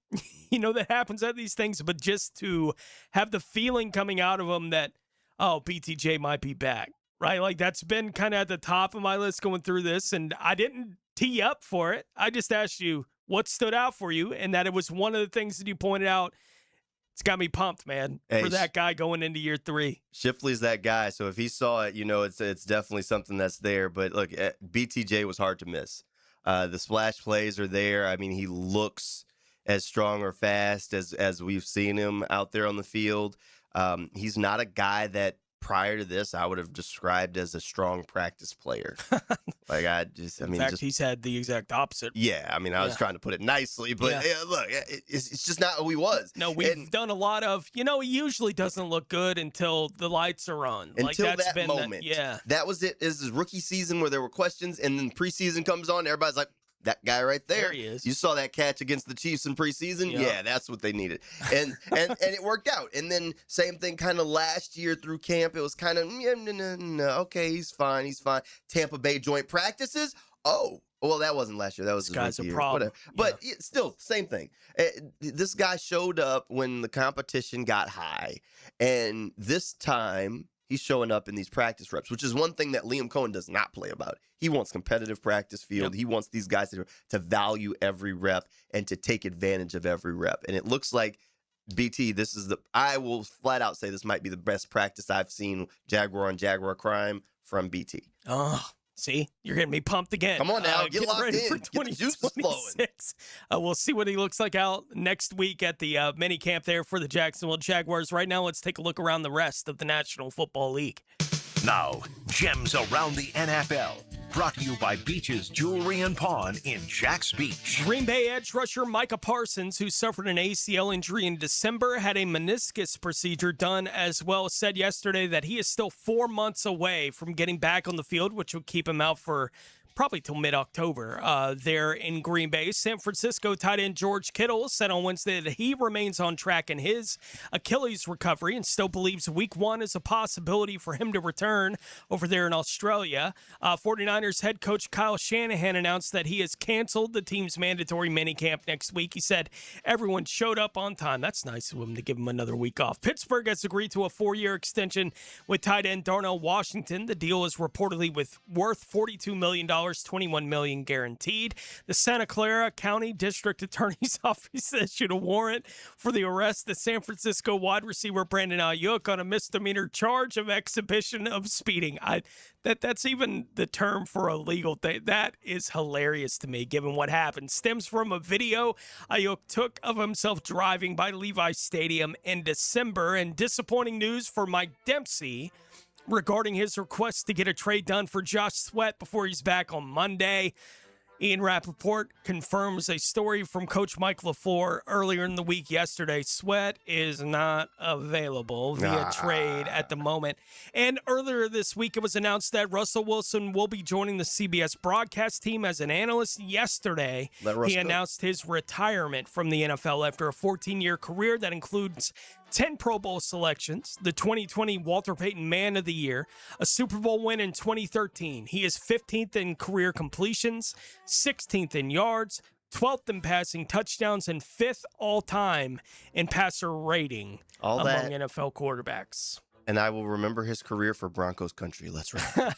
[SPEAKER 13] that happens at these things. But just to have the feeling coming out of them that, oh, BTJ might be back, right? Like, that's been kind of at the top of my list going through this, and I didn't tee up for it. I just asked you what stood out for you, and that it was one of the things that you pointed out. It's got me pumped, man, for that guy going into year 3.
[SPEAKER 14] Shipley's that guy, so if he saw it, it's definitely something that's there. But look, BTJ was hard to miss. The splash plays are there. I mean, he looks as strong or fast as we've seen him out there on the field. He's not a guy that prior to this I would have described as a strong practice player. In fact,
[SPEAKER 13] he's had the exact opposite.
[SPEAKER 14] Yeah, I was trying to put it nicely, but look, it's just not who he was.
[SPEAKER 13] No, we've done a lot of, he usually doesn't look good until the lights are on.
[SPEAKER 14] Until that moment. That was it. Is his rookie season where there were questions, and then preseason comes on, everybody's like, that guy right there.
[SPEAKER 13] There he is.
[SPEAKER 14] You saw that catch against the Chiefs in preseason? Yeah, that's what they needed. And it worked out. And then same thing kind of last year through camp. It was kind of, no, okay, he's fine. Tampa Bay joint practices? Oh, well, that wasn't last year. That was
[SPEAKER 13] this guy's a
[SPEAKER 14] year.
[SPEAKER 13] problem.
[SPEAKER 14] But still, same thing. This guy showed up when the competition got high. And this time, he's showing up in these practice reps, which is one thing that Liam Cohen does not play about. He wants competitive practice field. He wants these guys to value every rep and to take advantage of every rep. And it looks like BT, I will flat out say this might be the best practice I've seen Jaguar on Jaguar crime from BT.
[SPEAKER 13] Oh, see, you're getting me pumped again.
[SPEAKER 14] Come on now, get locked
[SPEAKER 13] ready
[SPEAKER 14] in.
[SPEAKER 13] for
[SPEAKER 14] Get the juices flowing.
[SPEAKER 13] We'll see what he looks like out next week at the mini camp there for the Jacksonville Jaguars. Right now, let's take a look around the rest of the National Football League.
[SPEAKER 3] Now, gems around the NFL. Brought to you by Beach's Jewelry and Pawn in Jacks Beach.
[SPEAKER 13] Green Bay edge rusher Micah Parsons, who suffered an ACL injury in December, had a meniscus procedure done as well, said yesterday that he is still 4 months away from getting back on the field, which will keep him out for probably till mid-October there in Green Bay. San Francisco tight end George Kittle said on Wednesday that he remains on track in his Achilles recovery and still believes week 1 is a possibility for him to return over there in Australia. 49ers head coach Kyle Shanahan announced that he has canceled the team's mandatory minicamp next week. He said everyone showed up on time. That's nice of him to give him another week off. Pittsburgh has agreed to a 4-year extension with tight end Darnell Washington. The deal is reportedly worth $42 million, $21 million guaranteed. The Santa Clara County District Attorney's Office issued a warrant for the arrest of San Francisco wide receiver Brandon Ayuk on a misdemeanor charge of exhibition of speeding. That's even the term for a legal thing. That is hilarious to me, given what happened. Stems from a video Ayuk took of himself driving by Levi Stadium in December. And disappointing news for Mike Dempsey regarding his request to get a trade done for Josh Sweat before he's back on Monday. Ian Rappaport confirms a story from Coach Mike LaFleur earlier in the week yesterday. Sweat is not available via trade at the moment. And earlier this week, it was announced that Russell Wilson will be joining the CBS broadcast team as an analyst. Yesterday, he announced his retirement from the NFL after a 14-year career that includes 10 Pro Bowl selections, the 2020 Walter Payton Man of the Year, a Super Bowl win in 2013. He is 15th in career completions, 16th in yards, 12th in passing touchdowns, and 5th all-time in passer rating among NFL quarterbacks.
[SPEAKER 14] And I will remember his career for Broncos country. Let's ride.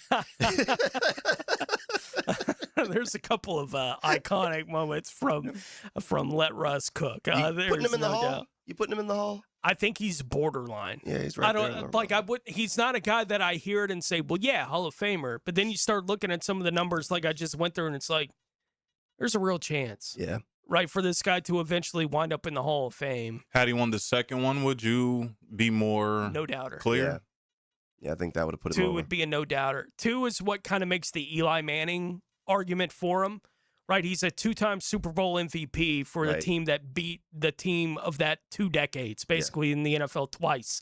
[SPEAKER 13] There's a couple of iconic moments from Let Russ Cook.
[SPEAKER 14] Putting him in the hall?
[SPEAKER 13] Doubt.
[SPEAKER 14] You putting him in the hall?
[SPEAKER 13] I think he's borderline.
[SPEAKER 14] Yeah, he's right there.
[SPEAKER 13] He's not a guy that I hear it and say, well, yeah, Hall of Famer. But then you start looking at some of the numbers like I just went through, and it's like, there's a real chance.
[SPEAKER 14] Yeah.
[SPEAKER 13] Right, for this guy to eventually wind up in the Hall of Fame.
[SPEAKER 1] Had he won the second one, would you be more
[SPEAKER 13] no doubter
[SPEAKER 1] clear?
[SPEAKER 14] Yeah, I think that would have put him
[SPEAKER 13] 2
[SPEAKER 14] over.
[SPEAKER 13] would be a no doubter. 2 is what kind of makes the Eli Manning argument for him. Right, he's a 2-time Super Bowl MVP for the team that beat the team of that 2 decades, basically in the NFL twice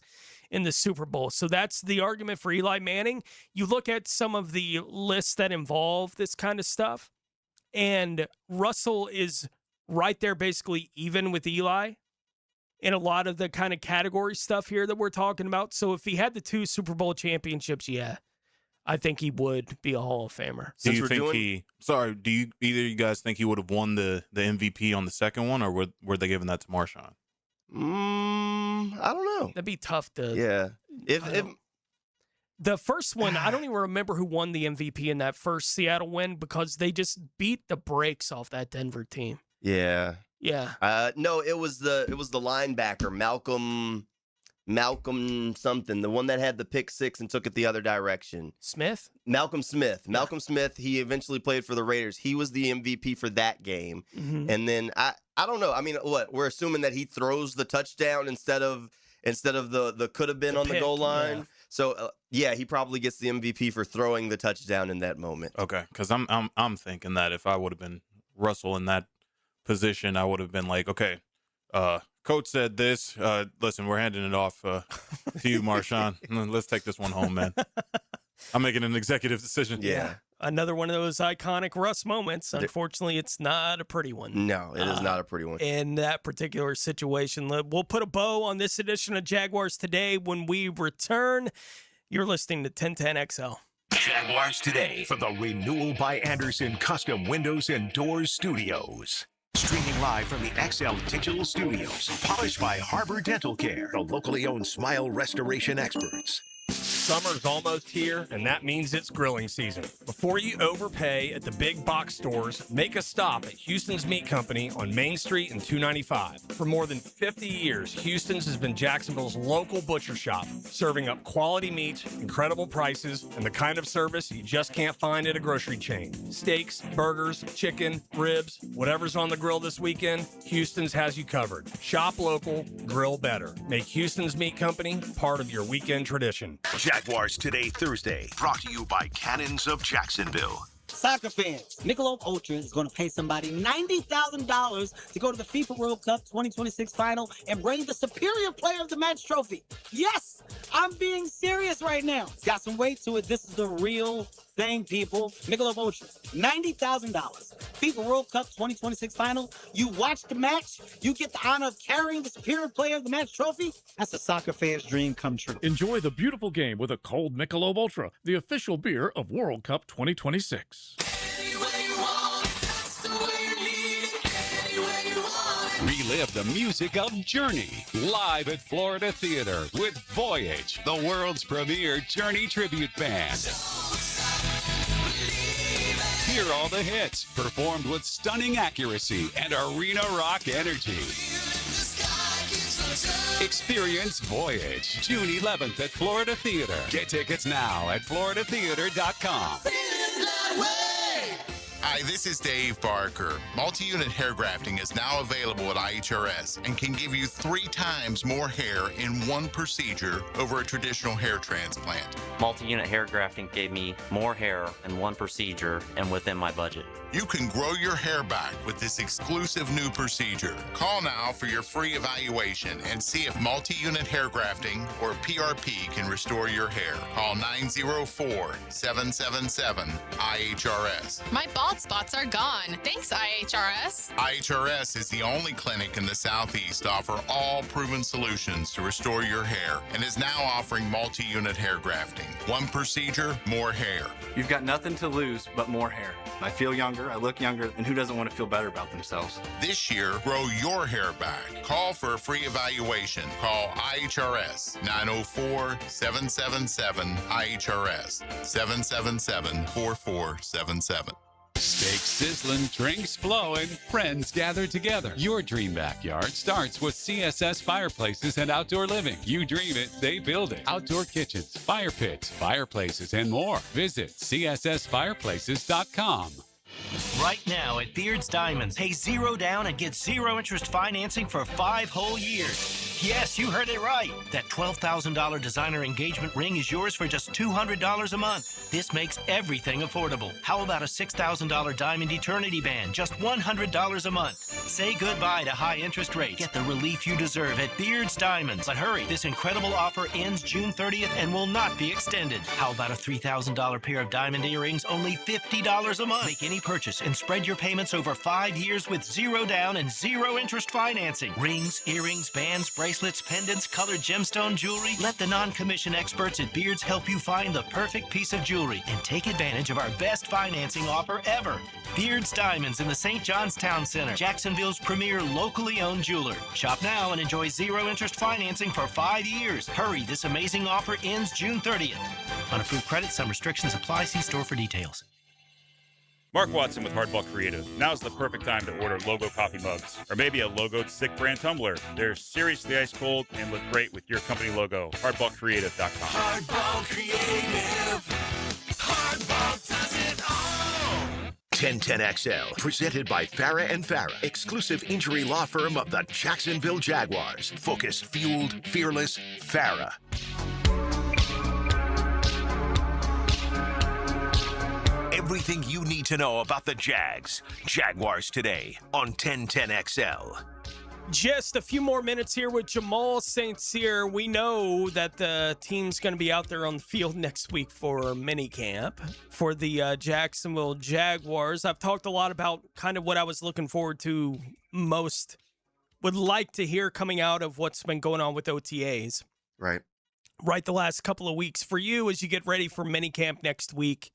[SPEAKER 13] in the Super Bowl. So that's the argument for Eli Manning. You look at some of the lists that involve this kind of stuff, and Russell is right there basically even with Eli in a lot of the kind of category stuff here that we're talking about. So if he had the 2 Super Bowl championships, I think he would be a Hall of Famer.
[SPEAKER 1] Do you either of you guys think he would have won the MVP on the second one, or were they giving that to Marshawn?
[SPEAKER 14] I don't know.
[SPEAKER 13] That'd be tough to.
[SPEAKER 14] Yeah. If
[SPEAKER 13] the first one, I don't even remember who won the MVP in that first Seattle win because they just beat the brakes off that Denver team.
[SPEAKER 14] Yeah.
[SPEAKER 13] Yeah.
[SPEAKER 14] No, it was the linebacker Malcolm something, the one that had the pick 6 and took it the other direction.
[SPEAKER 13] Smith?
[SPEAKER 14] Malcolm Smith. Malcolm Smith, he eventually played for the Raiders. He was the MVP for that game.
[SPEAKER 13] Mm-hmm.
[SPEAKER 14] And then I don't know. I mean, what? We're assuming that he throws the touchdown instead of the could have been on the goal line. Yeah. So he probably gets the MVP for throwing the touchdown in that moment.
[SPEAKER 1] Okay, cuz I'm thinking that if I would have been Russell in that position, I would have been like, okay, Coach said this. Listen, we're handing it off to you, Marshawn. Let's take this one home, man. I'm making an executive decision.
[SPEAKER 14] Yeah.
[SPEAKER 13] Another one of those iconic Russ moments. Unfortunately, it's not a pretty one.
[SPEAKER 14] No, it is not a pretty one.
[SPEAKER 13] In that particular situation. We'll put a bow on this edition of Jaguars Today when we return. You're listening to 1010XL.
[SPEAKER 3] Jaguars Today for the Renewal by Anderson Custom Windows and Doors Studios. Streaming live from the XL Digital Studios. Polished by Harbor Dental Care, the locally owned smile restoration experts.
[SPEAKER 8] Summer's almost here, and that means it's grilling season. Before you overpay at the big box stores, make a stop at Houston's Meat Company on Main Street and 295. For more than 50 years, Houston's has been Jacksonville's local butcher shop, serving up quality meat, incredible prices, and the kind of service you just can't find at a grocery chain. Steaks, burgers, chicken, ribs, whatever's on the grill this weekend, Houston's has you covered. Shop local, grill better. Make Houston's Meat Company part of your weekend tradition.
[SPEAKER 3] Jaguars Today Thursday, brought to you by Cannons of Jacksonville.
[SPEAKER 23] Soccer fans, Michelob Ultra is going to pay somebody $90,000 to go to the FIFA World Cup 2026 final and bring the Superior Player of the Match trophy. Yes, I'm I'm being serious right now. It's got some weight to it. This is the real thing, people. Michelob Ultra, $90,000. FIFA World Cup 2026 final. You watch the match, you get the honor of carrying the Superior Player of the Match trophy. That's a soccer fan's dream come true.
[SPEAKER 9] Enjoy the beautiful game with a cold Michelob Ultra, the official beer of World Cup 2026.
[SPEAKER 5] Relive the music of Journey live at Florida Theater with Voyage, the world's premier Journey tribute band. Hear all the hits performed with stunning accuracy and arena rock energy. Experience Voyage June 11th at Florida Theater. Get tickets now at floridatheater.com.
[SPEAKER 10] Hi, this is Dave Barker. Multi-unit hair grafting is now available at IHRS and can give you 3 times more hair in one procedure over a traditional hair transplant.
[SPEAKER 22] Multi-unit hair grafting gave me more hair in one procedure and within my budget.
[SPEAKER 10] You can grow your hair back with this exclusive new procedure. Call now for your free evaluation and see if multi-unit hair grafting or PRP can restore your hair. Call 904-777-IHRS.
[SPEAKER 24] My bald spots are gone. Thanks, IHRS.
[SPEAKER 10] IHRS is the only clinic in the Southeast to offer all proven solutions to restore your hair and is now offering multi-unit hair grafting. One procedure, more hair.
[SPEAKER 25] You've got nothing to lose but more hair. I feel younger, I look younger, and who doesn't want to feel better about themselves?
[SPEAKER 10] This year, grow your hair back. Call for a free evaluation. Call IHRS 904-777-IHRS 777-4477.
[SPEAKER 5] Steaks sizzling, drinks flowing, friends gather together. Your dream backyard starts with CSS Fireplaces and Outdoor Living. You dream it, they build it. Outdoor kitchens, fire pits, fireplaces, and more. Visit CSSFireplaces.com.
[SPEAKER 26] Right now at Beard's Diamonds, pay $0 down and get 0 interest financing for 5 whole years. Yes, you heard it right. That $12,000 designer engagement ring is yours for just $200 a month. This makes everything affordable. How about a $6,000 diamond eternity band, just $100 a month? Say goodbye to high interest rates. Get the relief you deserve at Beard's Diamonds. But hurry, this incredible offer ends June 30th and will not be extended. How about a $3,000 pair of diamond earrings, only $50 a month? Make any purchase and spread your payments over 5 years with $0 down and 0 interest financing. Rings, earrings, bands, bracelets, pendants, colored gemstone jewelry. Let the non-commission experts at Beards help you find the perfect piece of jewelry and take advantage of our best financing offer ever. Beards Diamonds in the St. John's Town Center, Jacksonville's premier locally owned jeweler. Shop now and enjoy 0 interest financing for 5 years. Hurry, this amazing offer ends June 30th. On approved credit, some restrictions apply. See store for details.
[SPEAKER 27] Mark Watson with Hardball Creative. Now's the perfect time to order logo coffee mugs or maybe a logoed stick brand tumbler. They're seriously ice cold and look great with your company logo. Hardballcreative.com.
[SPEAKER 4] Hardball Creative. Hardball does it all.
[SPEAKER 3] 1010XL, presented by Farah and Farah, exclusive injury law firm of the Jacksonville Jaguars. Focused, fueled, fearless, Farah. Everything you need to know about the Jags. Jaguars Today on 1010XL.
[SPEAKER 13] Just a few more minutes here with Jamal St. Cyr. We know that the team's going to be out there on the field next week for minicamp for the Jacksonville Jaguars. I've talked a lot about kind of what I was looking forward to most, would like to hear coming out of what's been going on with OTAs.
[SPEAKER 14] Right.
[SPEAKER 13] Right, the last couple of weeks. For you, as you get ready for minicamp next week,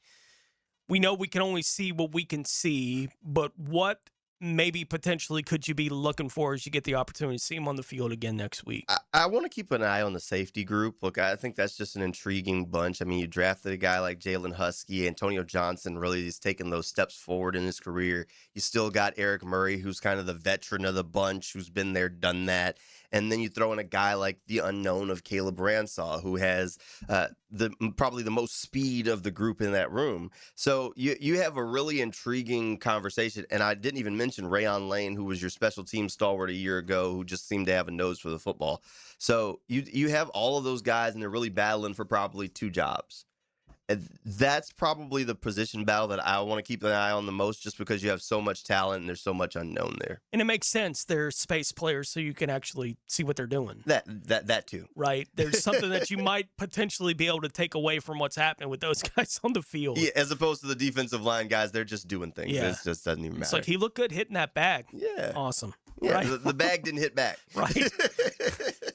[SPEAKER 13] we know we can only see what we can see, but what maybe potentially could you be looking for as you get the opportunity to see him on the field again next week?
[SPEAKER 14] I want to keep an eye on the safety group. Look, I think that's just an intriguing bunch. I mean, you drafted a guy like Jalen Husky. Antonio Johnson really is taking those steps forward in his career. You still got Eric Murray, who's kind of the veteran of the bunch, who's been there, done that. And then you throw in a guy like the unknown of Caleb Ransaw, who has probably the most speed of the group in that room. So you have a really intriguing conversation. And I didn't even mention Rayon Lane, who was your special team stalwart a year ago, who just seemed to have a nose for the football. So you have all of those guys, and they're really battling for probably 2 jobs. And that's probably the position battle that I want to keep an eye on the most, just because you have so much talent and there's so much unknown there.
[SPEAKER 13] And it makes sense. They're space players, so you can actually see what they're doing.
[SPEAKER 14] That too.
[SPEAKER 13] Right. There's something that you might potentially be able to take away from what's happening with those guys on the field.
[SPEAKER 14] Yeah, as opposed to the defensive line guys, they're just doing things.
[SPEAKER 13] Yeah.
[SPEAKER 14] It just doesn't even matter.
[SPEAKER 13] It's like he looked good hitting that bag.
[SPEAKER 14] Yeah.
[SPEAKER 13] Awesome.
[SPEAKER 14] Yeah,
[SPEAKER 13] Right.
[SPEAKER 14] the bag didn't hit back.
[SPEAKER 13] Right.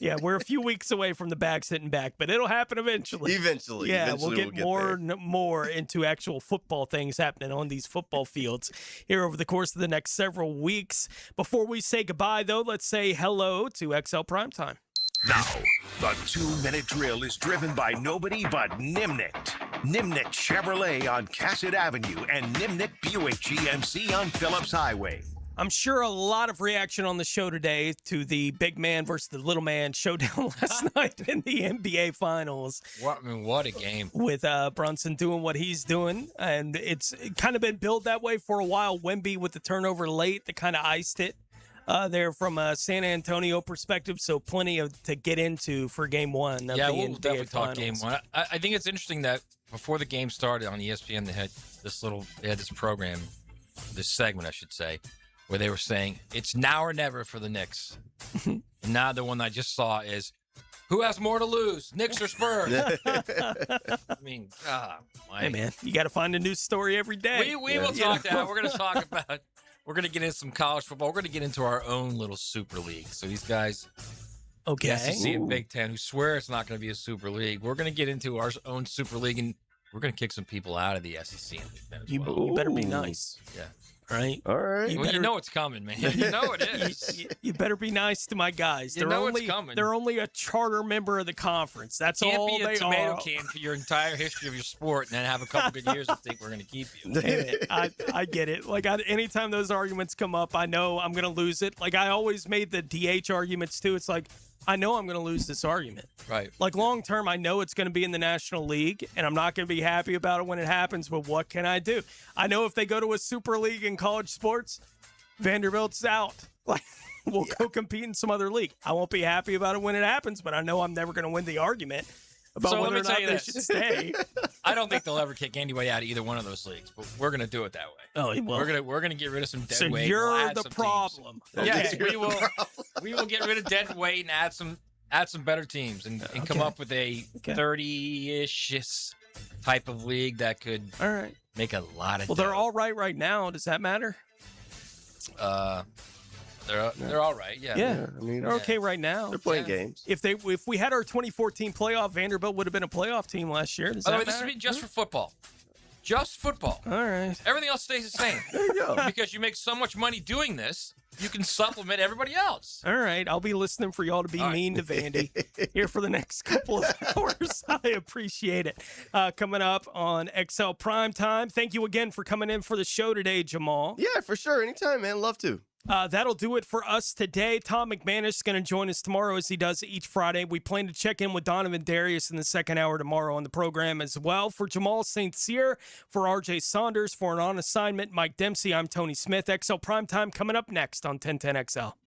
[SPEAKER 13] Yeah, we're a few weeks away from the bag sitting back, but it'll happen eventually.
[SPEAKER 14] Eventually.
[SPEAKER 13] Yeah,
[SPEAKER 14] Eventually
[SPEAKER 13] we'll get more into actual football things happening on these football fields here over the course of the next several weeks. Before we say goodbye, though, let's say hello to XL Primetime.
[SPEAKER 3] Now, the 2-minute drill is driven by nobody but Nimnik. Nimnik Chevrolet on Cassett Avenue and Nimnik Buick GMC on Phillips Highway.
[SPEAKER 13] I'm sure a lot of reaction on the show today to the big man versus the little man showdown last night in the NBA Finals.
[SPEAKER 2] What a game.
[SPEAKER 13] With Brunson doing what he's doing. And it's kind of been built that way for a while. Wemby with the turnover late that kind of iced it there from a San Antonio perspective. So plenty to get into for game one.
[SPEAKER 2] Yeah,
[SPEAKER 13] the
[SPEAKER 2] we'll
[SPEAKER 13] NBA
[SPEAKER 2] definitely
[SPEAKER 13] Finals.
[SPEAKER 2] talk game one. I think it's interesting that before the game started on ESPN, they had this program, this segment, I should say, where they were saying it's now or never for the Knicks. And now the one I just saw is, who has more to lose, Knicks or Spurs? I mean,
[SPEAKER 13] hey man, you got to find a new story every day.
[SPEAKER 2] We will talk that. We're going to talk about. We're going to get into some college football. We're going to get into our own little super league. So these guys,
[SPEAKER 13] okay,
[SPEAKER 2] the SEC and Big Ten, who swear it's not going to be a super league, we're going to get into our own super league, and we're going to kick some people out of the SEC and Big Ten as well.
[SPEAKER 13] You better be nice.
[SPEAKER 2] Yeah.
[SPEAKER 13] Right?
[SPEAKER 14] All right.
[SPEAKER 2] You know it's coming, man. You know it is.
[SPEAKER 13] You better be nice to my guys.
[SPEAKER 2] You know it's coming.
[SPEAKER 13] They're only a charter member of the conference. That's
[SPEAKER 2] Can't
[SPEAKER 13] all
[SPEAKER 2] be a
[SPEAKER 13] they
[SPEAKER 2] tomato
[SPEAKER 13] are.
[SPEAKER 2] can for your entire history of your sport and then have a couple good years and think we're going to keep you.
[SPEAKER 13] Hey, man, I get it. Like, anytime those arguments come up, I know I'm going to lose it. Like, I always made the DH arguments, too. It's like, I know I'm going to lose this argument.
[SPEAKER 2] Right.
[SPEAKER 13] Like, long term, I know it's going to be in the National League, and I'm not going to be happy about it when it happens, but what can I do? I know if they go to a super league in college sports, Vanderbilt's out. Like, we'll go compete in some other league. I won't be happy about it when it happens, but I know I'm never going to win the argument about
[SPEAKER 2] So
[SPEAKER 13] whether
[SPEAKER 2] let
[SPEAKER 13] or
[SPEAKER 2] me
[SPEAKER 13] not
[SPEAKER 2] tell you
[SPEAKER 13] they
[SPEAKER 2] this.
[SPEAKER 13] should stay.
[SPEAKER 2] I don't think they'll ever kick anybody out of either one of those leagues, but we're going to do it that way.
[SPEAKER 13] Oh, well.
[SPEAKER 2] We're gonna get rid of some dead
[SPEAKER 13] So
[SPEAKER 2] weight.
[SPEAKER 13] you're
[SPEAKER 2] We'll add
[SPEAKER 13] the
[SPEAKER 2] some
[SPEAKER 13] problem.
[SPEAKER 2] teams. Yes,
[SPEAKER 13] Okay.
[SPEAKER 2] we will get rid of dead weight and add some better teams and come up with a 30-ish type of league that could make a lot of.
[SPEAKER 13] Well, they're all right now. Does that matter?
[SPEAKER 2] They're all right. Yeah.
[SPEAKER 13] Yeah,
[SPEAKER 14] I mean,
[SPEAKER 13] they're okay right now.
[SPEAKER 14] They're playing games.
[SPEAKER 13] If we had our 2014 playoff, Vanderbilt would have been a playoff team last year. Does
[SPEAKER 2] By the
[SPEAKER 13] that
[SPEAKER 2] way, this
[SPEAKER 13] matter?
[SPEAKER 2] would be just for football. Just football.
[SPEAKER 13] All right.
[SPEAKER 2] Everything else stays the same.
[SPEAKER 14] There you go.
[SPEAKER 2] Because you make so much money doing this, you can supplement everybody else.
[SPEAKER 13] All right, I'll be listening for y'all to be mean to Vandy here for the next couple of hours. I appreciate it. Coming up on XL Primetime. Thank you again for coming in for the show today, Jamal.
[SPEAKER 14] Yeah, for sure. Anytime, man. Love to.
[SPEAKER 13] That'll do it for us today. Tom McManus is going to join us tomorrow as he does each Friday. We plan to check in with Donovan Darius in the second hour tomorrow on the program as well. For Jamal St. Cyr, for RJ Saunders, for an on assignment, Mike Dempsey, I'm Tony Smith. XL Primetime coming up next on 1010XL.